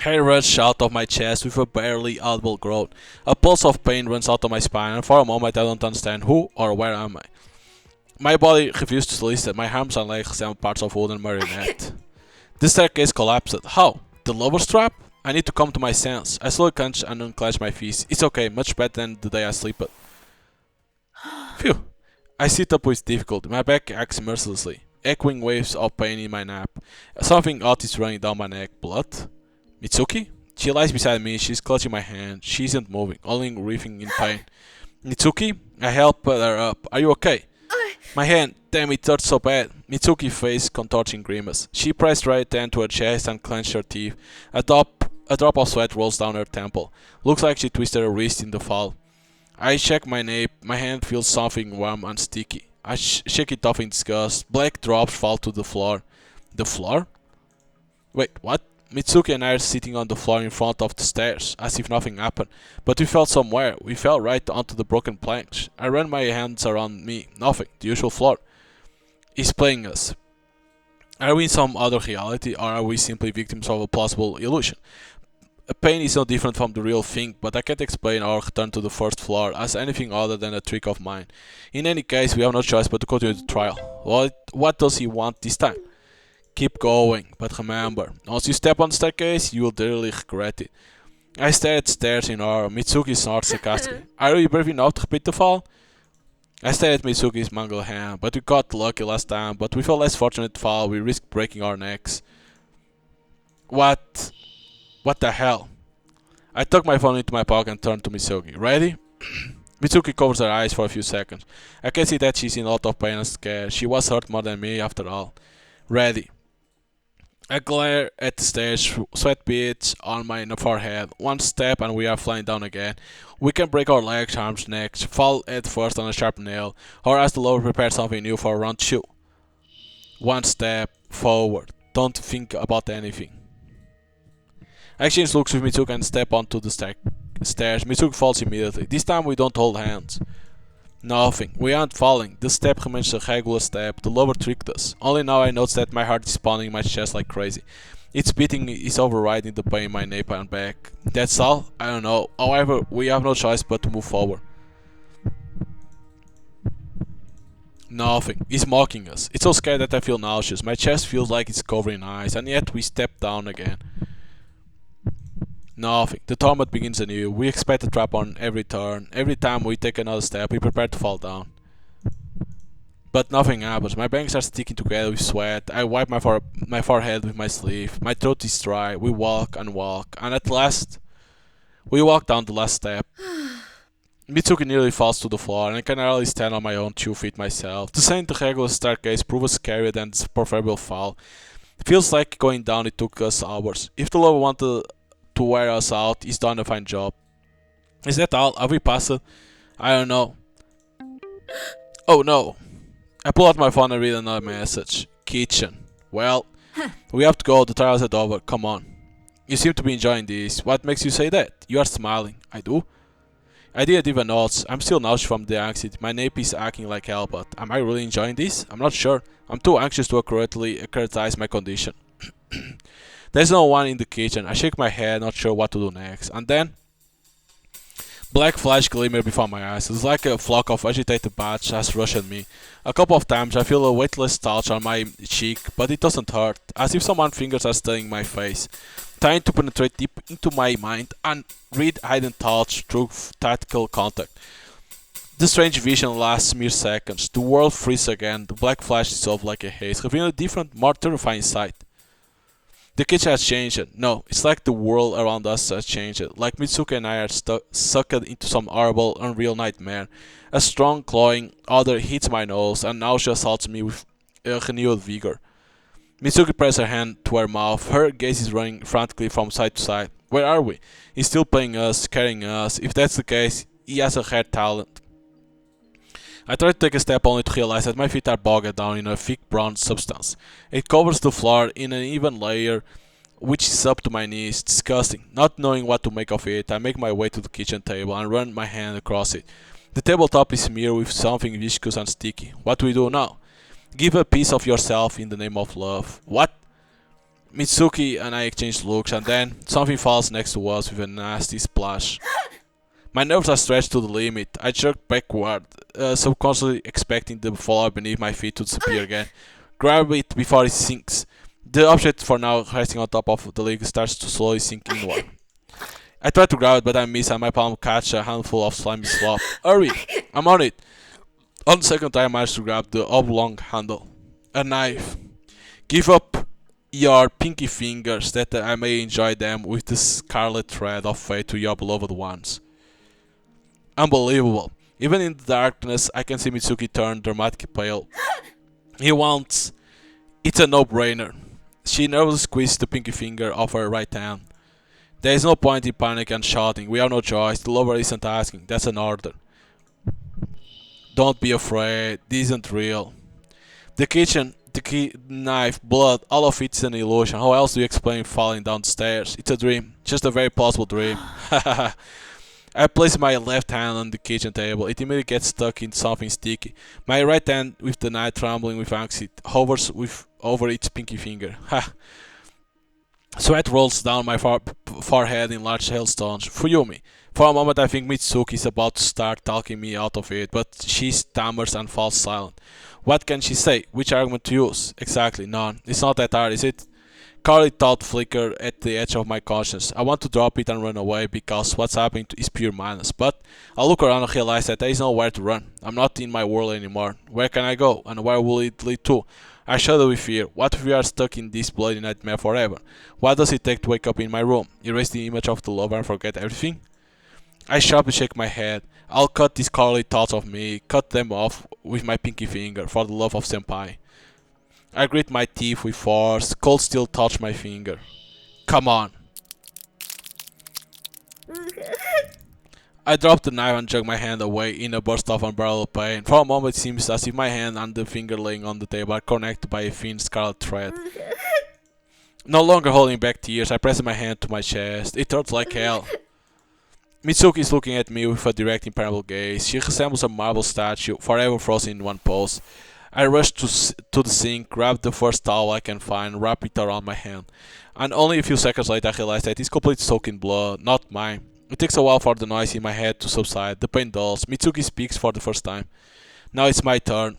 Hair rushes out of my chest with a barely audible groan. A pulse of pain runs out of my spine, and for a moment I don't understand who or where am I. My body refuses to listen. My arms and legs resemble parts of wooden marionette. The staircase collapsed. How? The lover's trap? I need to come to my sense. I slowly clench and unclench my fists. It's okay, much better than the day I slept. Phew. I sit up with difficulty. My back acts mercilessly, echoing waves of pain in my neck. Something odd is running down my neck. Blood? Mitsuki? She lies beside me. She's clutching my hand. She isn't moving, only writhing in pain. Mitsuki? I help her up. Are you okay? My hand. Damn, it hurts so bad. Mitsuki's face contorting grimace. She pressed her right hand to her chest and clenched her teeth. A drop of sweat rolls down her temple. Looks like she twisted her wrist in the fall. I check my nape. My hand feels something warm and sticky. I shake it off in disgust. Black drops fall to the floor. The floor? Wait, what? Mitsuki and I are sitting on the floor in front of the stairs, as if nothing happened. But we fell somewhere. We fell right onto the broken planks. I ran my hands around me. Nothing. The usual floor. It's playing us. Are we in some other reality, or are we simply victims of a plausible illusion? Pain is no different from the real thing, but I can't explain our return to the first floor as anything other than a trick of mine. In any case, we have no choice but to continue the trial. What does he want this time? Keep going, but remember, once you step on the staircase, you will dearly regret it. I stare at the stairs in horror. Mitsuki snorts sarcastically. Are you brave enough to repeat the fall? I stare at Mitsuki's mangled hand, but we got lucky last time, but with a less fortunate fall, we risked breaking our necks. What the hell? I tuck my phone into my pocket and turn to Mitsuki. Ready? Mitsuki covers her eyes for a few seconds. I can see that she's in a lot of pain and scared. She was hurt more than me after all. Ready. I glare at the stairs, sweat beads on my forehead. One step and we are flying down again. We can break our legs, arms, necks, fall head first on a sharp nail, or ask the Lord prepare something new for round 2. One step forward. Don't think about anything. I exchange looks with Mitsuki and step onto the stairs. Mitsuki falls immediately. This time we don't hold hands. Nothing. We aren't falling. The step remains a regular step. The lover tricked us. Only now I notice that my heart is pounding in my chest like crazy. Its beating is overriding the pain in my nape and back. That's all? I don't know. However, we have no choice but to move forward. Nothing. He's mocking us. It's so scared that I feel nauseous. My chest feels like it's covered in ice, and yet we step down again. Nothing. The torment begins anew. We expect a trap on every turn. Every time we take another step, we prepare to fall down. But nothing happens. My bangs are sticking together with sweat. I wipe my forehead with my sleeve. My throat is dry. We walk and walk, and at last, we walk down the last step. Mitsuki nearly falls to the floor, and I can hardly stand on my own 2 feet myself. Descending the regular staircase proves scarier than the proverbial fall. It feels like going down it took us hours. If the Lord wanted to wear us out, he's done a fine job. Is that all? Have we passed it? I don't know. Oh no. I pull out my phone and read another message. Kitchen. Well, we have to go. The trials are over. Come on. You seem to be enjoying this. What makes you say that? You are smiling. I do? I didn't even notice. I'm still nauseous from the anxiety. My nape is acting like hell, but am I really enjoying this? I'm not sure. I'm too anxious to accurately characterize my condition. There's no one in the kitchen. I shake my head, not sure what to do next. And then, black flash glimmer before my eyes. It's like a flock of agitated bats has rushed at me. A couple of times I feel a weightless touch on my cheek, but it doesn't hurt, as if someone's fingers are studying my face, trying to penetrate deep into my mind and read hidden thoughts through tactile contact. The strange vision lasts mere seconds. The world freezes again. The black flash dissolves like a haze, revealing a different, more terrifying sight. The kitchen has changed. No, it's like the world around us has changed. Like Mitsuki and I are sucked into some horrible, unreal nightmare. A strong, clawing odor hits my nose, and nausea assaults me with renewed vigor. Mitsuki presses her hand to her mouth. Her gaze is running frantically from side to side. Where are we? He's still playing us, carrying us. If that's the case, he has a rare talent. I try to take a step only to realize that my feet are bogged down in a thick brown substance. It covers the floor in an even layer, which is up to my knees. Disgusting. Not knowing what to make of it, I make my way to the kitchen table and run my hand across it. The tabletop is smeared with something viscous and sticky. What do we do now? Give a piece of yourself in the name of love. What? Mitsuki and I exchange looks, and then something falls next to us with a nasty splash. My nerves are stretched to the limit. I jerk backward, subconsciously expecting the fallout beneath my feet to disappear again. Grab it before it sinks. The object for now resting on top of the leg starts to slowly sink inward. I try to grab it, but I miss, and my palm catch a handful of slimy slop. Hurry! I'm on it! On the second time, I manage to grab the oblong handle. A knife. Give up your pinky fingers that I may enjoy them with the scarlet thread of fate to your beloved ones. Unbelievable. Even in the darkness, I can see Mitsuki turn dramatically pale. He wants. It's a no-brainer. She nervously squeezes the pinky finger of her right hand. There is no point in panic and shouting. We have no choice. The lover isn't asking. That's an order. Don't be afraid. This isn't real. The kitchen, the key, knife, blood, all of it's an illusion. How else do you explain falling down the stairs? It's a dream. Just a very plausible dream. I place my left hand on the kitchen table. It immediately gets stuck in something sticky. My right hand, with the knife trembling with anxiety, hovers over its pinky finger. Ha! Sweat rolls down my forehead in large hailstones. Fuyumi. For a moment I think Mitsuki is about to start talking me out of it, but she stammers and falls silent. What can she say? Which argument to use? Exactly, none. It's not that hard, is it? Carly thought flicker at the edge of my conscience. I want to drop it and run away because what's happening is pure madness. But I look around and realize that there is nowhere to run. I'm not in my world anymore. Where can I go? And where will it lead to? I shudder with fear. What if we are stuck in this bloody nightmare forever? What does it take to wake up in my room? Erase the image of the lover and forget everything? I sharply shake my head. I'll cut these cowardly thoughts of me, cut them off with my pinky finger, for the love of senpai. I grit my teeth with force, cold steel touch my finger. Come on. I drop the knife and jerk my hand away in a burst of unbearable pain. For a moment it seems as if my hand and the finger laying on the table are connected by a thin scarlet thread. No longer holding back tears, I press my hand to my chest. It hurts like hell. Mitsuki is looking at me with a direct, impenetrable gaze. She resembles a marble statue, forever frozen in one pose. I rush to the sink, grab the first towel I can find, wrap it around my hand. And only a few seconds later I realize that it's completely soaked in blood, not mine. It takes a while for the noise in my head to subside. The pain dulls. Mitsuki speaks for the first time. Now it's my turn.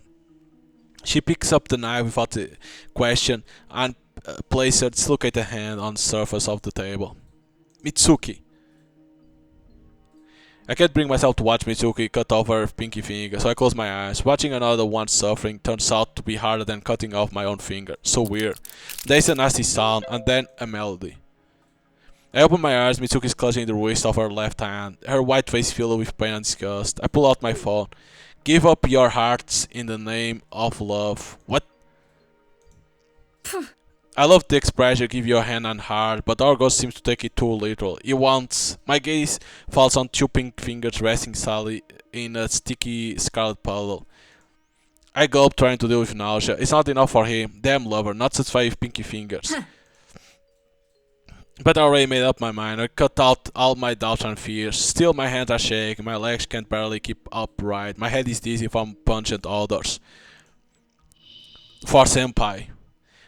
She picks up the knife without a question and places her dislocated hand on the surface of the table. Mitsuki. I can't bring myself to watch Mitsuki cut off her pinky finger, so I close my eyes. Watching another one suffering turns out to be harder than cutting off my own finger. So weird. There's a nasty sound, and then a melody. I open my eyes, Mitsuki is clutching the wrist of her left hand, her white face filled with pain and disgust. I pull out my phone. Give up your hearts in the name of love. What? I love the expression give your hand and heart, but our ghost seems to take it too literal. He wants. My gaze falls on two pink fingers resting sadly in a sticky scarlet puddle. I gulp trying to deal with nausea. It's not enough for him. Damn lover, not satisfied with pinky fingers. But I already made up my mind. I cut out all my doubts and fears. Still, my hands are shaking. My legs can't barely keep upright. My head is dizzy from pungent odors. For senpai.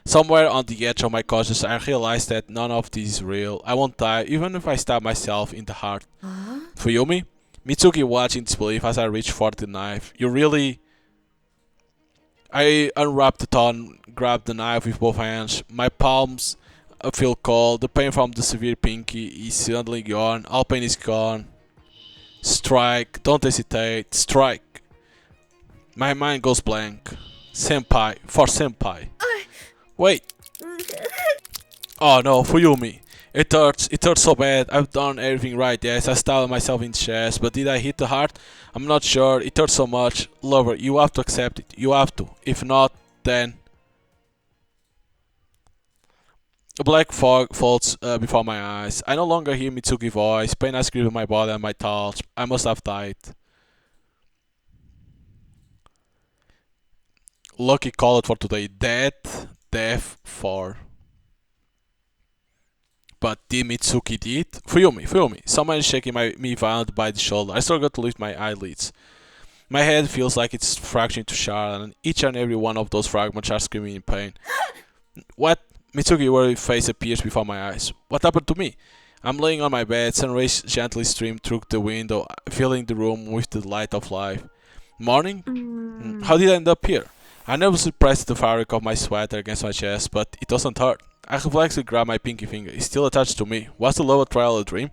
Somewhere on the edge of my conscience, I realize that none of this is real. I won't die, even if I stab myself in the heart. Huh? Fuyumi? Mitsuki watched in disbelief as I reached for the knife. You really... I unwrapped the thorn, grabbed the knife with both hands. My palms feel cold. The pain from the severe pinky is suddenly gone. All pain is gone. Strike. Don't hesitate. Strike. My mind goes blank. Senpai. For senpai. Wait. Oh no, Fuyumi. It hurts. It hurts so bad. I've done everything right, yes. I stabbed myself in the chest, but did I hit the heart? I'm not sure. It hurts so much. Lover, you have to accept it. You have to. If not, then... A black fog falls before my eyes. I no longer hear Mitsuki's voice. Pain has gripped my body and my thoughts. I must have died. Lucky call it for today. Death for... But did Mitsuki did? Fuyumi. Someone is shaking me violently by the shoulder. I struggle to lift my eyelids. My head feels like it's fractured into shards, and each and every one of those fragments are screaming in pain. What? Mitsuki's worried face appears before my eyes. What happened to me? I'm laying on my bed, sun rays gently stream through the window, filling the room with the light of life. Morning? How did I end up here? I nervously pressed the fabric of my sweater against my chest, but it doesn't hurt. I reflexively grab my pinky finger. It's still attached to me. Was the love trial a dream?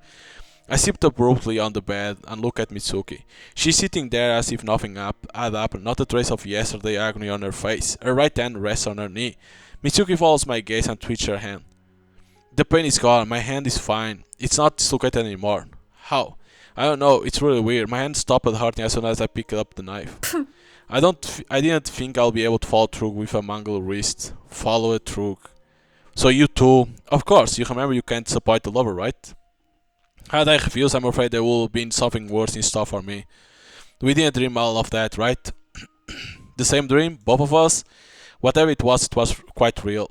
I sit abruptly on the bed and look at Mitsuki. She's sitting there as if nothing had happened, not a trace of yesterday agony on her face. Her right hand rests on her knee. Mitsuki follows my gaze and twitches her hand. The pain is gone. My hand is fine. It's not dislocated anymore. How? I don't know. It's really weird. My hand stopped hurting as soon as I picked up the knife. I didn't think I'll be able to follow through with a mangled wrist. Follow it through. So you too. Of course, you remember you can't disappoint the lover, right? Had I refused, I'm afraid there would have been something worse in store for me. We didn't dream all of that, right? The same dream? Both of us? Whatever it was quite real.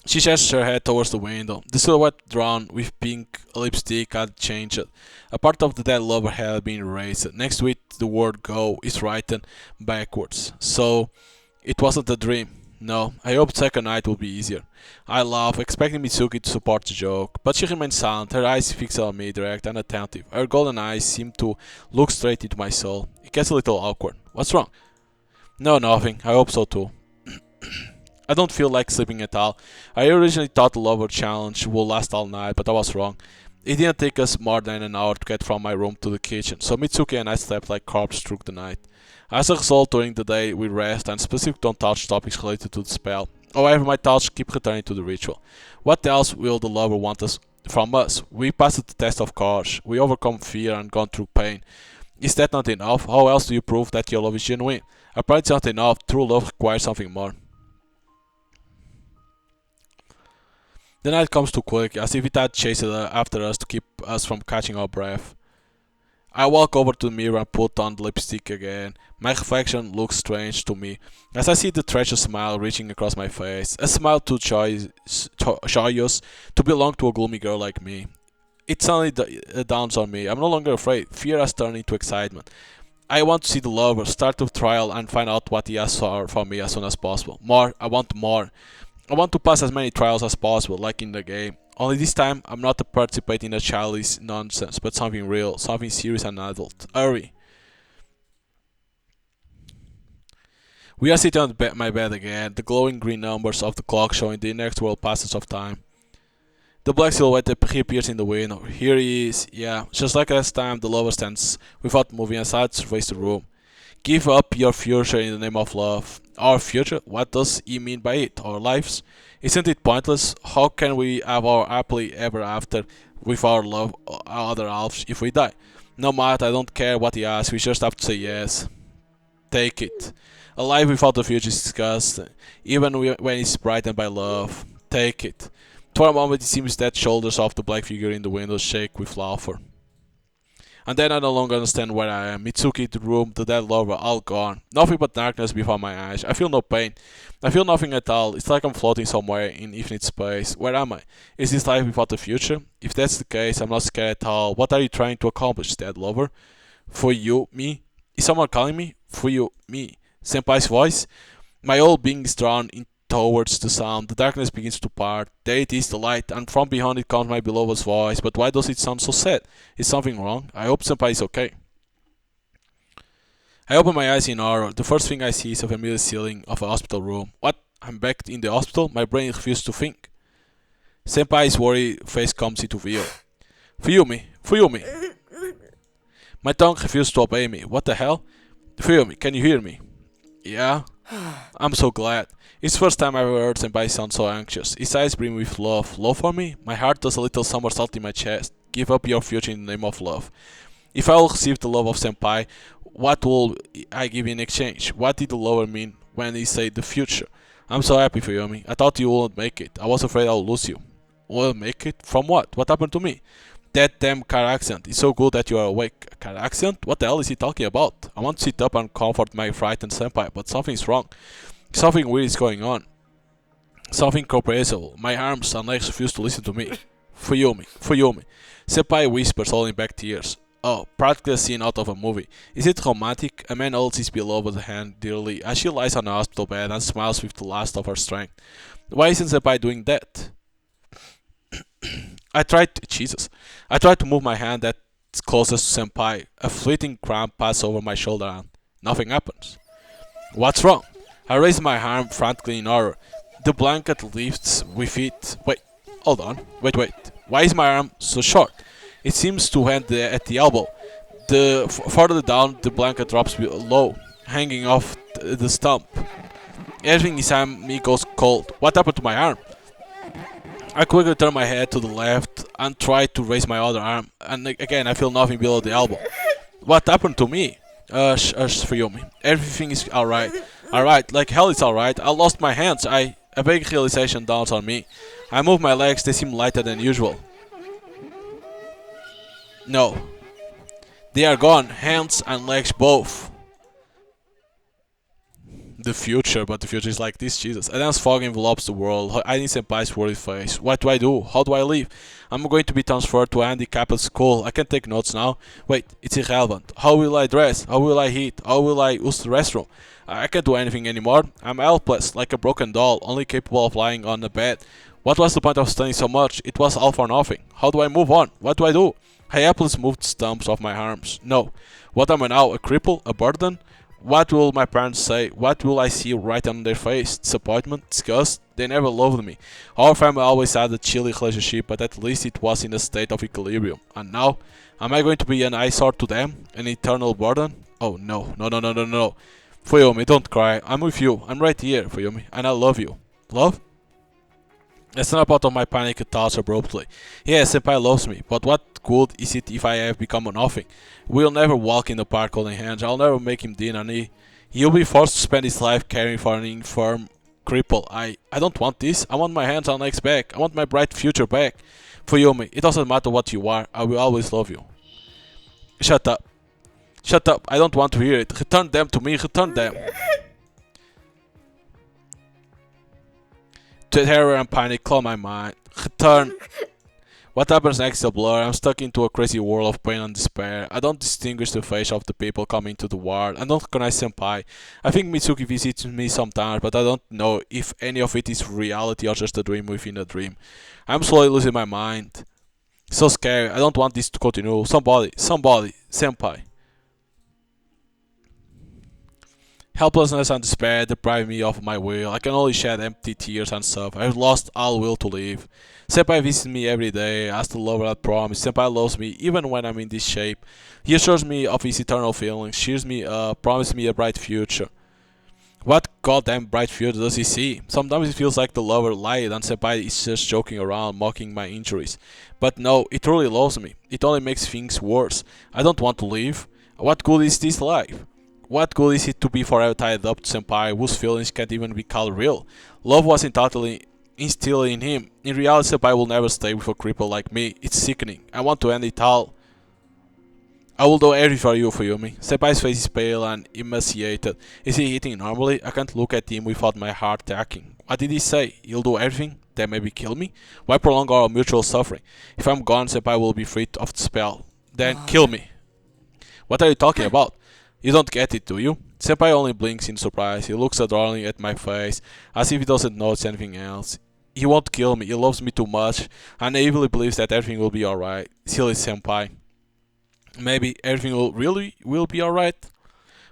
She gestured her head towards the window. The silhouette drawn with pink lipstick had changed. A part of the dead lover had been erased. Next to it, the word go is written backwards. So, it wasn't a dream. No, I hoped second night would be easier. I laughed, expecting Mitsuki to support the joke, but she remained silent, her eyes fixed on me, direct and attentive. Her golden eyes seemed to look straight into my soul. It gets a little awkward. What's wrong? No, nothing. I hope so too. I don't feel like sleeping at all. I originally thought the lover challenge would last all night, but I was wrong. It didn't take us more than an hour to get from my room to the kitchen, so Mitsuki and I slept like corpses through the night. As a result, during the day, we rest and specifically don't touch topics related to the spell. However, my thoughts keep returning to the ritual. What else will the lover want from us? We passed the test, of course. We overcome fear and gone through pain. Is that not enough? How else do you prove that your love is genuine? Apparently it's not enough. True love requires something more. The night comes too quick, as if it had chased after us to keep us from catching our breath. I walk over to the mirror and put on the lipstick again. My reflection looks strange to me, as I see the treacherous smile reaching across my face. A smile too joyous to belong to a gloomy girl like me. It suddenly dawns on me. I'm no longer afraid. Fear has turned into excitement. I want to see the lover, start the trial, and find out what he has for me as soon as possible. More. I want more. I want to pass as many trials as possible, like in the game. Only this time, I'm not participating in a childish nonsense, but something real, something serious and adult. Hurry. We are sitting on my bed again, the glowing green numbers of the clock showing the inexorable passage of time. The black silhouette reappears in the window. Here he is. Yeah, just like last time, the lover stands without moving aside to face the room. Give up your future in the name of love. Our future? What does he mean by it? Our lives? Isn't it pointless? How can we have our happily ever after with our love, our other halves, if we die? No matter, I don't care what he asks, we just have to say yes. Take it. A life without the future is disgusting, even when it's brightened by love. Take it. For a moment, it seems that shoulders of the black figure in the window shake with laughter. And then I no longer understand where I am. Mitsuki, the room, the dead lover, all gone. Nothing but darkness before my eyes. I feel no pain. I feel nothing at all. It's like I'm floating somewhere in infinite space. Where am I? Is this life without a future? If that's the case, I'm not scared at all. What are you trying to accomplish, dead lover? For you, me? Is someone calling me? For you, me? Senpai's voice? My whole being is drawn in towards the sound. The darkness begins to part. There it is, the light, and from behind it comes my beloved's voice. But why does it sound so sad? Is something wrong? I hope Senpai is okay. I open my eyes in horror. The first thing I see is a familiar ceiling of a hospital room. What? I'm back in the hospital? My brain refuses to think. Senpai's worried face comes into view. Fuyumi, Fuyumi. My tongue refuses to obey me. What the hell? Fuyumi, can you hear me? Yeah? I'm so glad. It's the first time I've ever heard Senpai sound so anxious. His eyes brim with love. Love for me? My heart does a little somersault in my chest. Give up your future in the name of love. If I will receive the love of Senpai, what will I give in exchange? What did the lover mean when he said the future? I'm so happy for Yumi. I thought you wouldn't make it. I was afraid I'll lose you. Will make it? From what? What happened to me? That damn car accident. It's so good that you are awake. Car accident? What the hell is he talking about? I want to sit up and comfort my frightened senpai, but something's wrong. Something weird is going on. Something comprehensible. My arms and legs refuse to listen to me. Fuyumi, Fuyumi. Senpai whispers, holding back tears. Oh, practically a scene out of a movie. Is it romantic? A man holds his beloved hand dearly as she lies on a hospital bed and smiles with the last of her strength. Why isn't Senpai doing that? I tried to move my hand that's closest to Senpai. A fleeting cramp passes over my shoulder and nothing happens. What's wrong? I raise my arm frantically in horror. The blanket lifts with it. Wait, hold on. Wait. Why is my arm so short? It seems to end at the elbow. Further down, the blanket drops low, hanging off the stump. Everything inside me goes cold. What happened to my arm? I quickly turn my head to the left and try to raise my other arm. And again, I feel nothing below the elbow. What happened to me? Fuyumi. Everything is alright. Alright, like hell it's alright. I lost my hands. A big realization dawns on me. I move my legs, they seem lighter than usual. No. They are gone. Hands and legs both. The future, but the future is like this, Jesus. A dense fog envelops the world, hiding Senpai's worried face. What do I do? How do I leave? I'm going to be transferred to a handicapped school. I can take notes now. Wait, it's irrelevant. How will I dress? How will I eat? How will I use the restroom? I can't do anything anymore. I'm helpless, like a broken doll, only capable of lying on a bed. What was the point of studying so much? It was all for nothing. How do I move on? What do I do? I helplessly moved stumps of my arms. No. What am I now? A cripple? A burden? What will my parents say? What will I see right on their face? Disappointment? Disgust? They never loved me. Our family always had a chilly relationship, but at least it was in a state of equilibrium. And now? Am I going to be an eyesore to them? An eternal burden? Oh no. No. Fuyumi, don't cry. I'm with you. I'm right here, Fuyumi. And I love you. Love? I snap out of my panicked thoughts abruptly. Yes, Senpai loves me, but what good is it if I have become a nothing? We'll never walk in the park holding hands. I'll never make him dinner, and he'll be forced to spend his life caring for an infirm cripple. I don't want this. I want my hands and legs back. I want my bright future back. Fuyumi, it doesn't matter what you are. I will always love you. Shut up. Shut up. I don't want to hear it. Return them to me. Return them. Terror and panic cloud my mind. Return. What happens next is a blur. I'm stuck into a crazy world of pain and despair. I don't distinguish the face of the people coming to the ward. I don't recognize Senpai. I think Mitsuki visits me sometimes, but I don't know if any of it is reality or just a dream within a dream. I'm slowly losing my mind. So scary. I don't want this to continue. Somebody, Senpai. Helplessness and despair deprive me of my will. I can only shed empty tears and stuff. I've lost all will to live. Senpai visits me every day, as the lover had promised. Senpai loves me even when I'm in this shape. He assures me of his eternal feelings, cheers me up, promises me a bright future. What goddamn bright future does he see? Sometimes it feels like the lover lied and Senpai is just joking around, mocking my injuries. But no, it truly loves me. It only makes things worse. I don't want to live. What good is this life? What good is it to be forever tied up to Senpai whose feelings can't even be called real? Love was entirely instilled in him. In reality, Senpai will never stay with a cripple like me. It's sickening. I want to end it all. I will do everything for you, Fuyumi. Senpai's face is pale and emaciated. Is he eating normally? I can't look at him without my heart attacking. What did he say? He'll do everything? Then maybe kill me? Why prolong our mutual suffering? If I'm gone, Senpai will be freed of the spell. Then kill me. What are you talking about? You don't get it, do you? Senpai only blinks in surprise. He looks adoringly at my face, as if he doesn't notice anything else. He won't kill me. He loves me too much, and naively believes that everything will be alright. Silly Senpai. Maybe everything will be alright.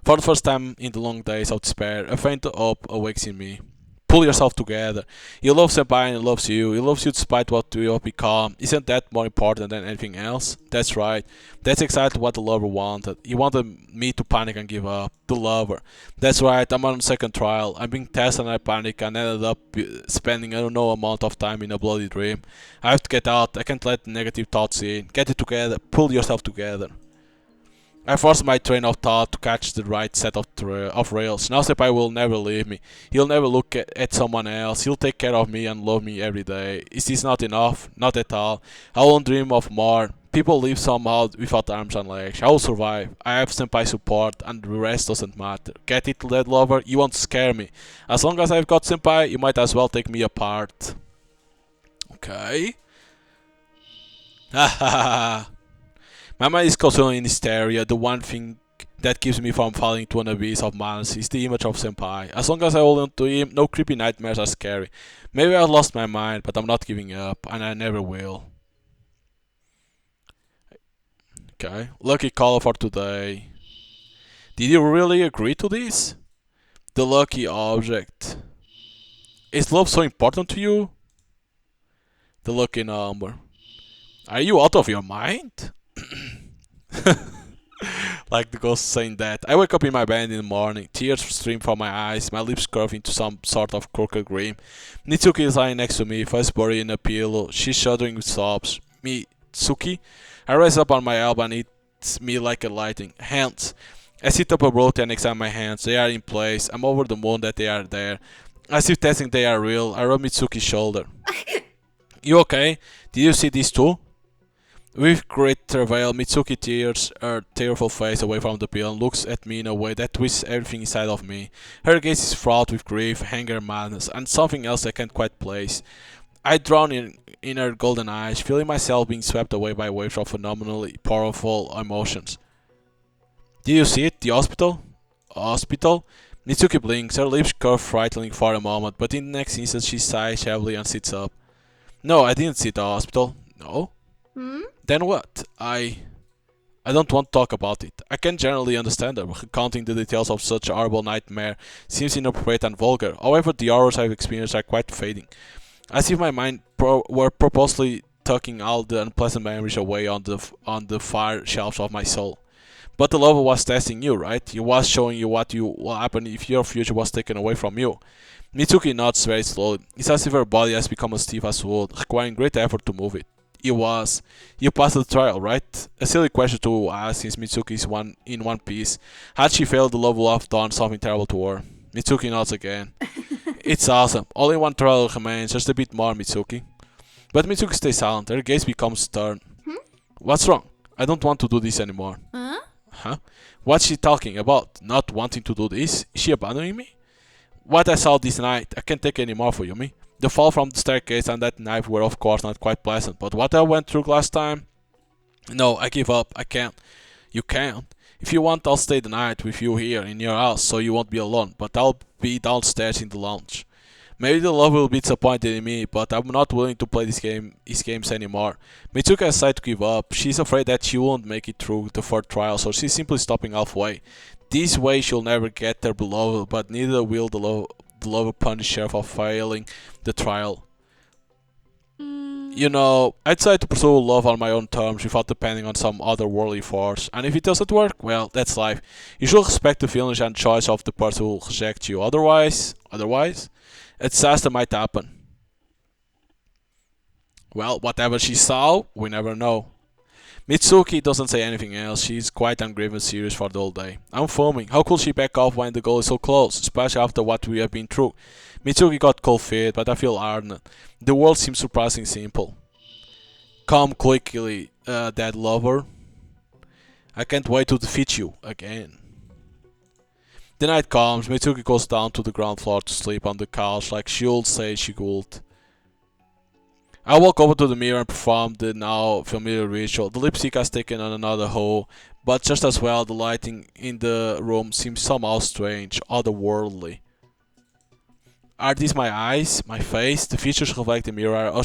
For the first time in the long days of despair, a faint hope awakes in me. Pull yourself together. You love Senpai and he loves you. He loves you despite what you have become. Isn't that more important than anything else? That's right. That's exactly what the lover wanted. He wanted me to panic and give up. The lover. That's right, I'm on second trial. I'm being tested and I panic and ended up spending I don't know amount of time in a bloody dream. I have to get out. I can't let negative thoughts in. Get it together. Pull yourself together. I forced my train of thought to catch the right set of rails. Now Senpai will never leave me. He'll never look at someone else. He'll take care of me and love me every day. Is this not enough? Not at all. I won't dream of more. People live somehow without arms and legs. I will survive. I have Senpai support and the rest doesn't matter. Get it, dead lover? You won't scare me. As long as I've got Senpai, you might as well take me apart. Okay. Hahaha. My mind is consumed in hysteria. The one thing that keeps me from falling into an abyss of madness is the image of Senpai. As long as I hold on to him, no creepy nightmares are scary. Maybe I've lost my mind, but I'm not giving up, and I never will. Okay, lucky color for today. Did you really agree to this? The lucky object. Is love so important to you? The lucky number. Are you out of your mind? Like the ghost saying that. I wake up in my bed in the morning. Tears stream from my eyes. My lips curve into some sort of crooked grin. Mitsuki is lying next to me, face buried in a pillow. She's shuddering with sobs. Mitsuki? I rise up on my elbow and hits me like a lightning. Hands. I sit up abruptly and examine my hands. They are in place. I'm over the moon that they are there. As if testing they are real, I rub Mitsuki's shoulder. You okay? Did you see this too? With great travail, Mitsuki tears her tearful face away from the pillow and looks at me in a way that twists everything inside of me. Her gaze is fraught with grief, anger, madness, and something else I can't quite place. I drown in her golden eyes, feeling myself being swept away by waves of phenomenally powerful emotions. Did you see it? The hospital? Hospital? Mitsuki blinks, her lips curve frighteningly for a moment, but in the next instant she sighs heavily and sits up. No, I didn't see the hospital. No? Then what? I don't want to talk about it. I can generally understand her. Recounting the details of such a horrible nightmare seems inappropriate and vulgar. However, the horrors I've experienced are quite fading. As if my mind were purposely tucking all the unpleasant memories away on the far shelves of my soul. But the lover was testing you, right? He was showing you what will happen if your future was taken away from you. Mitsuki nods very slowly. It's as if her body has become as stiff as wood, requiring great effort to move it. It was. You passed the trial, right? A silly question to ask since Mitsuki is in one piece. Had she failed, the love would have done something terrible to her. Mitsuki nods again. It's awesome. Only one trial remains, just a bit more, Mitsuki. But Mitsuki stays silent. Her gaze becomes stern. What's wrong? I don't want to do this anymore. Huh? What's she talking about? Not wanting to do this? Is she abandoning me? What I saw this night, I can't take any more for Yumi. The fall from the staircase and that knife were of course not quite pleasant, but what I went through last time? No, I give up. I can't. You can't? If you want, I'll stay the night with you here in your house so you won't be alone, but I'll be downstairs in the lounge. Maybe the love will be disappointed in me, but I'm not willing to play these games anymore. Mitsuki has decided to give up. She's afraid that she won't make it through the third trial, so she's simply stopping halfway. This way she'll never get her beloved, but neither will the lover punish her for failing the trial. You know, I decided to pursue love on my own terms without depending on some otherworldly force, and if it doesn't work, well, that's life. You should respect the feelings and choice of the person who rejects you. Otherwise, a disaster might happen. Well, whatever she saw, we never know. Mitsuki doesn't say anything else. She's quiet and grim and serious for the whole day. I'm filming. How could she back off when the goal is so close, especially after what we have been through? Mitsuki got cold feet, but I feel ardent. The world seems surprisingly simple. Come quickly, dead lover. I can't wait to defeat you again. The night comes. Mitsuki goes down to the ground floor to sleep on the couch like she'll say she would. I walk over to the mirror and perform the now familiar ritual. The lipstick has taken on another hole, but just as well, the lighting in the room seems somehow strange, otherworldly. Are these my eyes, my face? The features reflect the mirror are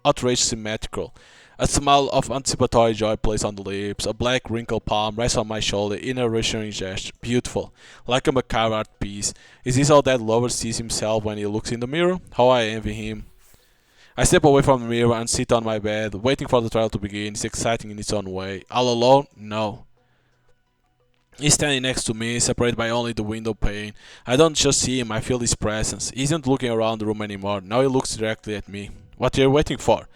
outraged symmetrical. A smile of anticipatory joy plays on the lips. A black wrinkled palm rests on my shoulder in a reassuring gesture. Beautiful, like a macabre art piece. Is this how that lover sees himself when he looks in the mirror? How I envy him. I step away from the mirror and sit on my bed, waiting for the trial to begin. It's exciting in its own way. All alone? No. He's standing next to me, separated by only the window pane. I don't just see him, I feel his presence. He isn't looking around the room anymore. Now he looks directly at me. What are you waiting for?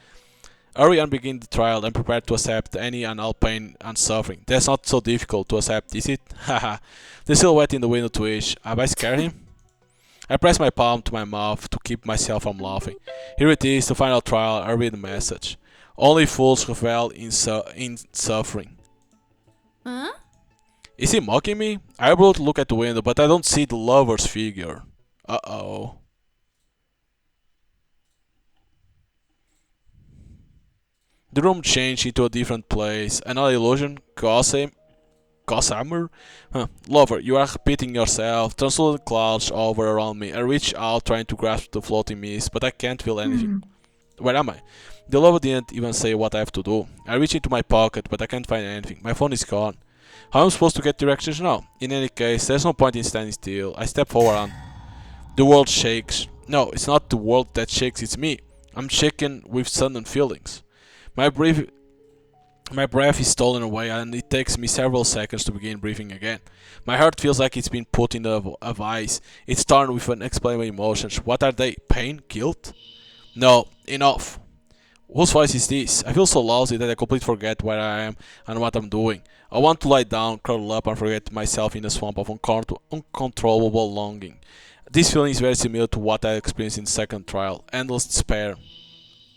Hurry and begin the trial. I'm prepared to accept any and all pain and suffering. That's not so difficult to accept, is it? Haha. The silhouette in the window twitch. Have I scared him? I press my palm to my mouth to keep myself from laughing. Here it is, the final trial. I read the message. Only fools revel in suffering. Huh? Is he mocking me? I roll to look at the window, but I don't see the lover's figure. Uh-oh. The room changed into a different place. Another illusion? Gossamer? Huh. Lover, you are repeating yourself. Translucent clouds hover around me. I reach out trying to grasp the floating mist, but I can't feel anything. Where am I? The lover didn't even say what I have to do. I reach into my pocket, but I can't find anything. My phone is gone. How am I supposed to get directions now? In any case, there's no point in standing still. I step forward and the world shakes. No, it's not the world that shakes, it's me. I'm shaken with sudden feelings. My breath is stolen away and it takes me several seconds to begin breathing again. My heart feels like it's been put in a vice. It's torn with unexplainable emotions. What are they? Pain? Guilt? No, enough. Whose voice is this? I feel so lousy that I completely forget where I am and what I'm doing. I want to lie down, curl up and forget myself in a swamp of uncontrollable longing. This feeling is very similar to what I experienced in the second trial. Endless despair.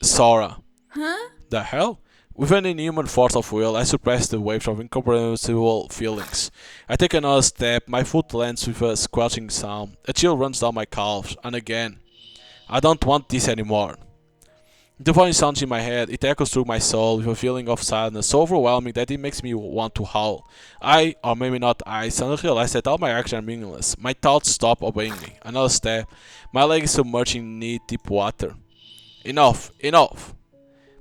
Sora. Huh? The hell? With an inhuman force of will, I suppress the waves of incomprehensible feelings. I take another step, my foot lands with a squelching sound. A chill runs down my calves, and again. I don't want this anymore. The voice sounds in my head, it echoes through my soul with a feeling of sadness so overwhelming that it makes me want to howl. Or maybe not I, suddenly realize that all my actions are meaningless. My thoughts stop obeying me. Another step. My leg is submerged in knee-deep water. Enough, enough.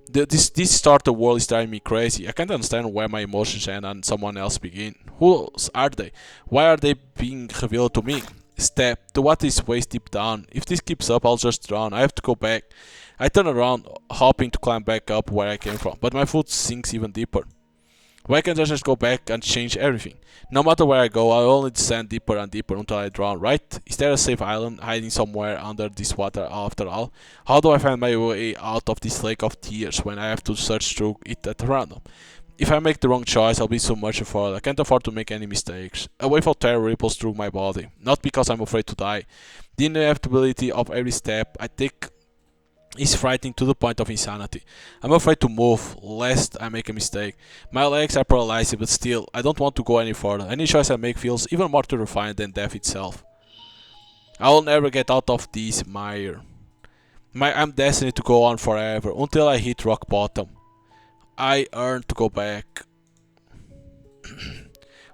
This starter world is driving me crazy. I can't understand where my emotions end and someone else begin. Who are they? Why are they being revealed to me? Step to what is waist deep down. If this keeps up, I'll just drown. I have to go back. I turn around, hoping to climb back up where I came from, but my foot sinks even deeper. Why can't I just go back and change everything? No matter where I go, I'll only descend deeper and deeper until I drown, right? Is there a safe island hiding somewhere under this water after all? How do I find my way out of this lake of tears when I have to search through it at random? If I make the wrong choice, I'll be so much afford. I can't afford to make any mistakes. A wave of terror ripples through my body, not because I'm afraid to die. The inevitability of every step I take is frightening to the point of insanity. I'm afraid to move, lest I make a mistake. My legs are paralyzed, but still, I don't want to go any further. Any choice I make feels even more terrifying than death itself. I will never get out of this mire. I'm destined to go on forever, until I hit rock bottom. I earned to go back.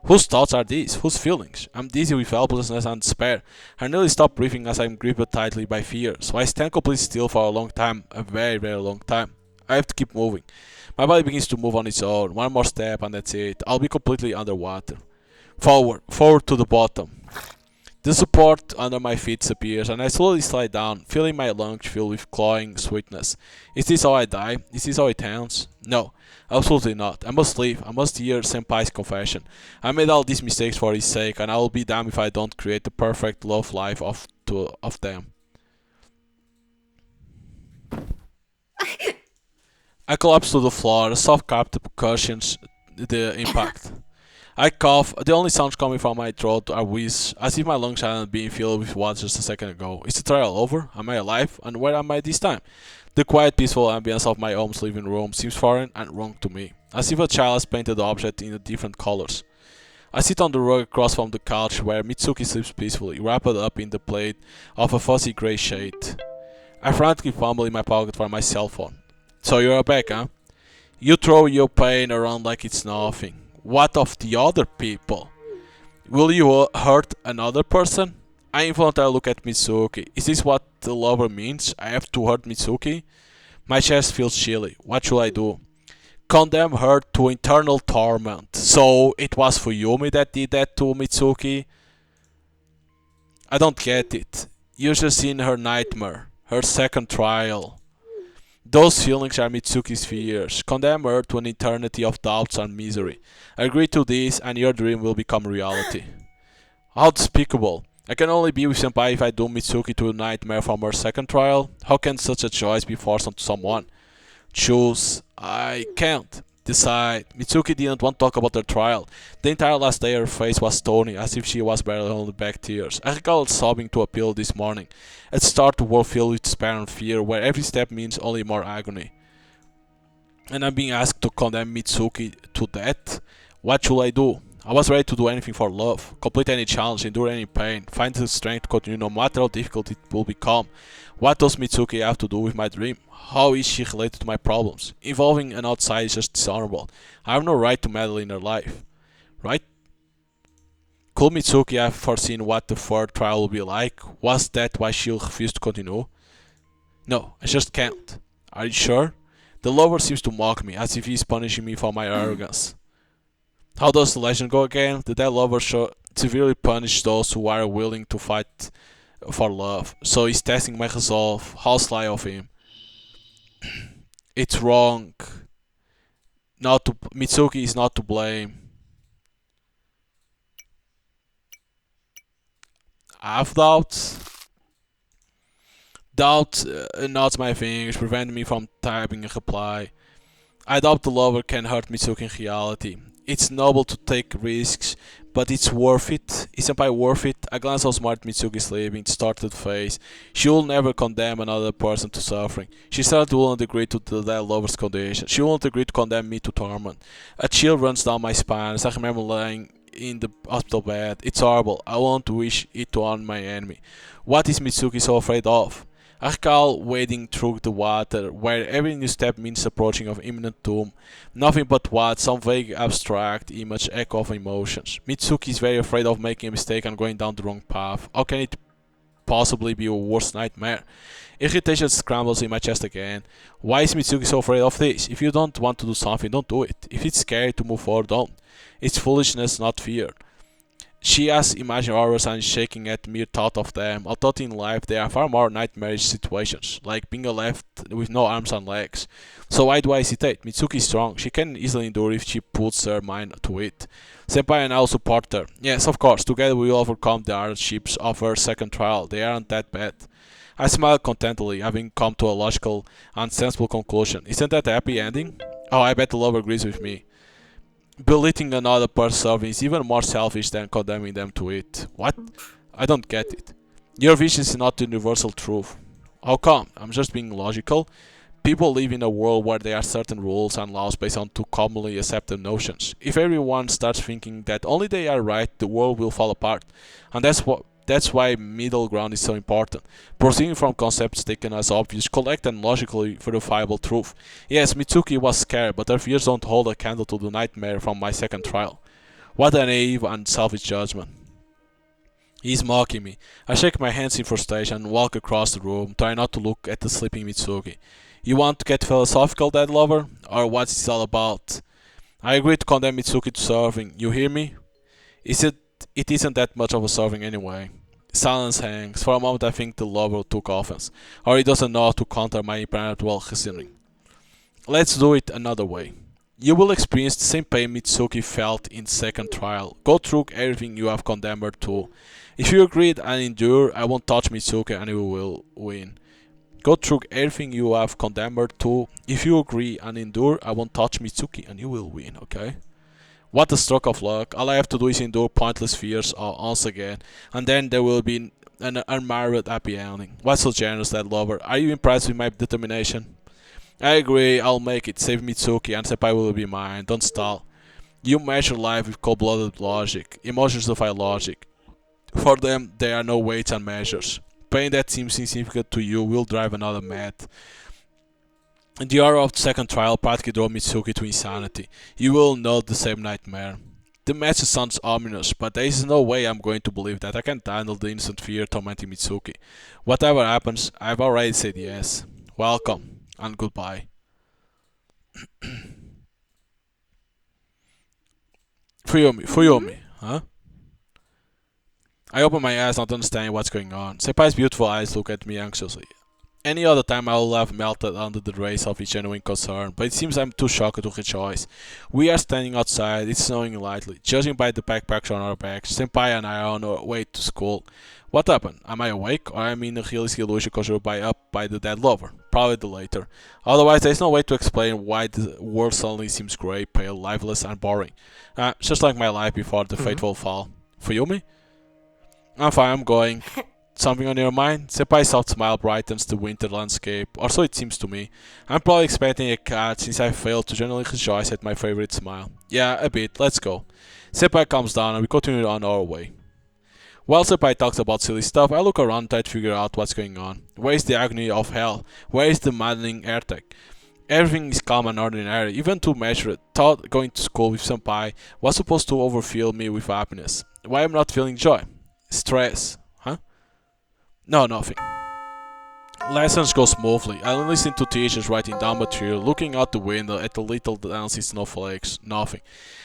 Whose thoughts are these? Whose feelings? I'm dizzy with helplessness and despair. I nearly stop breathing as I'm gripped tightly by fear, so I stand completely still for a long time, a very, very long time. I have to keep moving. My body begins to move on its own. One more step and that's it. I'll be completely underwater. Forward to the bottom. The support under my feet disappears, and I slowly slide down, feeling my lungs filled with clawing sweetness. Is this how I die? Is this how it ends? No, absolutely not. I must leave. I must hear Senpai's confession. I made all these mistakes for his sake, and I will be damned if I don't create the perfect love life of them. I collapse to the floor, the soft carpet cushions the impact. I cough, the only sounds coming from my throat are wheeze, as if my lungs hadn't been filled with water just a second ago. Is the trial over? Am I alive? And where am I this time? The quiet, peaceful ambience of my home's living room seems foreign and wrong to me, as if a child has painted the object in different colors. I sit on the rug across from the couch where Mitsuki sleeps peacefully, wrapped up in the plaid of a fuzzy grey shade. I frantically fumble in my pocket for my cell phone. So you're back, huh? You throw your pain around like it's nothing. What of the other people? Will you hurt another person? I involuntarily look at Mitsuki. Is this what the lover means? I have to hurt Mitsuki? My chest feels chilly. What should I do? Condemn her to eternal torment. So it was Fuyumi that did that to Mitsuki? I don't get it. You're just in her nightmare. Her second trial. Those feelings are Mitsuki's fears. Condemn her to an eternity of doubts and misery. Agree to this and your dream will become reality. How despicable. I can only be with Senpai if I doom Mitsuki to a nightmare from her second trial. How can such a choice be forced onto someone? Choose. I can't. Decide. Mitsuki didn't want to talk about her trial. The entire last day her face was stony, as if she was barely holding back tears. I recall sobbing to a pillow this morning. At the start the world filled with despair and fear, where every step means only more agony. And I'm being asked to condemn Mitsuki to death? What should I do? I was ready to do anything for love, complete any challenge, endure any pain, find the strength to continue no matter how difficult it will become. What does Mitsuki have to do with my dream? How is she related to my problems? Involving an outsider is just dishonorable. I have no right to meddle in her life. Right? Could Mitsuki have foreseen what the third trial will be like? Was that why she refused to continue? No, I just can't. Are you sure? The lover seems to mock me, as if he is punishing me for my arrogance. How does the legend go again? The dead lover severely punish those who are willing to fight for love. So he's testing my resolve. How sly of him. It's wrong. Mitsuki is not to blame. I have doubts. Doubt nods my fingers, preventing me from typing a reply. I doubt the lover can hurt Mitsuki in reality. It's noble to take risks, but it's worth it. Is Senpai worth it? I glance how smart Mitsuki is sleeping, distorted face. She will never condemn another person to suffering. She certainly won't agree to the dead lover's condition. She won't agree to condemn me to torment. A chill runs down my spine as I remember lying in the hospital bed. It's horrible. I won't wish it on my enemy. What is Mitsuki so afraid of? I recall wading through the water, where every new step means approaching of imminent doom. Nothing but what? Some vague abstract image echo of emotions. Mitsuki is very afraid of making a mistake and going down the wrong path. How can it possibly be a worse nightmare? Irritation scrambles in my chest again. Why is Mitsuki so afraid of this? If you don't want to do something, don't do it. If it's scary to move forward, don't. It's foolishness, not fear. She has imagined horrors and is shaking at mere thought of them. Although in life there are far more nightmarish situations, like being left with no arms and legs. So why do I hesitate? Mitsuki is strong. She can easily endure if she puts her mind to it. Senpai and I will support her. Yes, of course, together we will overcome the hardships of her second trial. They aren't that bad. I smile contentedly, having come to a logical and sensible conclusion. Isn't that a happy ending? Oh, I bet the lover agrees with me. Belittling another person's suffering is even more selfish than condemning them to it. What? I don't get it. Your vision is not the universal truth. How come? I'm just being logical. People live in a world where there are certain rules and laws based on two commonly accepted notions. If everyone starts thinking that only they are right, the world will fall apart. And that's why middle ground is so important. Proceeding from concepts taken as obvious, collect and logically verifiable truth. Yes, Mitsuki was scared, but her fears don't hold a candle to the nightmare from my second trial. What a naive and selfish judgment. He's mocking me. I shake my hands in frustration and walk across the room, trying not to look at the sleeping Mitsuki. You want to get philosophical, dead lover? Or what's this all about? I agree to condemn Mitsuki to serving. You hear me? Is it? It isn't that much of a serving anyway. Silence hangs. For a moment I think the lover took offense, or he doesn't know how to counter my apparent well reasoning. Let's do it another way. You will experience the same pain Mitsuki felt in second trial. Go through everything you have condemned her to. If you agree and endure, I won't touch Mitsuki and you will win. Go through everything you have condemned her to. If you agree and endure, I won't touch Mitsuki and you will win, okay? What a stroke of luck. All I have to do is endure pointless fears once again, and then there will be an unmarried happy ending. Why so generous, that lover? Are you impressed with my determination? I agree, I'll make it. Save Mitsuki and Senpai will be mine. Don't stall. You measure life with cold-blooded logic. Emotions defy logic. For them, there are no weights and measures. Pain that seems insignificant to you will drive another mad. The horror of the second trial practically drove Mitsuki to insanity. You will note the same nightmare. The message sounds ominous, but there is no way I'm going to believe that I can't handle the instant fear tormenting Mitsuki. Whatever happens, I've already said yes. Welcome, and goodbye. Fuyumi, huh? I open my eyes, not understanding what's going on. Senpai's beautiful eyes look at me anxiously. Any other time I would have melted under the rays of his genuine concern, but it seems I'm too shocked to rejoice. We are standing outside, it's snowing lightly. Judging by the backpacks on our backs, Senpai and I are on our way to school. What happened? Am I awake, or am I in a realistic illusion conjured by the dead lover? Probably the latter. Otherwise, there is no way to explain why the world suddenly seems grey, pale, lifeless, and boring. Just like my life before the fateful fall. Fuyumi? I'm fine, I'm going. Something on your mind? Senpai's soft smile brightens the winter landscape, or so it seems to me. I'm probably expecting a cat since I failed to genuinely rejoice at my favorite smile. Yeah, a bit, let's go. Senpai comes down and we continue on our way. While Senpai talks about silly stuff, I look around and try to figure out what's going on. Where is the agony of hell? Where is the maddening attack? Everything is calm and ordinary, even to measure it. Thought going to school with Senpai was supposed to overfill me with happiness. Why am I not feeling joy? Stress, huh? No, nothing. Lessons go smoothly. I'm listening to teachers writing down material, looking out the window at the little dancing snowflakes. Nothing.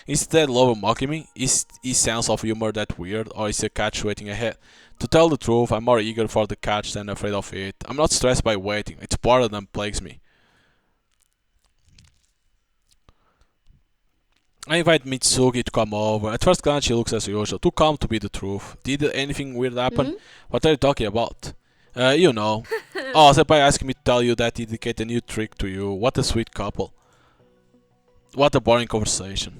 Is that lover mocking me? Is his sense of humor that weird, or is the catch waiting ahead? To tell the truth, I'm more eager for the catch than afraid of it. I'm not stressed by waiting. It's boredom that plagues me. I invite Mitsuki to come over. At first glance, she looks as usual, too calm to be the truth. Did anything weird happen? What are you talking about? You know. Oh, Senpai asked me to tell you that he dedicated a new trick to you. What a sweet couple. What a boring conversation.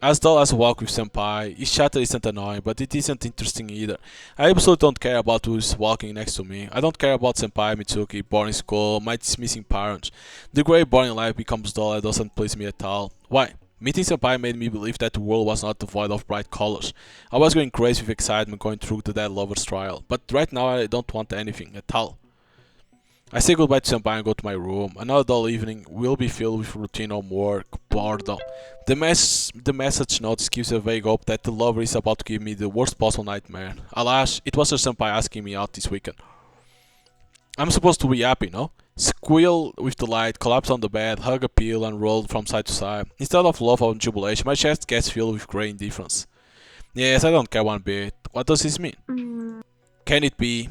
As dull as a walk with Senpai, his chatter isn't annoying, but it isn't interesting either. I absolutely don't care about who's walking next to me. I don't care about Senpai, Mitsuki, boring school, my missing parents. The grey boring life becomes dull and doesn't please me at all. Why? Meeting Senpai made me believe that the world was not devoid of bright colors. I was going crazy with excitement going through the dead lover's trial, but right now I don't want anything at all. I say goodbye to Senpai and go to my room. Another dull evening will be filled with routine or work, boredom. The message notice gives a vague hope that the lover is about to give me the worst possible nightmare. Alas, it was her Senpai asking me out this weekend. I'm supposed to be happy, no? Squeal with delight, collapse on the bed, hug a pillow and roll from side to side. Instead of love or jubilation, my chest gets filled with grey indifference. Yes, I don't care one bit. What does this mean? Can it be?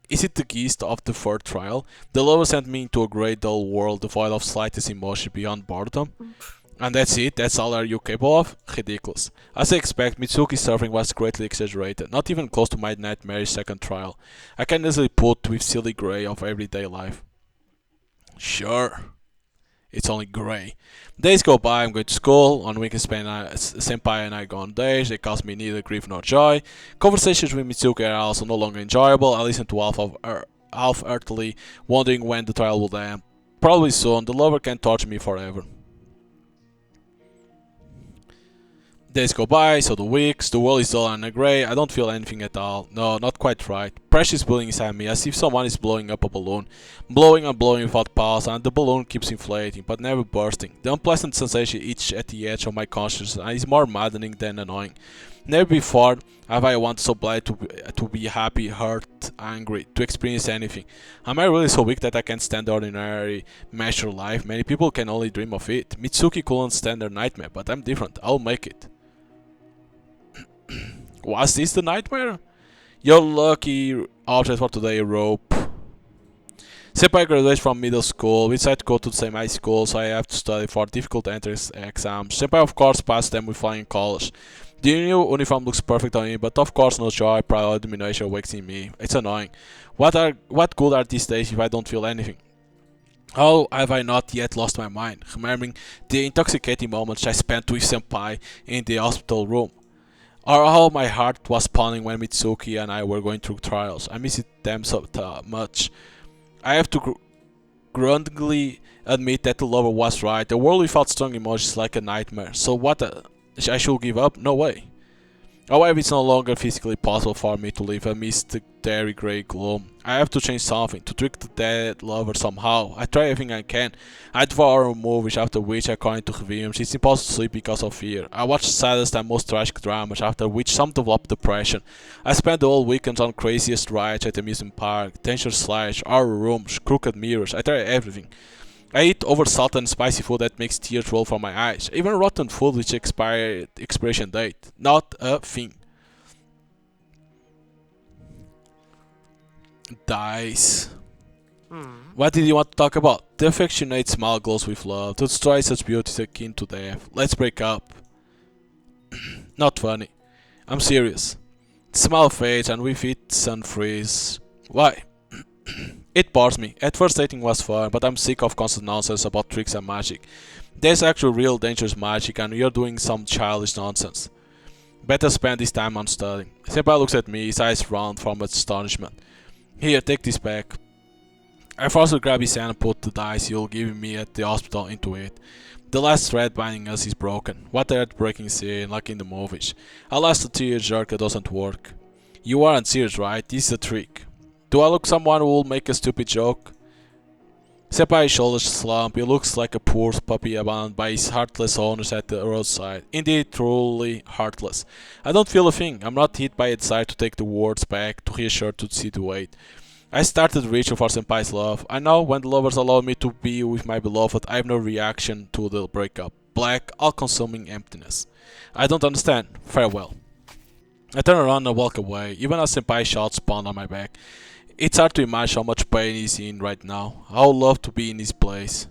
Is it the gist of the third trial? The lover sent me into a grey dull world devoid of slightest emotion beyond boredom? And that's it? That's all are you capable of? Ridiculous. As I expect, Mitsuki's suffering was greatly exaggerated, not even close to my nightmarish second trial. I can easily put with silly grey of everyday life. Sure. It's only grey. Days go by, I'm going to school. On weekends, Senpai and I go on dates. They cause me neither grief nor joy. Conversations with Mitsuki are also no longer enjoyable. I listen to half-earthily, wondering when the trial will end. Probably soon. The lover can torture me forever. Days go by, so do weeks. The world is dull and grey. I don't feel anything at all. No, not quite right. Pressure is building inside me, as if someone is blowing up a balloon. Blowing and blowing without pause, and the balloon keeps inflating, but never bursting. The unpleasant sensation itches at the edge of my conscience, and is more maddening than annoying. Never before have I wanted so badly to be happy, hurt, angry, to experience anything. Am I really so weak that I can't stand the ordinary, measured life? Many people can only dream of it. Mitsuki couldn't stand their nightmare, but I'm different. I'll make it. Was this the nightmare? Your lucky object for today, rope. Senpai graduates from middle school. We decided to go to the same high school, so I have to study for difficult entrance exams. Senpai, of course, passed them with flying colors. The new uniform looks perfect on him, but of course, no joy, pride, or domination wakes in me. It's annoying. What good are these days if I don't feel anything? How have I not yet lost my mind, remembering the intoxicating moments I spent with Senpai in the hospital room? Or how my heart was pounding when Mitsuki and I were going through trials. I miss them so much. I have to grudgingly admit that the lover was right. A world without strong emotions is like a nightmare. So what? I should give up? No way. However, it's no longer physically possible for me to live amidst the dairy grey gloom. I have to change something, to trick the dead lover somehow. I try everything I can. I devour movies, after which, according to Grieving, it's impossible to sleep because of fear. I watch the saddest and most tragic dramas, after which some develop depression. I spend the whole weekends on craziest rides at the amusement park, dangerous slides, horror rooms, crooked mirrors. I try everything. I eat oversalted and spicy food that makes tears roll from my eyes. Even rotten food with expired expiration date. Not a thing. Dice. What did you want to talk about? The affectionate smile glows with love. To destroy such beauty is akin to death. Let's break up. Not funny. I'm serious. The smile fades and with it sun freezes. Why? It bores me. At first dating was fun, but I'm sick of constant nonsense about tricks and magic. There's actual real dangerous magic and you're doing some childish nonsense. Better spend this time on studying. Senpai looks at me, his eyes round from astonishment. Here, take this back. I forcibly grab his hand and put the dice you'll give me at the hospital into it. The last thread binding us is broken. What a heartbreaking scene, like in the movies. I lost a tear jerk that doesn't work. You aren't serious, right? This is a trick. Do I look someone who will make a stupid joke? Senpai's shoulders slump. He looks like a poor puppy abandoned by his heartless owners at the roadside. Indeed, truly heartless. I don't feel a thing. I'm not hit by a desire to take the words back, to reassure, to situate. I started reaching for Senpai's love. I know when the lovers allow me to be with my beloved, I have no reaction to the breakup. Black, all-consuming emptiness. I don't understand. Farewell. I turn around and walk away, even as Senpai shots spawn on my back. It's hard to imagine how much pain he's in right now. I would love to be in his place.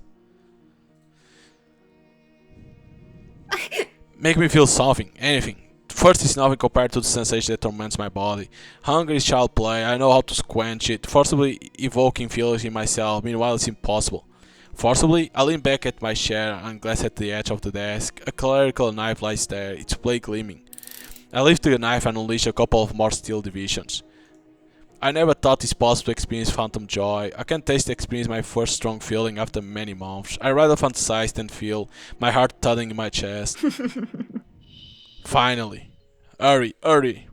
Make me feel something, anything. First is nothing compared to the sensation that torments my body. Hunger is child play, I know how to quench it, forcibly evoking feelings in myself, meanwhile it's impossible. Forcibly, I lean back at my chair and glance at the edge of the desk. A clerical knife lies there, its blade gleaming. I lift the knife and unleash a couple of more steel divisions. I never thought it's possible to experience phantom joy. I can taste experience my first strong feeling after many months. I rather fantasize than feel, my heart thudding in my chest. Finally. Hurry, hurry.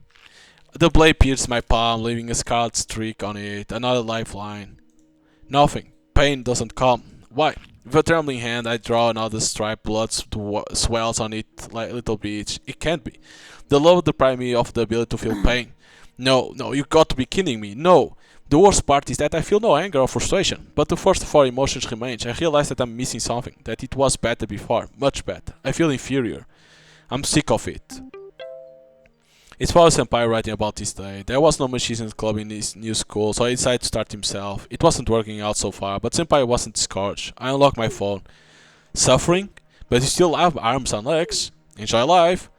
The blade pierces my palm, leaving a scarlet streak on it, another lifeline. Nothing. Pain doesn't come. Why? With a trembling hand, I draw another stripe. Blood swells on it like a little beach. It can't be. The love deprived me of the ability to feel pain. No, you got to be kidding me. No. The worst part is that I feel no anger or frustration, but the first four emotions remain. I realize that I'm missing something, that it was better before, much better. I feel inferior. I'm sick of it. It's probably Senpai writing about this day. There was no magician's club in his new school, so he decided to start himself. It wasn't working out so far, but Senpai wasn't discouraged. I unlocked my phone. Suffering? But you still have arms and legs. Enjoy life.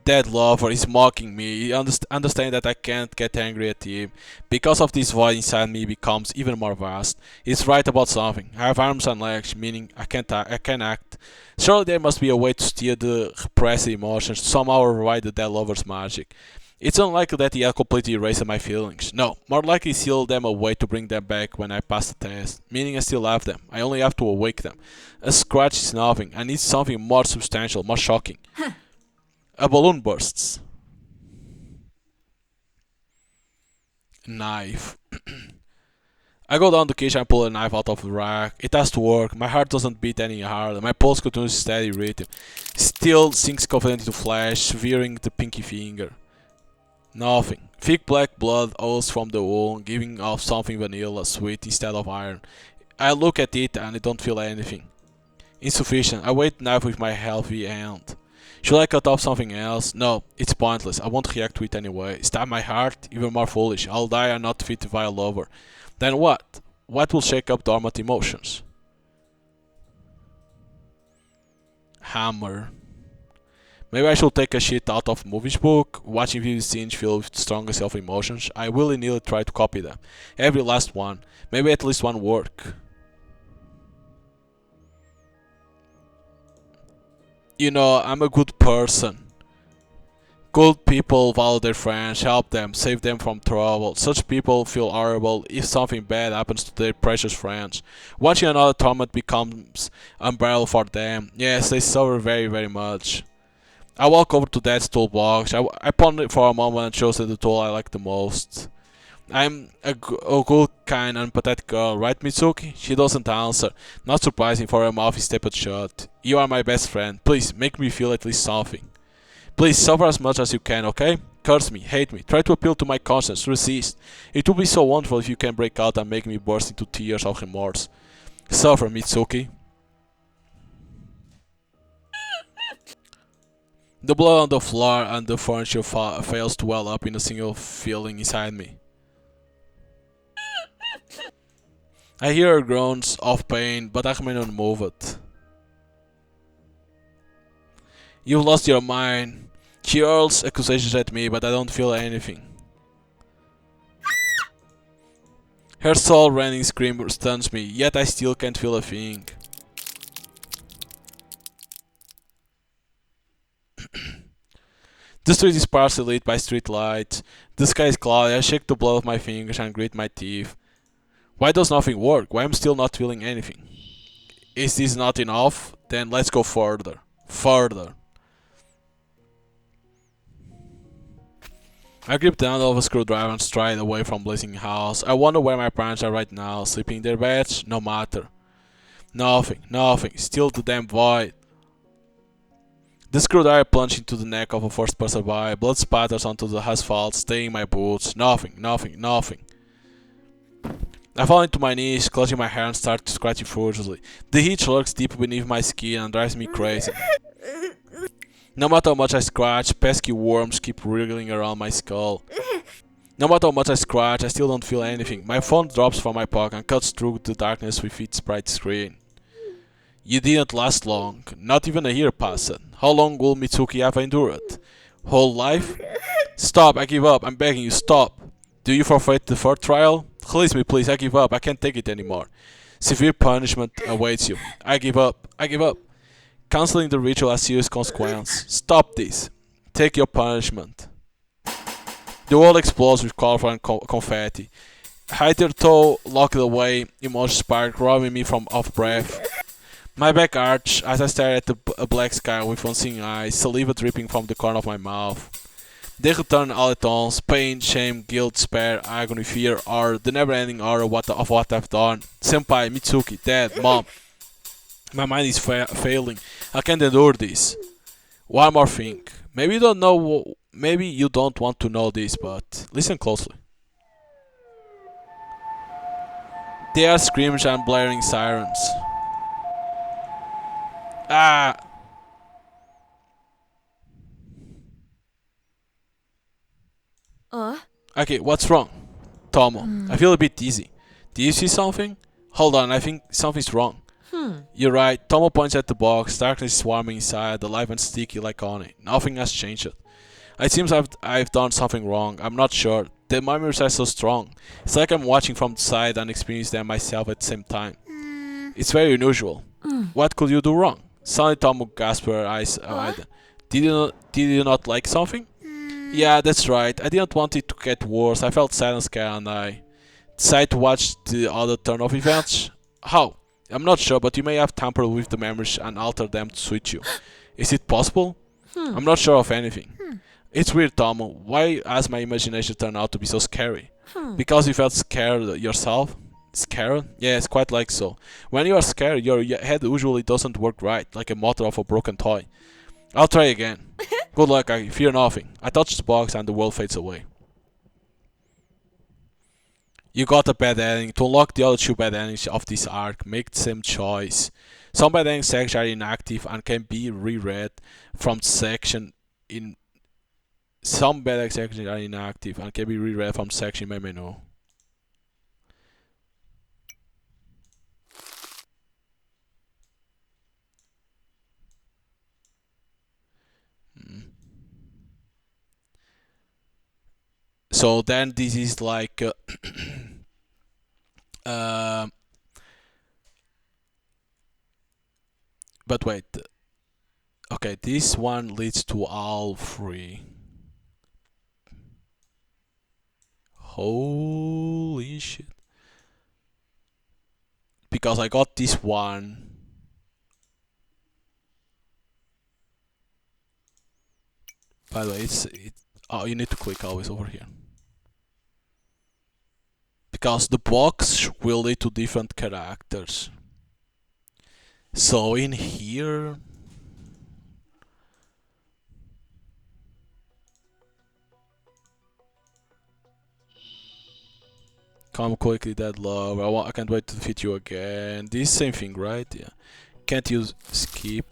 Dead lover is mocking me. He understands that I can't get angry at him. Because of this void inside me becomes even more vast. He's right about something. I have arms and legs, meaning I can act. Surely there must be a way to steer the repressed emotions, to somehow override the dead lover's magic. It's unlikely that he had completely erased my feelings. No, more likely he sealed them away to bring them back when I pass the test. Meaning I still have them. I only have to awake them. A scratch is nothing. I need something more substantial, more shocking. A balloon bursts. Knife. I go down the kitchen and pull a knife out of the rack. It has to work. My heart doesn't beat any harder. My pulse continues steady rhythm. Still sinks confident into flesh, severing the pinky finger. Nothing. Thick black blood oozes from the wound, giving off something vanilla sweet instead of iron. I look at it and I don't feel anything. Insufficient. I weight the knife with my healthy hand. Should I cut off something else? No, it's pointless. I won't react to it anyway. Stab my heart? Even more foolish. I'll die and not fit the vile lover. Then what? What will shake up dormant emotions? Hammer. Maybe I should take a shit out of movies book. Watching vivid scenes filled with stronger self-emotions. I willy-nilly try to copy them. Every last one. Maybe at least one work. You know, I'm a good person. Good people value their friends, help them, save them from trouble. Such people feel horrible if something bad happens to their precious friends. Watching another torment becomes unbearable for them. Yes, they suffer very, very much. I walk over to Dad's toolbox. I ponder it for a moment and chose the tool I like the most. I'm a good, kind, and empathetic girl, right, Mitsuki? She doesn't answer. Not surprising, for her mouth is taped shut. You are my best friend. Please, make me feel at least something. Please, suffer as much as you can, okay? Curse me, hate me, try to appeal to my conscience, resist. It would be so wonderful if you can break out and make me burst into tears of remorse. Suffer, Mitsuki. The blood on the floor and the furniture fails to well up in a single feeling inside me. I hear her groans of pain, but I remain unmoved. You've lost your mind. She hurls accusations at me, but I don't feel anything. Her soul-rending scream stuns me, yet I still can't feel a thing. The street is partially lit by street lights. The sky is cloudy. I shake the blood of my fingers and grit my teeth. Why does nothing work? Why am I still not feeling anything? Is this not enough? Then let's go further. Further. I grip the handle of a screwdriver and stride away from blazing house. I wonder where my parents are right now, sleeping in their beds? No matter. Nothing, nothing, still the damn void. The screwdriver plunged into the neck of a first passerby. Blood spatters onto the asphalt, staining my boots. Nothing, nothing, nothing. I fall into my knees, clutching my hair and start scratching furiously. The heat lurks deep beneath my skin and drives me crazy. No matter how much I scratch, pesky worms keep wriggling around my skull. No matter how much I scratch, I still don't feel anything. My phone drops from my pocket and cuts through the darkness with its bright screen. You didn't last long. Not even a year passed. How long will Mitsuki have endured? Whole life? Stop, I give up. I'm begging you, stop. Do you forfeit the third trial? Release me, please. I give up. I can't take it anymore. Severe punishment awaits you. I give up. I give up. Canceling the ritual has serious consequence. Stop this. Take your punishment. The world explodes with colorful and confetti. Hitherto locked away, emotion spark robbing me from off breath. My back arch as I stare at a black sky with unseeing eyes, saliva dripping from the corner of my mouth. They return all at once: pain, shame, guilt, despair, agony, fear, horror, the never-ending horror of what I've done. Senpai, Mitsuki, Dad, Mom. My mind is failing. I can't endure this. One more thing. Maybe you don't know. Maybe you don't want to know this, but listen closely. There are screams and blaring sirens. Ah! Okay, what's wrong? Tomo, I feel a bit dizzy. Do you see something? Hold on, I think something's wrong. You're right. Tomo points at the box. Darkness is swarming inside, alive and sticky like honey. Nothing has changed. It seems I've done something wrong. I'm not sure. The memories are so strong. It's like I'm watching from the side and experiencing them myself at the same time. It's very unusual. What could you do wrong? Suddenly Tomo gasped her eyes wide. Did you not like something? Yeah, that's right. I didn't want it to get worse. I felt sad and scared and I decided to watch the other turn of events. How? I'm not sure, but you may have tampered with the memories and altered them to suit you. Is it possible? I'm not sure of anything. It's weird, Tomo. Why has my imagination turned out to be so scary? Because you felt scared yourself? Scared? Yeah, it's quite like so. When you are scared, your head usually doesn't work right, like a motor of a broken toy. I'll try again. Good luck, I fear nothing. I touch the box and the world fades away. You got a bad ending. To unlock the other two bad endings of this arc, make the same choice. Some bad endings actually are inactive and can be reread from section in some bad endings actually are inactive and can be reread from section in my menu. Mm. So then this is like uh, but wait. Okay, this one leads to all three. Holy shit. Because I got this one. By the way, oh, you need to click always over here. Because the box will lead to different characters. So in here, come quickly, that love. I can't wait to defeat you again. This same thing, right? Yeah. Can't use skip.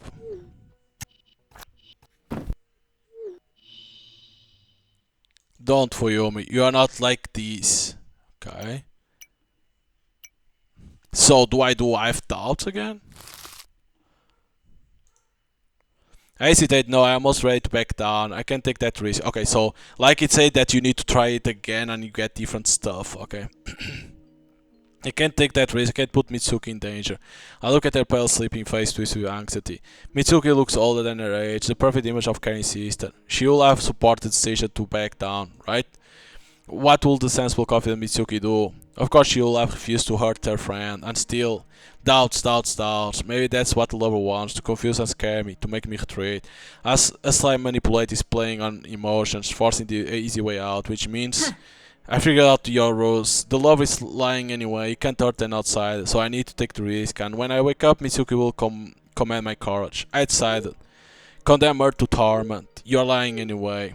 Don't fool me. You are not like this. Okay. So do I have doubts again? I hesitate. No, I'm almost ready to back down. I can't take that risk. Okay, so like it said that you need to try it again and you get different stuff. Okay. I can't take that risk. I can't put Mitsuki in danger. I look at her pale, sleeping face twisted with anxiety. Mitsuki looks older than her age, the perfect image of caring sister. She will have supported Station to back down, right? What will the sensible, confident Mitsuki do? Of course, she will have refused to hurt her friend, and still, doubts, doubts, doubts. Maybe that's what the lover wants, to confuse and scare me, to make me retreat. As a slight manipulate is playing on emotions, forcing the easy way out, which means I figured out your rules. The love is lying anyway, you can't hurt an outsider, so I need to take the risk, and when I wake up, Mitsuki will command my courage. I decided. Condemn her to torment. You're lying anyway.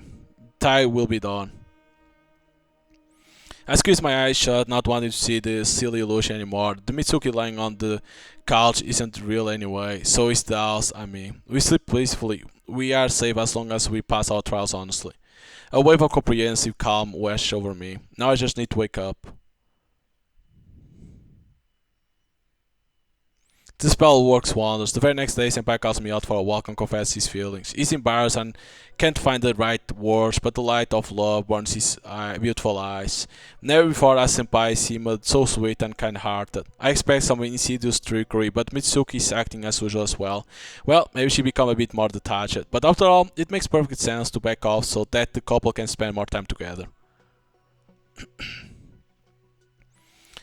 Tie will be done. I squeeze my eyes shut, not wanting to see this silly illusion anymore. The Mitsuki lying on the couch isn't real anyway, so is the house, I mean. We sleep peacefully. We are safe as long as we pass our trials honestly. A wave of comprehensive calm washed over me. Now I just need to wake up. The spell works wonders. The very next day, Senpai calls me out for a walk and confesses his feelings. He's embarrassed and can't find the right words, but the light of love burns his beautiful eyes. Never before has Senpai seemed so sweet and kind-hearted. I expect some insidious trickery, but Mitsuki is acting as usual as well. Well, maybe she become a bit more detached, but after all, it makes perfect sense to back off so that the couple can spend more time together.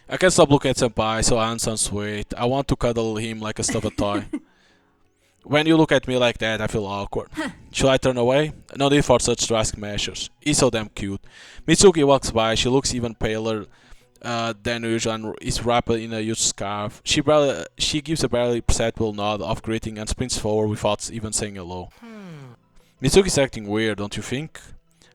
I can't stop looking at Senpai, so handsome and sweet. I want to cuddle him like a stuffed toy. When you look at me like that, I feel awkward. Should I turn away? No need for such drastic measures. He's so damn cute. Mitsuki walks by. She looks even paler than usual and is wrapped in a huge scarf. She gives a barely perceptible nod of greeting and sprints forward without even saying hello. Mitsuki's acting weird, don't you think?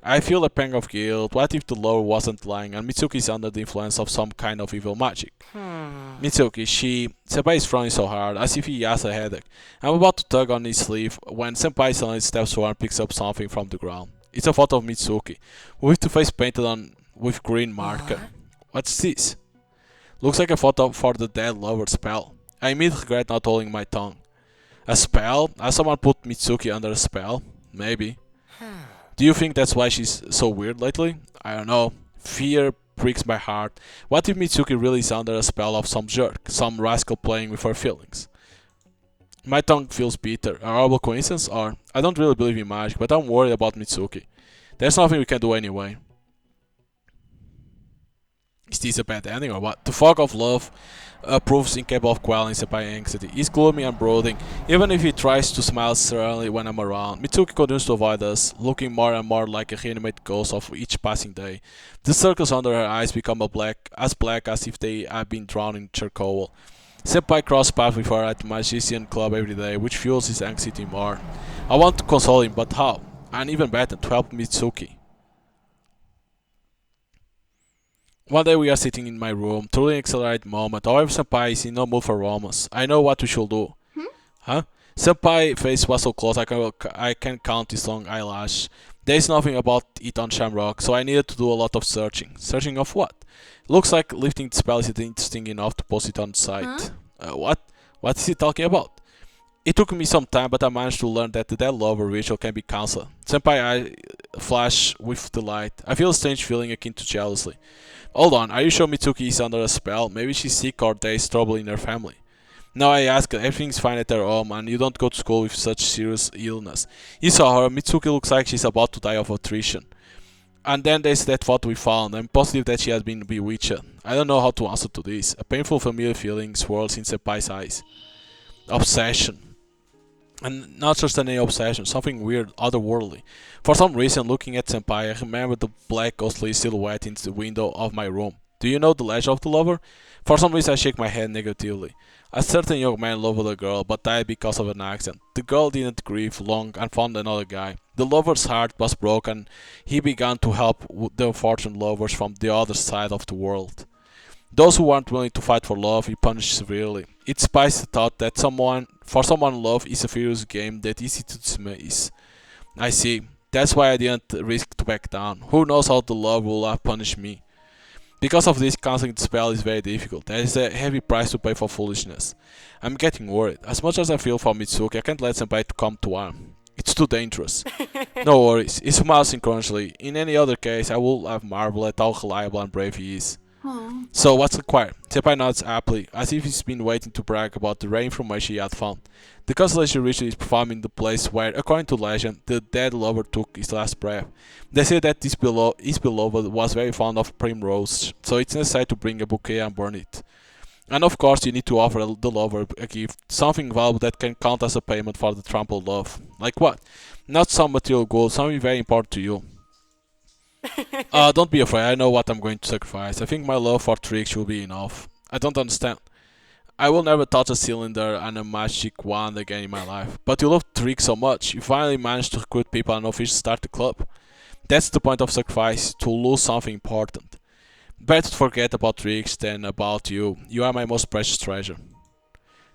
I feel a pang of guilt. What if the lover wasn't lying and Mitsuki is under the influence of some kind of evil magic? Mitsuki, Senpai is frowning so hard, as if he has a headache. I'm about to tug on his sleeve when Senpai suddenly steps forward and picks up something from the ground. It's a photo of Mitsuki, with the face painted on with green marker. What's this? Looks like a photo for the dead lover spell. I immediately regret not holding my tongue. A spell? Has someone put Mitsuki under a spell? Maybe. Do you think that's why she's so weird lately? I don't know. Fear pricks my heart. What if Mitsuki really is under a spell of some jerk, some rascal playing with her feelings? My tongue feels bitter. A horrible coincidence? Or I don't really believe in magic, but I'm worried about Mitsuki. There's nothing we can do anyway. Is this a bad ending or what? The fog of love proves incapable of quelling Senpai anxiety. He's gloomy and brooding, even if he tries to smile serenely when I'm around. Mitsuki continues to avoid us, looking more and more like a reanimated ghost of each passing day. The circles under her eyes become black as if they had been drowned in charcoal. Senpai crosses paths with her at the Magician Club every day, which fuels his anxiety more. I want to console him, but how? And even better, to help Mitsuki. One day we are sitting in my room, truly accelerated moment. However, Senpai is in no mood for romance. I know what we should do. Hmm? Huh? Senpai face was so close I can count his long eyelash. There is nothing about it on Shamrock, so I needed to do a lot of searching. Searching of what? Looks like lifting the spell is interesting enough to post it on the Huh? site. What? What is he talking about? It took me some time, but I managed to learn that the dead lover ritual can be cancelled. Senpai, I flash with delight. I feel a strange feeling akin to jealousy. Hold on, are you sure Mitsuki is under a spell? Maybe she's sick or there is trouble in her family. No, I ask, everything's fine at her home and you don't go to school with such serious illness. You saw her, Mitsuki looks like she's about to die of attrition. And then there's that photo we found. I'm positive that she has been bewitched. I don't know how to answer to this. A painful familiar feeling swirls in Senpai's eyes. Obsession. And not just any obsession, something weird, otherworldly. For some reason, looking at Senpai, I remember the black ghostly silhouette in the window of my room. Do you know the legend of the lover? For some reason, I shake my head negatively. A certain young man loved a girl, but died because of an accident. The girl didn't grieve long and found another guy. The lover's heart was broken. He began to help the unfortunate lovers from the other side of the world. Those who aren't willing to fight for love, he punished severely. It spices the thought that for someone, love is a furious game that easy to dismiss. I see. That's why I didn't risk to back down. Who knows how the love will have punished me? Because of this, canceling the spell is very difficult. There is a heavy price to pay for foolishness. I'm getting worried. As much as I feel for Mitsuki, I can't let Senpai to come to harm. It's too dangerous. No worries. He smiles synchronously. In any other case, I will have marveled at how reliable and brave he is. Oh. So what's required? Senpai nods happily, as if he's been waiting to brag about the rare information he had found. The constellation ritual is performed in the place where, according to legend, the dead lover took his last breath. They say that his beloved was very fond of primrose, so it's necessary to bring a bouquet and burn it. And of course, you need to offer the lover a gift, something valuable that can count as a payment for the trampled love. Like what? Not some material gold, something very important to you. Don't be afraid, I know what I'm going to sacrifice. I think my love for tricks will be enough. I don't understand. I will never touch a cylinder and a magic wand again in my life. But you love tricks so much, you finally managed to recruit people and officially start the club. That's the point of sacrifice, to lose something important. Better to forget about tricks than about you. You are my most precious treasure.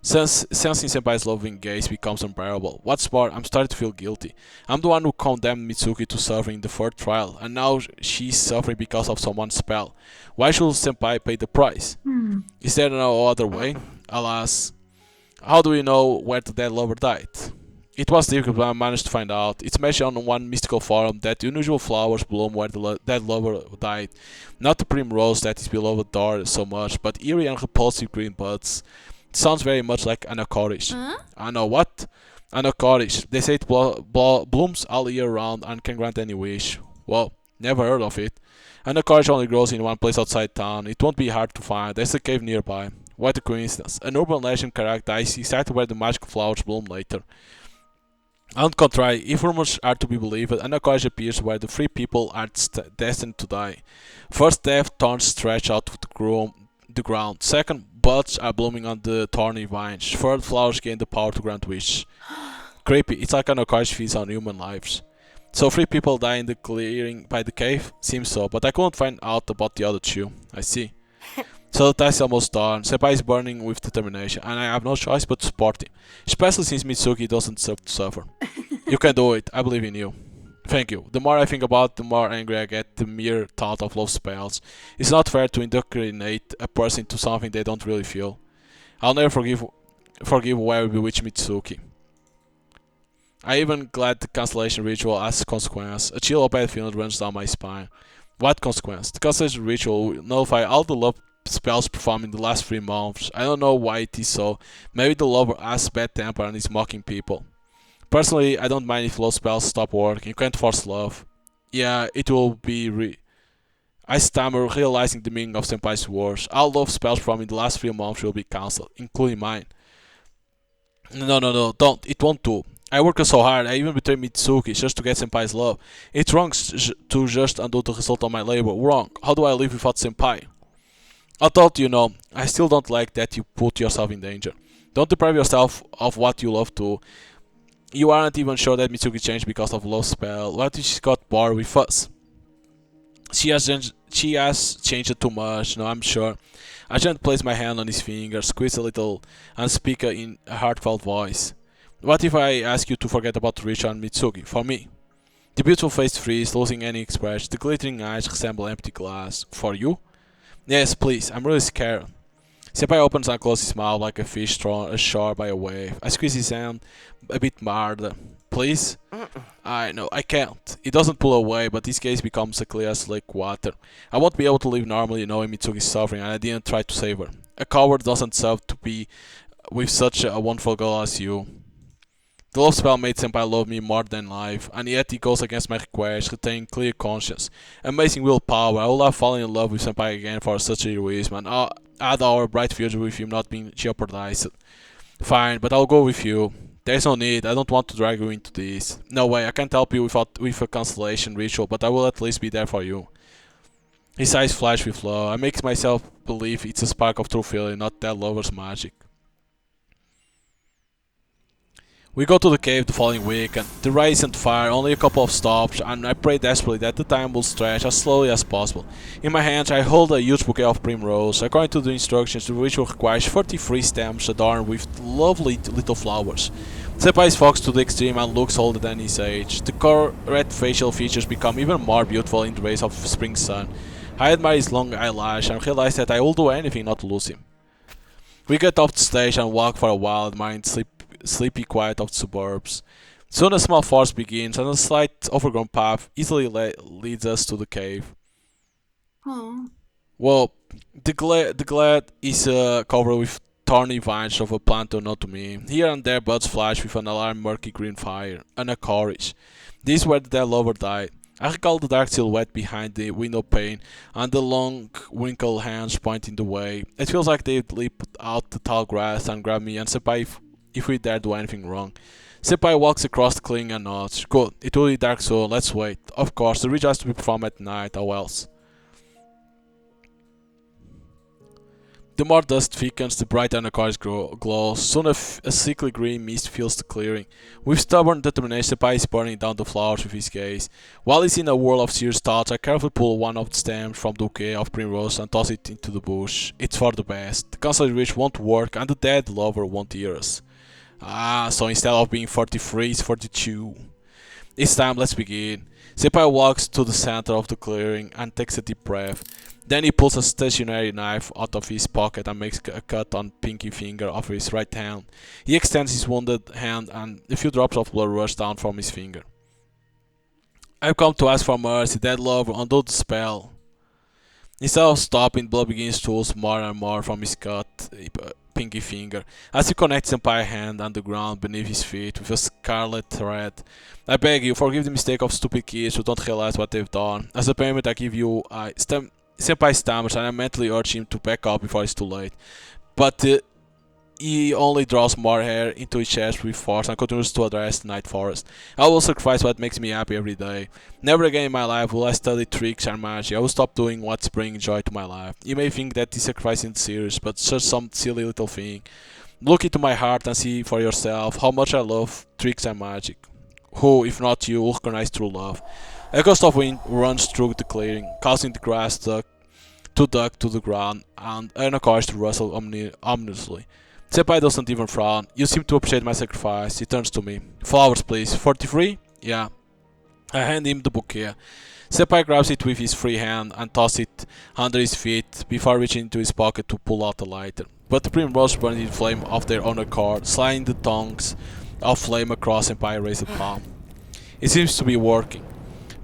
Sensing Senpai's loving gaze becomes unbearable. What's more, I'm starting to feel guilty. I'm the one who condemned Mitsuki to suffering in the third trial, and now she's suffering because of someone's spell. Why should Senpai pay the price? Hmm. Is there no other way? Alas, how do we know where the dead lover died? It was difficult, but I managed to find out. It's mentioned on one mystical forum that the unusual flowers bloom where the dead lover died. Not the primrose that his beloved adored so much, but eerie and repulsive green buds. It sounds very much like anacorish. Huh? I know what? Anacorish. They say it blooms all year round and can grant any wish. Well, never heard of it. Anacorish only grows in one place outside town. It won't be hard to find. There's a cave nearby. What a coincidence. An urban legend characterizes exactly where the magical flowers bloom later. On the contrary, if rumors are to be believed, Anacorish appears where the three people are destined to die. First, death thorns stretch out to the ground. Second, buds are blooming on the thorny vines. Third, flowers gain the power to grant wish. Creepy. It's like Anacorish feeds on human lives. So three people die in the clearing by the cave? Seems so, but I couldn't find out about the other two. I see. So the task is almost done. Senpai is burning with determination, and I have no choice but to support him. Especially since Mitsuki doesn't deserve to suffer. You can do it. I believe in you. Thank you. The more I think about it, the more angry I get the mere thought of love spells. It's not fair to indoctrinate a person into something they don't really feel. I'll never forgive whoever bewitched Mitsuki. I even glad the cancellation ritual has a consequence. A chill or bad feeling runs down my spine. What consequence? The cancellation ritual will nullify all the love spells performed in the last 3 months. I don't know why it is so. Maybe the lover has bad temper and is mocking people. Personally, I don't mind if love spells stop working. You can't force love. Yeah, it will be I stammer, realizing the meaning of Senpai's words. All love spells performed in the last 3 months will be cancelled, including mine. No, don't. It won't do. I worked so hard, I even betrayed Mitsuki just to get Senpai's love. It's wrong to just undo the result of my labor. Wrong. How do I live without Senpai? I thought you know, I still don't like that you put yourself in danger. Don't deprive yourself of what you love to. You aren't even sure that Mitsuki changed because of love spell. What if she got bored with us? She she has changed too much, no, I'm sure. I just place my hand on his finger, squeeze a little, and speak in a heartfelt voice. What if I ask you to forget about Richard and Mitsuki, for me? The beautiful face freezes, losing any expression. The glittering eyes resemble empty glass. For you? Yes, please, I'm really scared. Senpai opens and closes his mouth like a fish thrown ashore by a wave. I squeeze his hand a bit harder. Please? I know, I can't. It doesn't pull away, but his gaze becomes as clear as lake water. I won't be able to live normally knowing Mitsuki's suffering, and I didn't try to save her. A coward doesn't deserve to be with such a wonderful girl as you. The love spell made Senpai love me more than life, and yet he goes against my request, retaining clear conscience. Amazing willpower. I would have fallen in love with Senpai again for such a heroism, and add our bright future with him not being jeopardized. Fine, but I'll go with you. There's no need, I don't want to drag you into this. No way, I can't help you with a constellation ritual, but I will at least be there for you. His eyes flash with love. I make myself believe it's a spark of true feeling, not that lover's magic. We go to the cave the following week, and the race isn't far, only a couple of stops, and I pray desperately that the time will stretch as slowly as possible. In my hands I hold a huge bouquet of primrose. According to the instructions, the ritual requires 43 stems adorned with lovely little flowers. Senpai is foxed to the extreme and looks older than his age. The correct facial features become even more beautiful in the rays of spring sun. I admire his long eyelash and realize that I will do anything not to lose him. We get off the stage and walk for a while, admiring the sleepy quiet of the suburbs. Soon a small forest begins, and a slight overgrown path easily leads us to the cave. Oh. Well, the glade is covered with thorny vines of a plant unknown to me. Here and there buds flash with an alarm murky green fire, and a chorus. This is where the dead lover died. I recall the dark silhouette behind the window pane, and the long, wrinkled hands pointing the way. It feels like they'd leap out the tall grass and grab me and Senpai if we dare do anything wrong. Senpai walks across the clearing and nods. Good, it will be dark soon, let's wait. Of course, the ritual has to be performed at night, or else. The more dust thickens, the brighter the cars glows. Soon a sickly green mist fills the clearing. With stubborn determination, Senpai is burning down the flowers with his gaze. While he's in a whirl of serious thoughts, I carefully pull one of the stems from the bouquet of primrose and toss it into the bush. It's for the best. The concealed wish won't work, and the dead lover won't hear us. Ah, so instead of being 43, it's 42. It's time, let's begin. Senpai walks to the center of the clearing and takes a deep breath. Then he pulls a stationary knife out of his pocket and makes a cut on the pinky finger of his right hand. He extends his wounded hand and a few drops of blood rush down from his finger. I've come to ask for mercy, dead lover, undo the spell. Instead of stopping, blood begins to ooze more and more from his cut pinky finger, as he connects Senpai's hand and the ground beneath his feet with a scarlet thread. I beg you, forgive the mistake of stupid kids who don't realize what they've done. As a payment I give you, Senpai stammers and I mentally urge him to back up before it's too late. But he only draws more hair into his chest with force and continues to address the night forest. I will sacrifice what makes me happy every day. Never again in my life will I study tricks and magic. I will stop doing what's bringing joy to my life. You may think that this sacrifice isn't serious, but it's just some silly little thing. Look into my heart and see for yourself how much I love tricks and magic. Who, if not you, will recognize true love? A gust of wind runs through the clearing, causing the grass to duck to the ground and an cars to rustle ominously. Senpai doesn't even frown. You seem to appreciate my sacrifice. He turns to me. Flowers, please. 43? Yeah. I hand him the bouquet. Senpai grabs it with his free hand and tosses it under his feet before reaching into his pocket to pull out a lighter. But the primrose burns in flame of their own accord, sliding the tongues of flame across Senpai's raised palm. It seems to be working.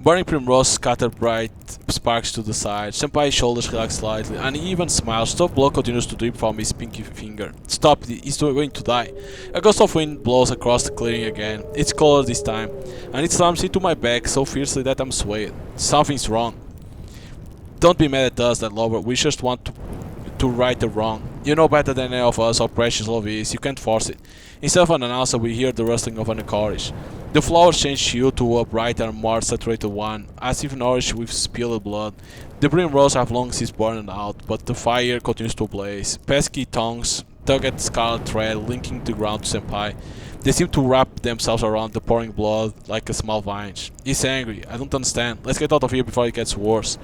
Burning primrose scatter bright sparks to the side. Senpai's shoulders relax slightly, and he even smiles. Soft blood continues to drip from his pinky finger. Stop, he's going to die. A gust of wind blows across the clearing again. It's colder this time, and it slams into my back so fiercely that I'm swayed. Something's wrong. Don't be mad at us, that lover. We just want to right the wrong. You know better than any of us how precious love is. You can't force it. Instead of an announcer, we hear the rustling of an chorus. The flowers change hue to a brighter and more saturated one, as if nourished with spilled blood. The primrose have long since burned out, but the fire continues to blaze. Pesky tongues tug at the scarlet thread linking the ground to Senpai. They seem to wrap themselves around the pouring blood like a small vine. He's angry. I don't understand. Let's get out of here before it gets worse.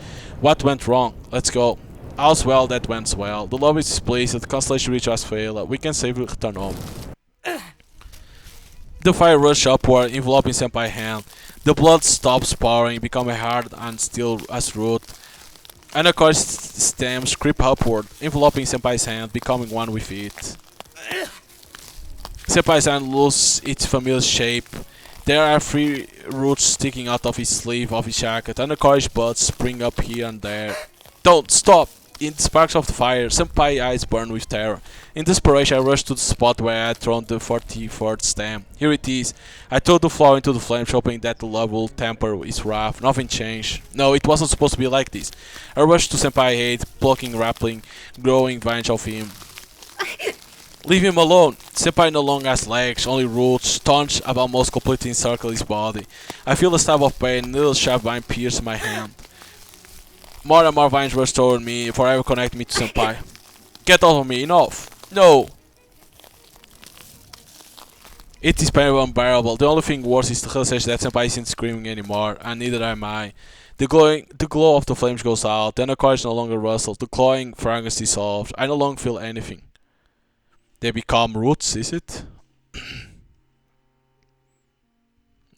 What went wrong? Let's go. All's well that went well. The love is displeased. The constellation rituals fail. We can safely return home. The fire rushes upward, enveloping Senpai's hand. The blood stops pouring, becoming hard and still as root. And of course, stems creep upward, enveloping Senpai's hand, becoming one with it. Senpai's hand loses its familiar shape. There are 3 roots sticking out of his sleeve of his jacket, and the courage buds spring up here and there. Don't stop! In the sparks of the fire, Senpai's eyes burn with terror. In desperation, I rush to the spot where I had thrown the 43rd stem. Here it is. I threw the flower into the flames, hoping that the love will temper his wrath. Nothing changed. No, it wasn't supposed to be like this. I rushed to Senpai's aid, plucking, rappling, growing vines of him. Leave him alone. Senpai no longer has legs, only roots, staunch and almost completely encircle his body. I feel a stab of pain, a little sharp vine pierce my hand. More and more vines rush toward me, forever connect me to Senpai. Get off of me, enough! No! It is painful and unbearable. The only thing worse is the realization that Senpai isn't screaming anymore, and neither am I. The glow of the flames goes out, then the courage no longer rustles, the cloying fragrance dissolves. I no longer feel anything. They become roots, is it?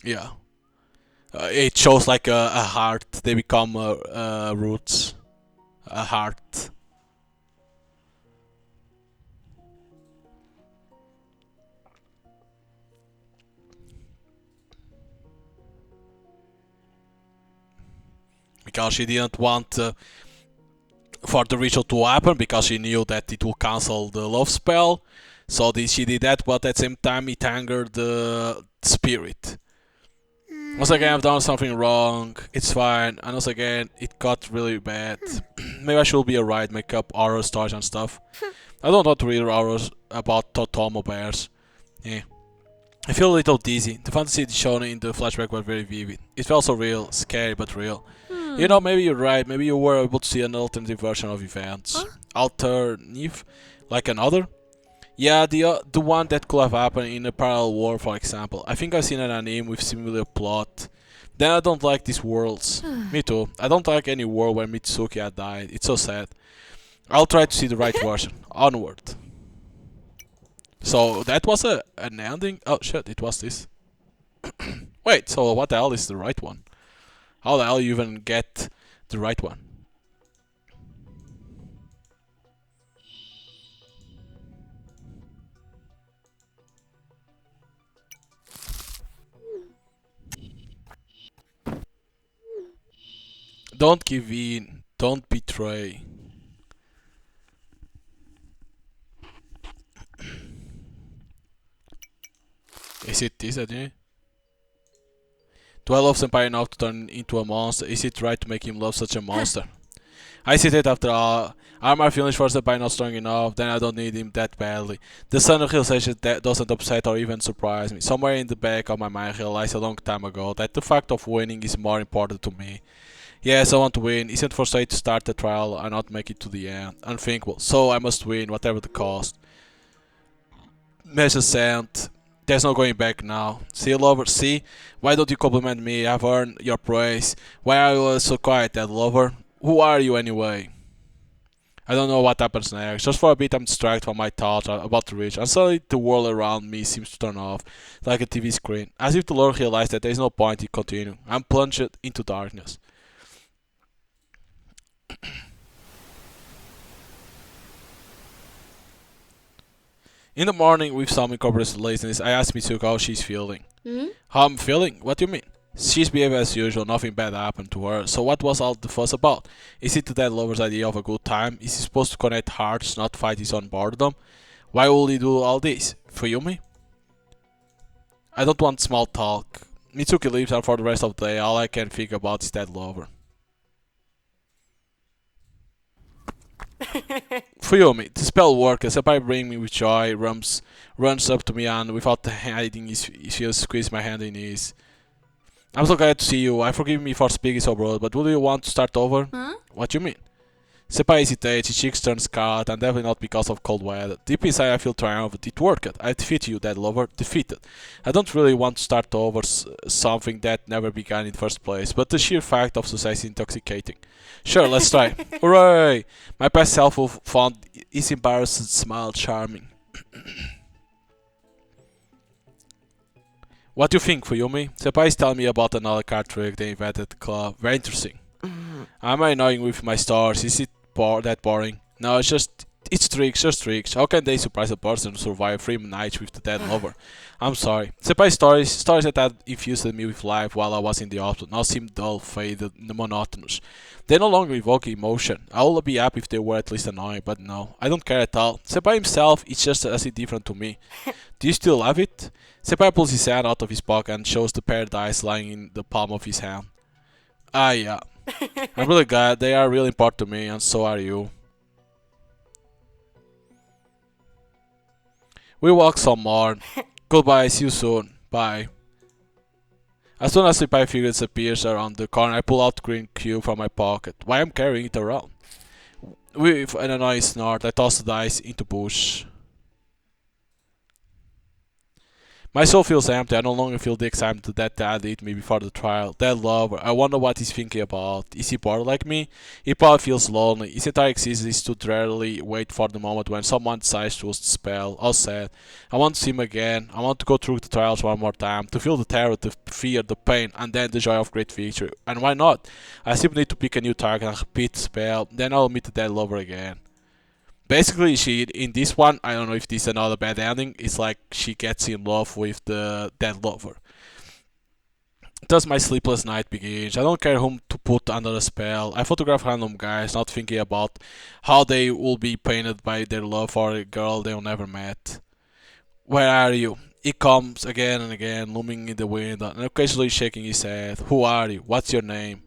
Yeah. It shows like a heart. They become roots. A heart. Because she didn't want for the ritual to happen, because she knew that it will cancel the love spell. So she did that, but at the same time it angered the spirit. Once again, I've done something wrong. It's fine. And once again, it got really bad. Maybe I should be alright, make up horror stories and stuff. I don't want to read horrors about Tomo bears. Yeah. I feel a little dizzy. The fantasy shown in the flashback was very vivid. It felt so real, scary but real. You know, maybe you're right. Maybe you were able to see an alternative version of events. Alternative? Like another? Yeah, the one that could have happened in a parallel world, for example. I think I've seen an anime with similar plot. Then I don't like these worlds. Me too. I don't like any world where Mitsuki had died. It's so sad. I'll try to see the right version. Onward. So that was an ending? Oh shit, it was this. Wait, so what the hell is the right one? How the hell you even get the right one? Don't give in. Don't betray. Is it this, idea? Do I love Senpai enough to turn into a monster? Is it right to make him love such a monster? I hesitate after all. Are my feelings for Senpai not strong enough? Then I don't need him that badly. The sudden realization that doesn't upset or even surprise me. Somewhere in the back of my mind I realized a long time ago that the fact of winning is more important to me. Yes, I want to win. Isn't frustrated to start the trial and not make it to the end. Unthinkable. So I must win, whatever the cost. Message sent. There's no going back now. See, lover, see? Why don't you compliment me? I've earned your praise. Why are you so quiet, that lover? Who are you anyway? I don't know what happens next. Just for a bit I'm distracted from my thoughts about the rich, and suddenly the world around me seems to turn off, like a TV screen. As if the Lord realized that there is no point in continuing. I'm plunged into darkness. In the morning, with some incorporated laziness, I asked Mitsuki how she's feeling. How I'm feeling? What do you mean? She's behaving as usual, nothing bad happened to her, so what was all the fuss about? Is it the dead lover's idea of a good time? Is he supposed to connect hearts, not fight his own boredom? Why will he do all this? For Yumi? I don't want small talk. Mitsuki leaves, and for the rest of the day, all I can think about is dead lover. Fuyumi, the spell works. Senpai brings me with joy, runs up to me and without hiding his feels squeezes my hand in his. I'm so glad to see you. I forgive me for speaking so broad, but would you want to start over? Huh? What you mean? Senpai hesitates, his cheeks turn scarlet, and definitely not because of cold weather. Deep inside I feel triumphant. It worked. I defeated you, dead lover. Defeated. I don't really want to start over something that never began in the first place, but the sheer fact of success is intoxicating. Sure, let's try. Hooray! My past self will found his embarrassed smile charming. What do you think, Fuyumi? Senpai is telling me about another card trick they invented at the club. Very interesting. Am I annoying with my stars? Is it that boring? No, it's tricks, just tricks. How can they surprise a person to survive 3 nights with the dead lover? I'm sorry. Senpai stories that had infused me with life while I was in the hospital now seem dull, faded, monotonous. They no longer evoke emotion. I would be happy if they were at least annoying, but no, I don't care at all. Senpai himself is just as indifferent to me. Do you still love it? Senpai pulls his hand out of his pocket and shows the paradise lying in the palm of his hand. Ah, yeah. I'm really glad. They are really important to me, and so are you. We walk some more. Goodbye, see you soon. Bye. As soon as the pie figure disappears around the corner, I pull out the green cube from my pocket. Why am I carrying it around? With an annoying snort, I toss the dice into bush. My soul feels empty. I no longer feel the excitement that Dad hit me before the trial. That lover. I wonder what he's thinking about. Is he bored like me? He probably feels lonely. His entire existence is to drearily wait for the moment when someone decides to spell. All said. I want to see him again. I want to go through the trials one more time. To feel the terror, the fear, the pain, and then the joy of great victory. And why not? I simply need to pick a new target and repeat the spell. Then I'll meet the dead lover again. Basically, she in this one, I don't know if this is another bad ending. It's like she gets in love with the dead lover. Thus, my sleepless night begins. I don't care whom to put under a spell. I photograph random guys, not thinking about how they will be painted by their love for a girl they'll never met. Where are you? He comes again and again, looming in the window, and occasionally shaking his head. Who are you? What's your name?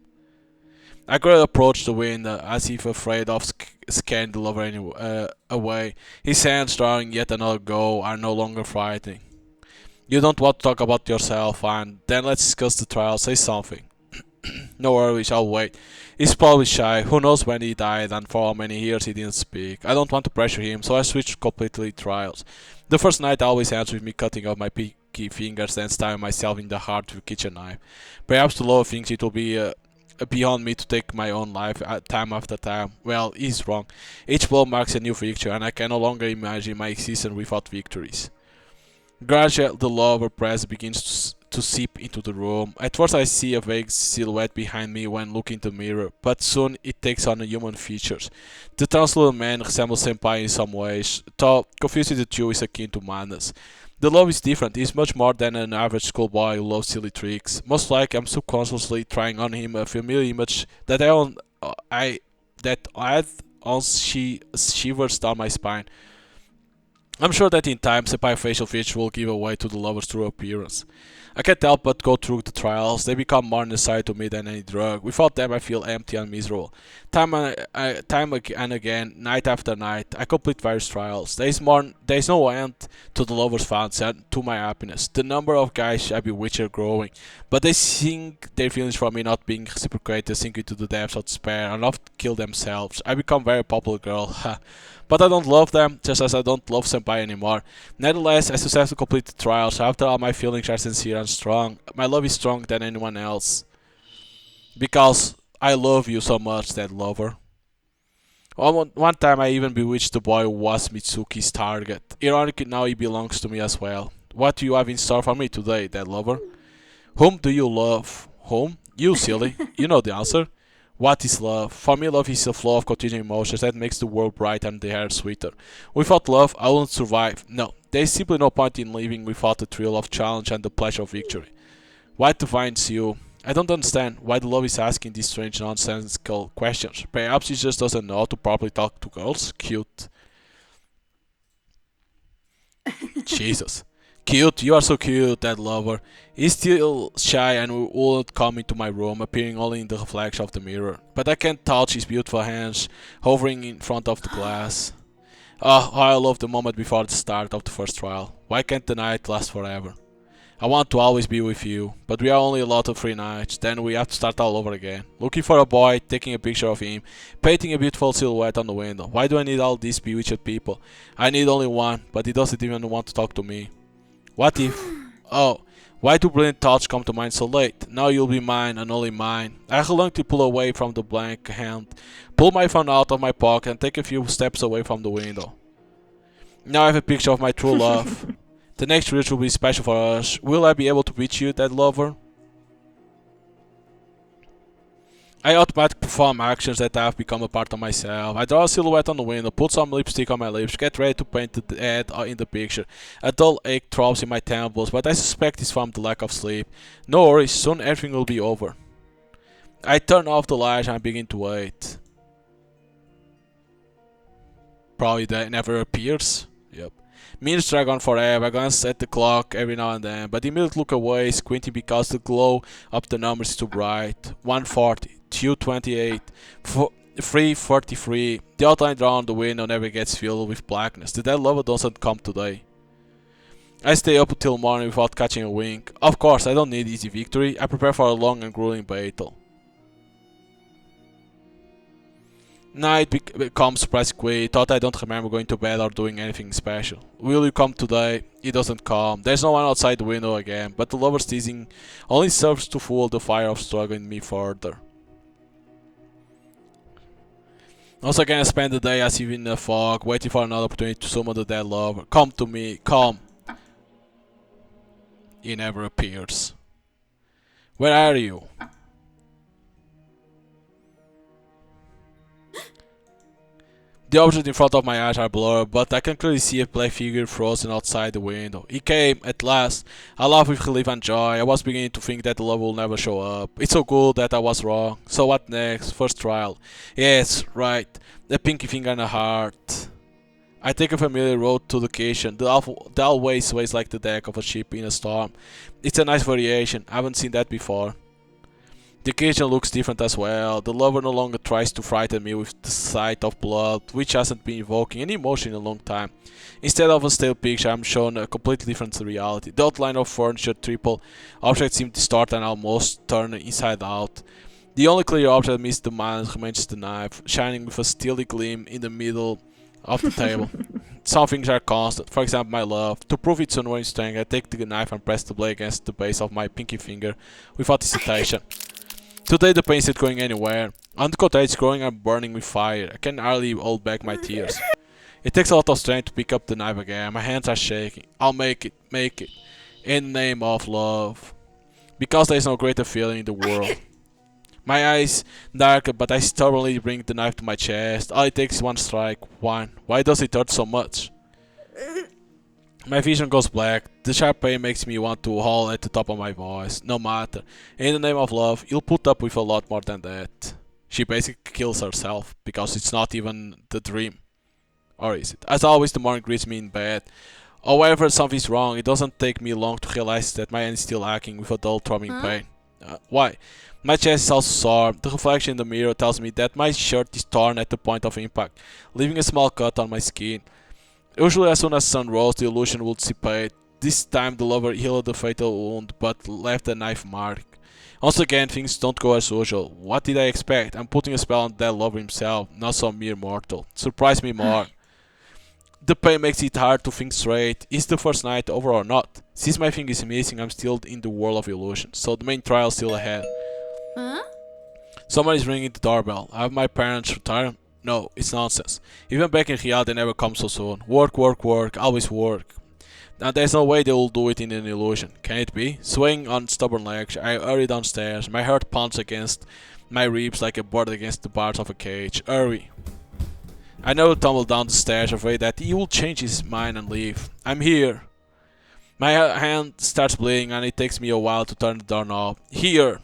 I gradually approached the window, as if afraid of scaring the lover away. His hands, drawing yet another go, are no longer frightening. You don't want to talk about yourself, fine. Then let's discuss the trial. Say something. No worries, I'll wait. He's probably shy. Who knows when he died and for how many years he didn't speak. I don't want to pressure him, so I switched completely trials. The first night always ends with me cutting off my pinky fingers, then stabbing myself in the heart with a kitchen knife. Perhaps the Lord thinks it will be beyond me to take my own life time after time. Well, he's wrong. Each blow marks a new victory, and I can no longer imagine my existence without victories. Gradually, the lower press begins to seep into the room. At first I see a vague silhouette behind me when looking in the mirror, but soon it takes on human features. The translucent man resembles Senpai in some ways, though confusing the two is akin to madness. The love is different. He's much more than an average schoolboy who loves silly tricks. Most likely, I'm subconsciously trying on him a familiar image that shivers down my spine. I'm sure that in time, Senpai facial features will give away to the lover's true appearance. I can't help but go through the trials. They become more necessary to me than any drug. Without them, I feel empty and miserable. Time and again, night after night, I complete various trials. There is no end to the lover's fancy and to my happiness. The number of guys I bewitch are growing, but they sink their feelings from me not being reciprocated, sink into the depths of despair, and often kill themselves. I become a very popular girl. But I don't love them, just as I don't love Senpai anymore. Nevertheless, I successfully complete the trials. After all, my feelings are sincere and strong. My love is stronger than anyone else. Because I love you so much, that lover. One time I even bewitched the boy who was Mitsuki's target. Ironically, now he belongs to me as well. What do you have in store for me today, that lover? Whom do you love? Whom? You, silly. You know the answer. What is love? For me, love is a flow of continuing emotions that makes the world brighter and the air sweeter. Without love, I wouldn't survive. No, there is simply no point in living without the thrill of challenge and the pleasure of victory. Why defines you? I don't understand why the love is asking these strange nonsensical questions. Perhaps he just doesn't know how to properly talk to girls? Cute. Jesus. Cute, you are so cute, that lover. He's still shy and won't come into my room, appearing only in the reflection of the mirror. But I can touch his beautiful hands, hovering in front of the glass. Oh, how I love the moment before the start of the first trial. Why can't the night last forever? I want to always be with you, but we are only allowed to 3 nights, then we have to start all over again. Looking for a boy, taking a picture of him, painting a beautiful silhouette on the window. Why do I need all these bewitched people? I need only one, but he doesn't even want to talk to me. What if... Oh, why do brilliant thoughts come to mind so late? Now you'll be mine and only mine. I reluctantly pull away from the blank hand, pull my phone out of my pocket and take a few steps away from the window. Now I have a picture of my true love. The next reach will be special for us. Will I be able to reach you, dead lover? I automatically perform actions that have become a part of myself. I draw a silhouette on the window, put some lipstick on my lips, get ready to paint the head in the picture. A dull ache throbs in my temples, but I suspect it's from the lack of sleep. No worries, soon everything will be over. I turn off the light and begin to wait. Probably that never appears. Yep. Minutes drag on forever. I glance at the clock every now and then, but immediately look away, squinting because the glow of the numbers is too bright. 140, 228, 343. The outline drawn on the window never gets filled with blackness. The dead lover doesn't come today. I stay up until morning without catching a wink. Of course, I don't need easy victory. I prepare for a long and grueling battle. Night becomes surprisingly. Thought I don't remember going to bed or doing anything special. Will you come today? He doesn't come. There's no one outside the window again, but the lover's teasing only serves to fuel the fire of struggle in me further. Also again I spend the day as if in the fog, waiting for another opportunity to summon the dead lover. Come to me, come. He never appears. Where are you? The objects in front of my eyes are blurred, but I can clearly see a black figure frozen outside the window. He came, at last. I laughed with relief and joy. I was beginning to think that the love will never show up. It's so good that I was wrong. So what next? First trial. Yes, right. A pinky finger and a heart. I take a familiar road to the kitchen. The always sways like the deck of a ship in a storm. It's a nice variation. I haven't seen that before. The kitchen looks different as well. The lover no longer tries to frighten me with the sight of blood, which hasn't been evoking any emotion in a long time. Instead of a still picture, I'm shown a completely different reality. The outline of furniture triple, objects seem distorted and almost turned inside out. The only clear object amidst the man remains the knife, shining with a steely gleam in the middle of the table. Some things are constant, for example my love. To prove its unwavering strength, I take the knife and press the blade against the base of my pinky finger without hesitation. Today the pain isn't going anywhere. On the contrary, it's growing and burning with fire. I can hardly hold back my tears. It takes a lot of strength to pick up the knife again. My hands are shaking. I'll make it. In the name of love. Because there is no greater feeling in the world. My eyes darken, but I stubbornly bring the knife to my chest. All it takes is one strike. One. Why does it hurt so much? My vision goes black. The sharp pain makes me want to howl at the top of my voice. No matter. In the name of love, you'll put up with a lot more than that. She basically kills herself, because it's not even the dream. Or is it? As always, the morning greets me in bed. However, something's wrong. It doesn't take me long to realize that my hand is still aching with a dull throbbing pain. Why? My chest is also sore. The reflection in the mirror tells me that my shirt is torn at the point of impact, leaving a small cut on my skin. Usually as soon as the sun rose, the illusion would dissipate. This time the lover healed the fatal wound, but left a knife mark. Once again, things don't go as usual. What did I expect? I'm putting a spell on that lover himself, not some mere mortal. Surprise me more. The pain makes it hard to think straight. Is the first night over or not? Since my thing is missing, I'm still in the world of illusion, so the main trial is still ahead. Someone is ringing the doorbell. Have my parents retired? No, it's nonsense. Even back in Riyadh they never come so soon. Work, always work. And there's no way they will do it in an illusion. Can it be? Swaying on stubborn legs, I hurry downstairs. My heart pounds against my ribs like a bird against the bars of a cage. Hurry. I never tumble down the stairs, afraid that he will change his mind and leave. I'm here. My hand starts bleeding and it takes me a while to turn the doorknob. Here.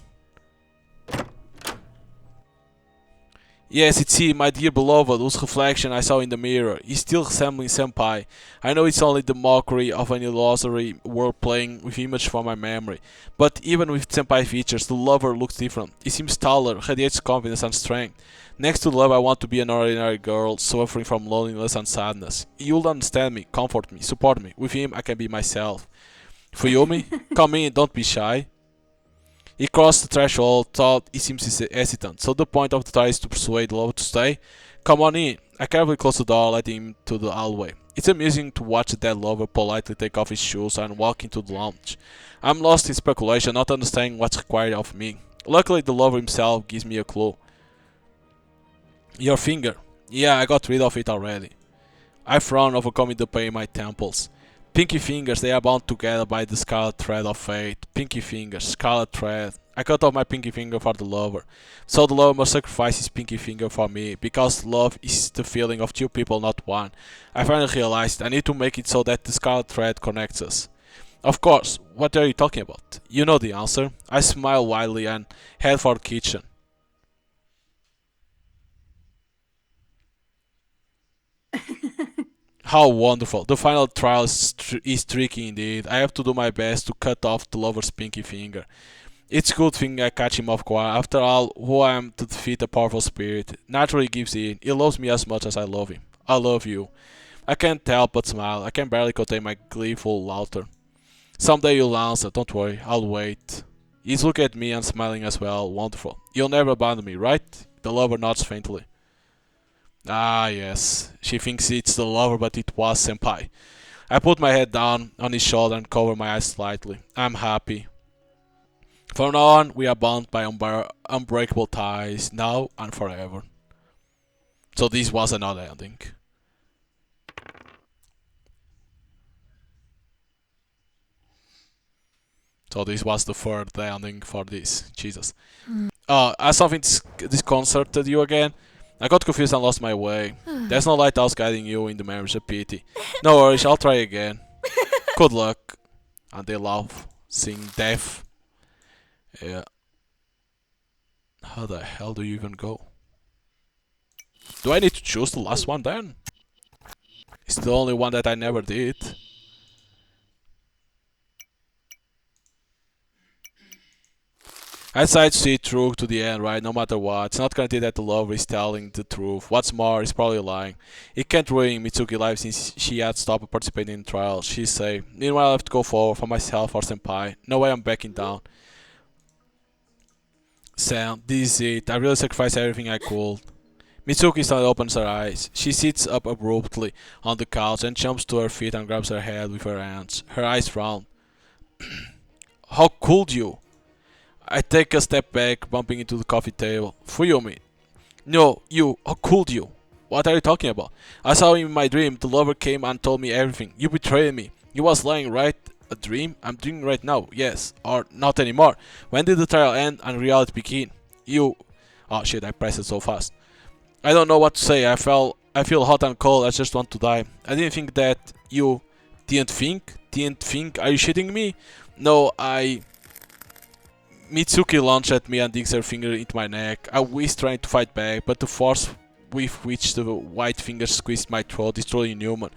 Yes, it's he, my dear beloved, whose reflection I saw in the mirror. He's still resembling Senpai. I know it's only the mockery of an illusory world playing with image from my memory. But even with Senpai features, the lover looks different. He seems taller, radiates confidence and strength. Next to love, I want to be an ordinary girl, suffering from loneliness and sadness. You'll understand me, comfort me, support me. With him, I can be myself. Fuyumi, come in, don't be shy. He crossed the threshold, thought he seems hesitant, so the point of the try is to persuade the lover to stay. Come on in. I carefully closed the door, letting him to the hallway. It's amusing to watch the dead lover politely take off his shoes and walk into the lounge. I'm lost in speculation, not understanding what's required of me. Luckily, the lover himself gives me a clue. Your finger. Yeah, I got rid of it already. I frown, overcoming the pain in my temples. Pinky fingers, they are bound together by the scarlet thread of fate. Pinky fingers, scarlet thread. I cut off my pinky finger for the lover. So the lover must sacrifice his pinky finger for me, because love is the feeling of two people, not one. I finally realized I need to make it so that the scarlet thread connects us. Of course, what are you talking about? You know the answer. I smile widely and head for the kitchen. How wonderful. The final trial is tricky indeed. I have to do my best to cut off the lover's pinky finger. It's a good thing I catch him off guard. After all, who I am to defeat a powerful spirit? Naturally gives in. He loves me as much as I love him. I love you. I can't help but smile. I can barely contain my gleeful laughter. Someday you'll answer. Don't worry. I'll wait. He's looking at me and smiling as well. Wonderful. You'll never abandon me, right? The lover nods faintly. Ah, yes. She thinks it's the lover, but it was Senpai. I put my head down on his shoulder and cover my eyes slightly. I'm happy. From now on, we are bound by unbreakable ties, now and forever. So this was another ending. So this was the third ending for this. Jesus. Has something disconcerted you again? I got confused and lost my way. There's no lighthouse guiding you in the memories of pity. No worries, I'll try again. Good luck. And they laugh, sing death. Yeah. How the hell do you even go? Do I need to choose the last one then? It's the only one that I never did. I decided to see it through to the end, right? No matter what. It's not guaranteed that the lover is telling the truth. What's more, he's probably lying. It can't ruin Mitsuki's life since she had stopped participating in the trial, she's safe. Meanwhile, I have to go forward for myself or Senpai. No way I'm backing down. Sam, this is it. I really sacrificed everything I could. Mitsuki suddenly opens her eyes. She sits up abruptly on the couch and jumps to her feet and grabs her head with her hands. Her eyes round. How could you? I take a step back, bumping into the coffee table. Fuyumi. No, you. How could you? What are you talking about? I saw him in my dream. The lover came and told me everything. You betrayed me. You was lying, right? A dream? I'm dreaming right now. Yes. Or not anymore. When did the trial end and reality begin? You... Oh shit, I pressed it so fast. I don't know what to say. I feel hot and cold. I just want to die. I didn't think that you... Didn't think? Didn't think? Are you shitting me? No, Mitsuki launched at me and digs her finger into my neck. I was trying to fight back, but the force with which the white fingers squeezed my throat is truly inhuman.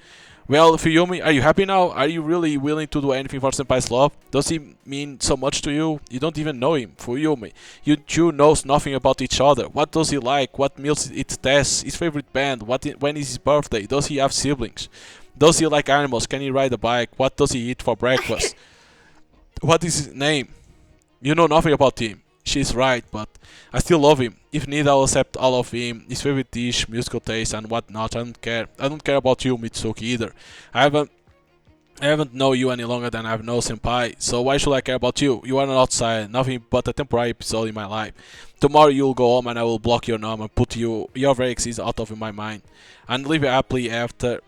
Well, Fuyumi, are you happy now? Are you really willing to do anything for Senpai's love? Does he mean so much to you? You don't even know him, Fuyumi. You two knows nothing about each other. What does he like? What meals it tests? His favorite band? When is his birthday? Does he have siblings? Does he like animals? Can he ride a bike? What does he eat for breakfast? What is his name? You know nothing about him. She's right, but I still love him. If need, I'll accept all of him, his favorite dish, musical taste, and whatnot. I don't care. I don't care about you, Mitsuki, either. I haven't known you any longer than I've known Senpai, so why should I care about you? You are an outsider, nothing but a temporary episode in my life. Tomorrow you'll go home and I will block your number and put your very existence out of my mind. And live happily after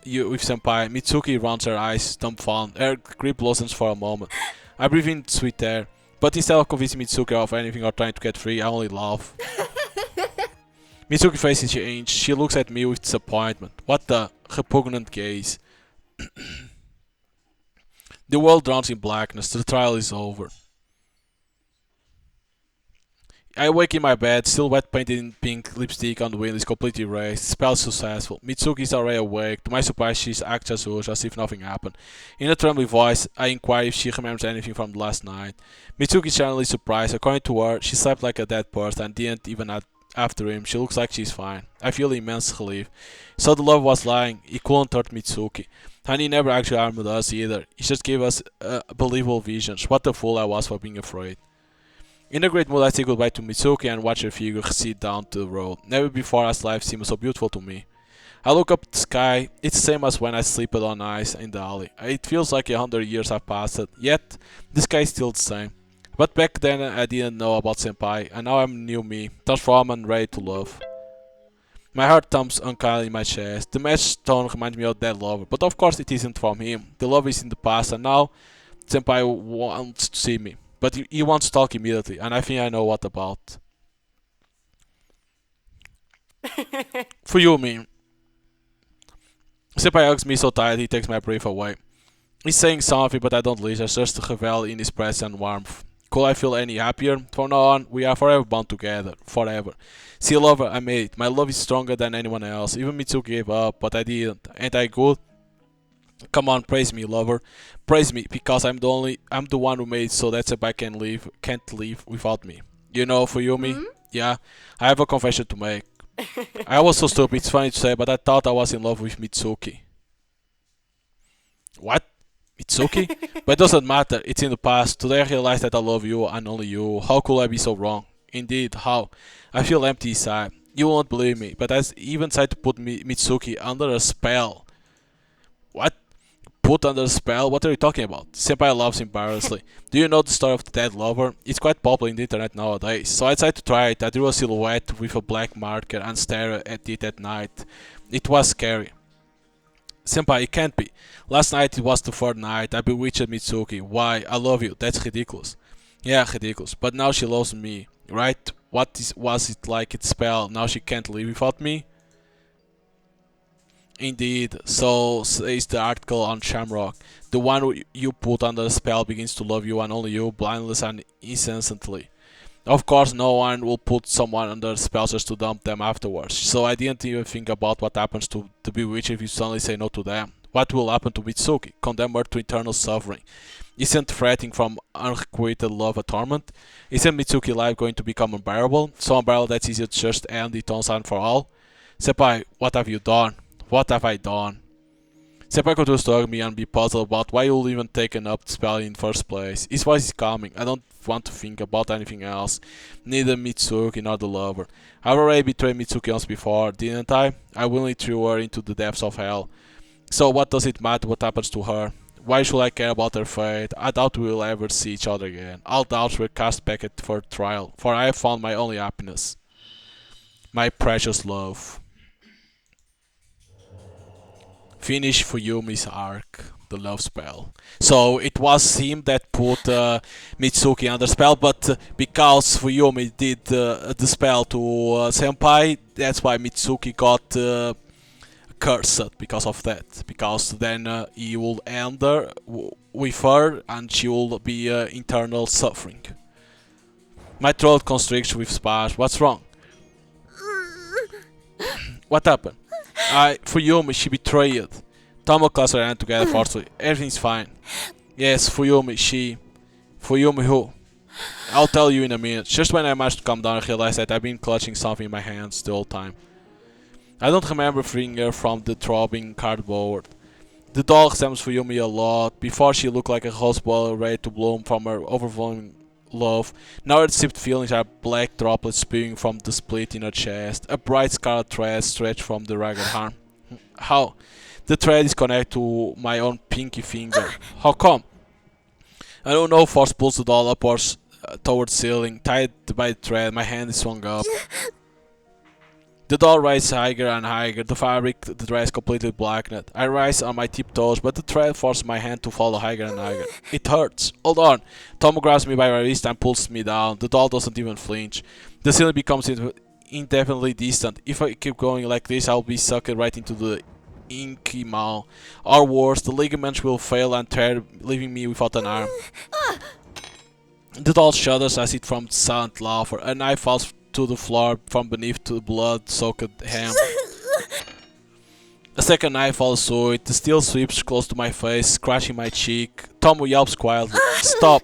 you with Senpai. Mitsuki rounds her eyes, dumbfounded. Her grip loosens for a moment. I breathe in sweet air. But instead of convincing Mitsuki of anything or trying to get free, I only laugh. Mitsuki faces change. She looks at me with disappointment. What the repugnant gaze. The world drowns in blackness. The trial is over. I wake in my bed, still wet, painted in pink, lipstick on the window is completely erased. Spell successful. Mitsuki is already awake. To my surprise, she acts as usual, as if nothing happened. In a trembling voice, I inquire if she remembers anything from last night. Mitsuki is generally surprised. According to her, she slept like a dead person and didn't even after him. She looks like she's fine. I feel immense relief. So the lover was lying. He couldn't hurt Mitsuki. And he never actually armored us either. He just gave us believable visions. What a fool I was for being afraid. In a great mood, I say goodbye to Mitsuki and watch her figure sit down to the road. Never before has life seemed so beautiful to me. I look up at the sky. It's the same as when I sleep on ice in the alley. It feels like 100 years have passed, yet the sky is still the same. But back then I didn't know about Senpai, and now I'm new me, transformed and ready to love. My heart thumps unkindly in my chest. The match tone reminds me of that lover, but of course it isn't from him. The love is in the past, and now Senpai wants to see me. But he wants to talk immediately, and I think I know what about. For you, me. Senpai hugs me so tight he takes my breath away. He's saying something, but I don't listen, just to revel in his presence and warmth. Could I feel any happier? From now on, we are forever bound together. Forever. See, lover, I made it. My love is stronger than anyone else. Even Mitsuki gave up, but I didn't. Ain't I good? Come on, praise me, lover. Praise me, because I'm the one who made it so that Senpai can't leave without me. You know, for Yumi, yeah, I have a confession to make. I was so stupid, it's funny to say, but I thought I was in love with Mitsuki. What? Mitsuki? But it doesn't matter, it's in the past. Today I realized that I love you and only you. How could I be so wrong? Indeed, how? I feel empty inside. You won't believe me, but I even tried to put Mitsuki under a spell. What? Put under a spell? What are you talking about? Senpai laughs embarrassedly. Do you know the story of the dead lover? It's quite popular in the internet nowadays. So I decided to try it. I drew a silhouette with a black marker and stared at it at night. It was scary. Senpai, it can't be. Last night it was the third night. I bewitched Mitsuki. Why? I love you. That's ridiculous. Yeah, ridiculous. But now she loves me, right? Was it like its spell? Now she can't live without me? Indeed, so says the article on Shamrock. The one you put under the spell begins to love you and only you, blindless and incessantly. Of course, no one will put someone under a spell just to dump them afterwards, so I didn't even think about what happens to the bewitched if you suddenly say no to them. What will happen to Mitsuki? Condemn her to eternal suffering. Isn't fretting from unrequited love a torment? Isn't Mitsuki life going to become unbearable? So unbearable that it's easier to just end it once and for all? Senpai, what have you done? What have I done? Senpai continues to hug me and be puzzled about why you'll even taken up the spell in the first place. His voice is calming. I don't want to think about anything else. Neither Mitsuki nor the lover. I've already betrayed Mitsuki once before, didn't I? I willingly threw her into the depths of hell. So what does it matter what happens to her? Why should I care about her fate? I doubt we will ever see each other again. All doubts were cast back at for trial, for I have found my only happiness. My precious love. Finish Fuyumi's arc, the love spell. So it was him that put Mitsuki under spell, but because Fuyumi did the spell to Senpai, that's why Mitsuki got cursed because of that. Because then he will end her with her and she will be internal suffering. My throat constricts with spasms. What's wrong? What happened? Fuyumi, she betrayed. Tomo clasps her hand together forcefully. Everything's fine. Yes, Fuyumi, she... Fuyumi who? I'll tell you in a minute. Just when I managed to calm down, I realized that I've been clutching something in my hands the whole time. I don't remember freeing her from the throbbing cardboard. The doll resembles Fuyumi a lot. Before she looked like a rosebud ready to bloom from her overflowing love. Now her deceived feelings are black droplets spewing from the split in her chest. A bright scarlet thread stretched from the ragged arm. How? The thread is connected to my own pinky finger. How come? I don't know. Force pulls the doll upwards towards the ceiling. Tied by the thread, my hand is swung up. The doll rises higher and higher. The fabric, the dress completely blackened. I rise on my tiptoes, but the thread forces my hand to follow higher and higher. It hurts. Hold on. Tomo grabs me by my wrist and pulls me down. The doll doesn't even flinch. The ceiling becomes indefinitely distant. If I keep going like this, I'll be sucked right into the inky maw. Or worse, the ligaments will fail and tear, leaving me without an arm. The doll shudders as it from silent laughter. A knife falls to the floor from beneath the blood-soaked hem. A second knife falls suit. The steel sweeps close to my face, scratching my cheek. Tomo yelps quietly. Stop!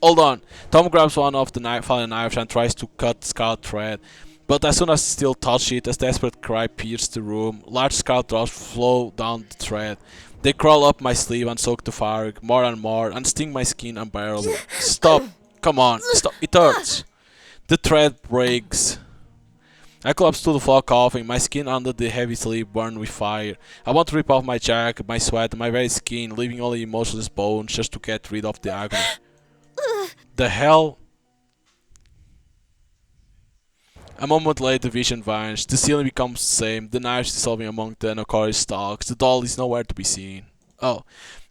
Hold on! Tomo grabs one of the fallen knives and tries to cut the scarlet thread, But as soon as I still touch it, a desperate cry pierced the room. Large scarlet drops flow down the thread. They crawl up my sleeve and soak the fabric more and more and sting my skin unbearably. Stop! Come on, stop! It hurts! The thread breaks. I collapsed to the floor coughing, my skin under the heavy sleeve burned with fire. I want to rip off my jacket, my sweat, and my very skin, leaving only emotionless bones just to get rid of the agony. The hell? A moment later, the vision vanished. The ceiling becomes the same, the knives dissolving among the Nokori stalks. The doll is nowhere to be seen. Oh,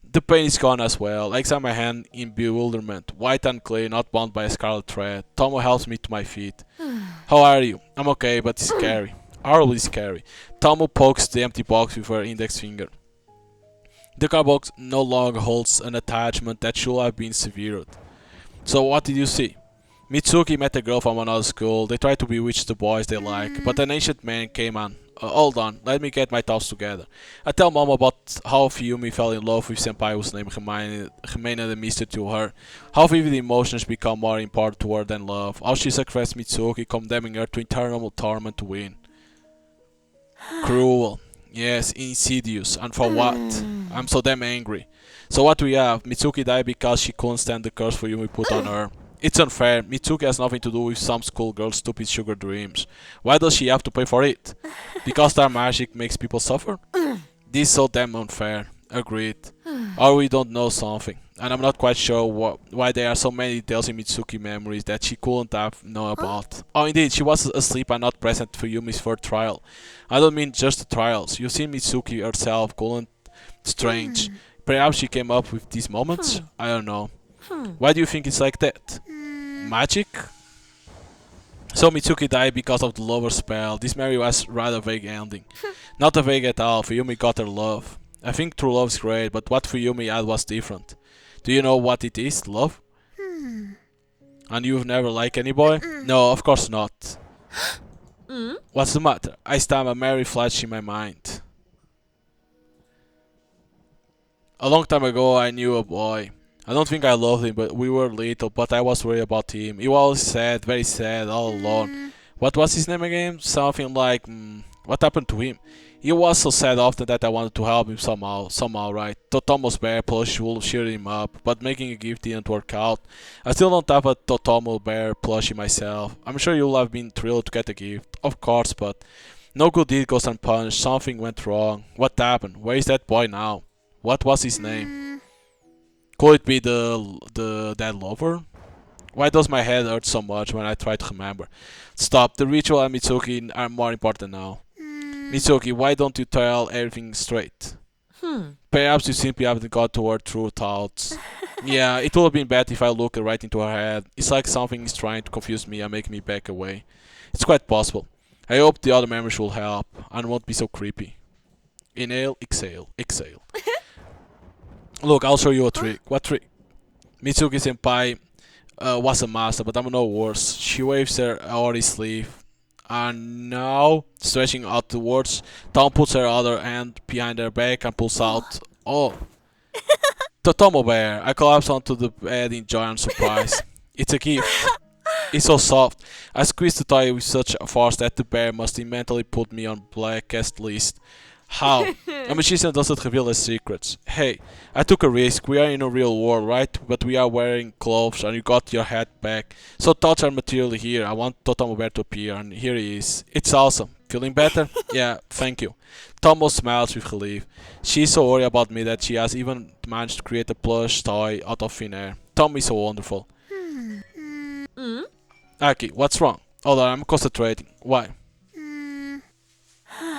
the pain is gone as well. I examine my hand in bewilderment, white and clear, not bound by a scarlet thread. Tomo helps me to my feet. How are you? I'm okay, but it's scary. Horribly scary. Tomo pokes the empty box with her index finger. The car box no longer holds an attachment that should have been severed. So what did you see? Mitsuki met a girl from another school. They tried to bewitch the boys they like, but an ancient man came on. Hold on, let me get my thoughts together. I tell Mom about how Fuyumi fell in love with senpai whose name remained a mystery to her. How vivid emotions become more important to her than love. How she sacrificed Mitsuki, condemning her to eternal torment to win. Cruel. Yes, insidious. And for what? I'm so damn angry. So what do we have? Mitsuki died because she couldn't stand the curse Fuyumi put on her. It's unfair. Mitsuki has nothing to do with some schoolgirl's stupid sugar dreams. Why does she have to pay for it? Because star magic makes people suffer? This is so damn unfair. Agreed. Or we don't know something. And I'm not quite sure why there are so many details in Mitsuki memories that she couldn't have known about. Oh indeed, she was asleep and not present for Yumi's third trial. I don't mean just the trials. You've seen Mitsuki herself, couldn't strange. Perhaps she came up with these moments? I don't know. Why do you think it's like that? Magic? So Mitsuki died because of the lover spell. This memory was rather vague ending. Not a vague at all. Fuyumi got her love. I think true love is great, but what Fuyumi had was different. Do you know what it is, love? And you've never liked any boy? No, of course not. What's the matter? I stammer, Mary flashed in my mind. A long time ago I knew a boy. I don't think I loved him, but we were little, but I was worried about him. He was sad, very sad, all alone. What was his name again? Something like, what happened to him? He was so sad often that I wanted to help him somehow, right? Totomo's bear plush will cheer him up, but making a gift didn't work out. I still don't have a Totomo bear plushie myself. I'm sure you'll have been thrilled to get a gift, of course, but no good deed goes unpunished. Something went wrong. What happened? Where is that boy now? What was his name? Could it be the dead lover? Why does my head hurt so much when I try to remember? Stop, the ritual and Mitsuki are more important now. Mitsuki, why don't you tell everything straight? Perhaps you simply haven't got to her true thoughts. Yeah, it would have been bad if I looked right into her head. It's like something is trying to confuse me and make me back away. It's quite possible. I hope the other memories will help and won't be so creepy. Inhale, exhale, exhale. Look, I'll show you a trick. What trick? Mitsuki senpai was a master, but I'm no worse. She waves her ori sleeve. And now, stretching outwards, Tom puts her other hand behind her back and pulls out. Oh, the Tomo bear. I collapse onto the bed in joy and surprise. It's a gift. It's so soft. I squeeze the toy with such force that the bear must have mentally put me on blackest list. How? A magician doesn't reveal his secrets. Hey, I took a risk. We are in a real world, right? But we are wearing clothes and you got your hat back. So thoughts are materially here. I want Totomo Bear to appear and here he is. It's awesome. Feeling better? Yeah, thank you. Tomo smiles with relief. She's so worried about me that she has even managed to create a plush toy out of thin air. Tom is so wonderful. Aki, what's wrong? Hold on, I'm concentrating. Why?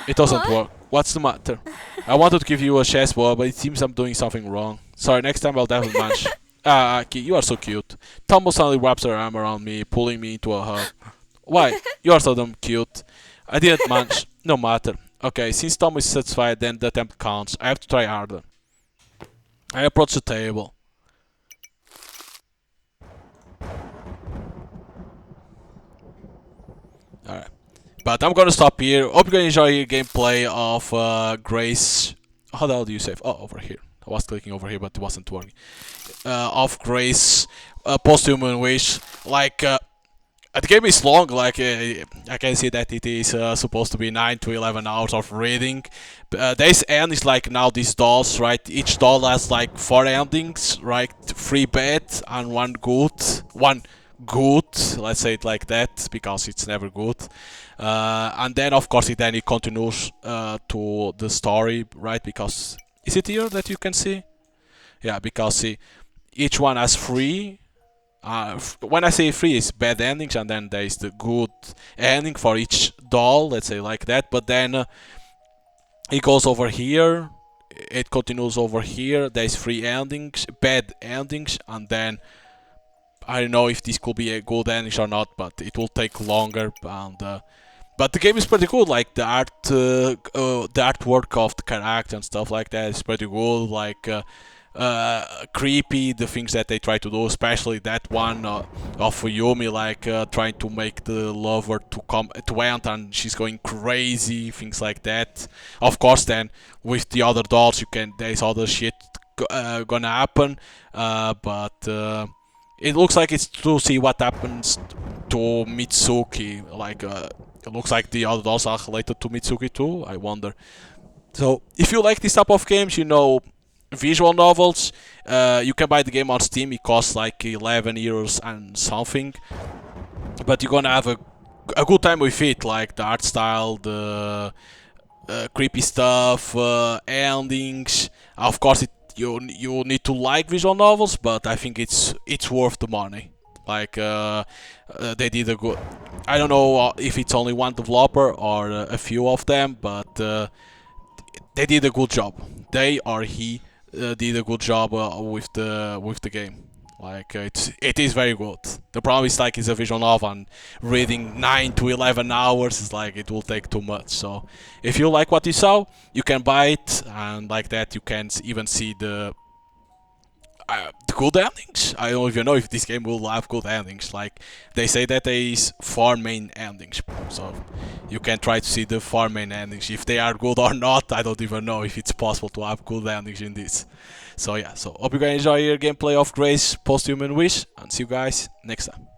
It doesn't work. What's the matter? I wanted to give you a chest ball, but it seems I'm doing something wrong. Sorry, next time I'll definitely manage. Ah, Aki, you are so cute. Tomo suddenly wraps her arm around me, pulling me into a hug. Why? You are so damn cute. I didn't manage. No matter. Okay, since Tomo is satisfied, then the attempt counts. I have to try harder. I approach the table. Alright. But I'm gonna stop here. Hope you guys enjoy your gameplay of Grace. How the hell do you save? Oh, over here. I was clicking over here, but it wasn't working. Of Grace, Posthumous, which, like, The game is long, like I can see that it is supposed to be 9 to 11 hours of reading. This end is like now these dolls, right? Each doll has like 4 endings, right? 3 bad and 1 good. 1 good, let's say it like that, because it's never good. And then of course it continues to the story, right? Because is it here that you can see? Yeah, because see, each one has 3 when I say 3 is bad endings, and then there is the good ending for each doll, let's say like that. But then it goes over here, it continues over here. There's 3 endings, bad endings, and then I don't know if this could be a good ending or not, but it will take longer. And but the game is pretty good. Like the artwork of the character and stuff like that is pretty good. Like creepy the things that they try to do, especially that one of Yumi, like trying to make the lover to end, and she's going crazy, things like that. Of course, then with the other dolls, there's other shit gonna happen, but it looks like it's to see what happens to Mitsuki. Like it looks like the other dolls are related to Mitsuki too. I wonder. So if you like this type of games, visual novels, you can buy the game on Steam. It costs like 11 euros and something, but you're gonna have a good time with it. Like the art style, the creepy stuff, endings. Of course, you need to like visual novels, but I think it's worth the money. Like they did a good. I don't know if it's only one developer or a few of them, but they did a good job. They or he did a good job with the game. Like it is very good. The problem is like it's a visual novel, and reading 9 to 11 hours is like it will take too much. So if you like what you saw, you can buy it, and like that you can even see the good endings. I don't even know if this game will have good endings. Like they say that there is 4 main endings, so you can try to see the 4 main endings. If they are good or not, I don't even know if it's possible to have good endings in this. So yeah, so hope you guys enjoy your gameplay of Grace Posthumous Wish, and see you guys next time.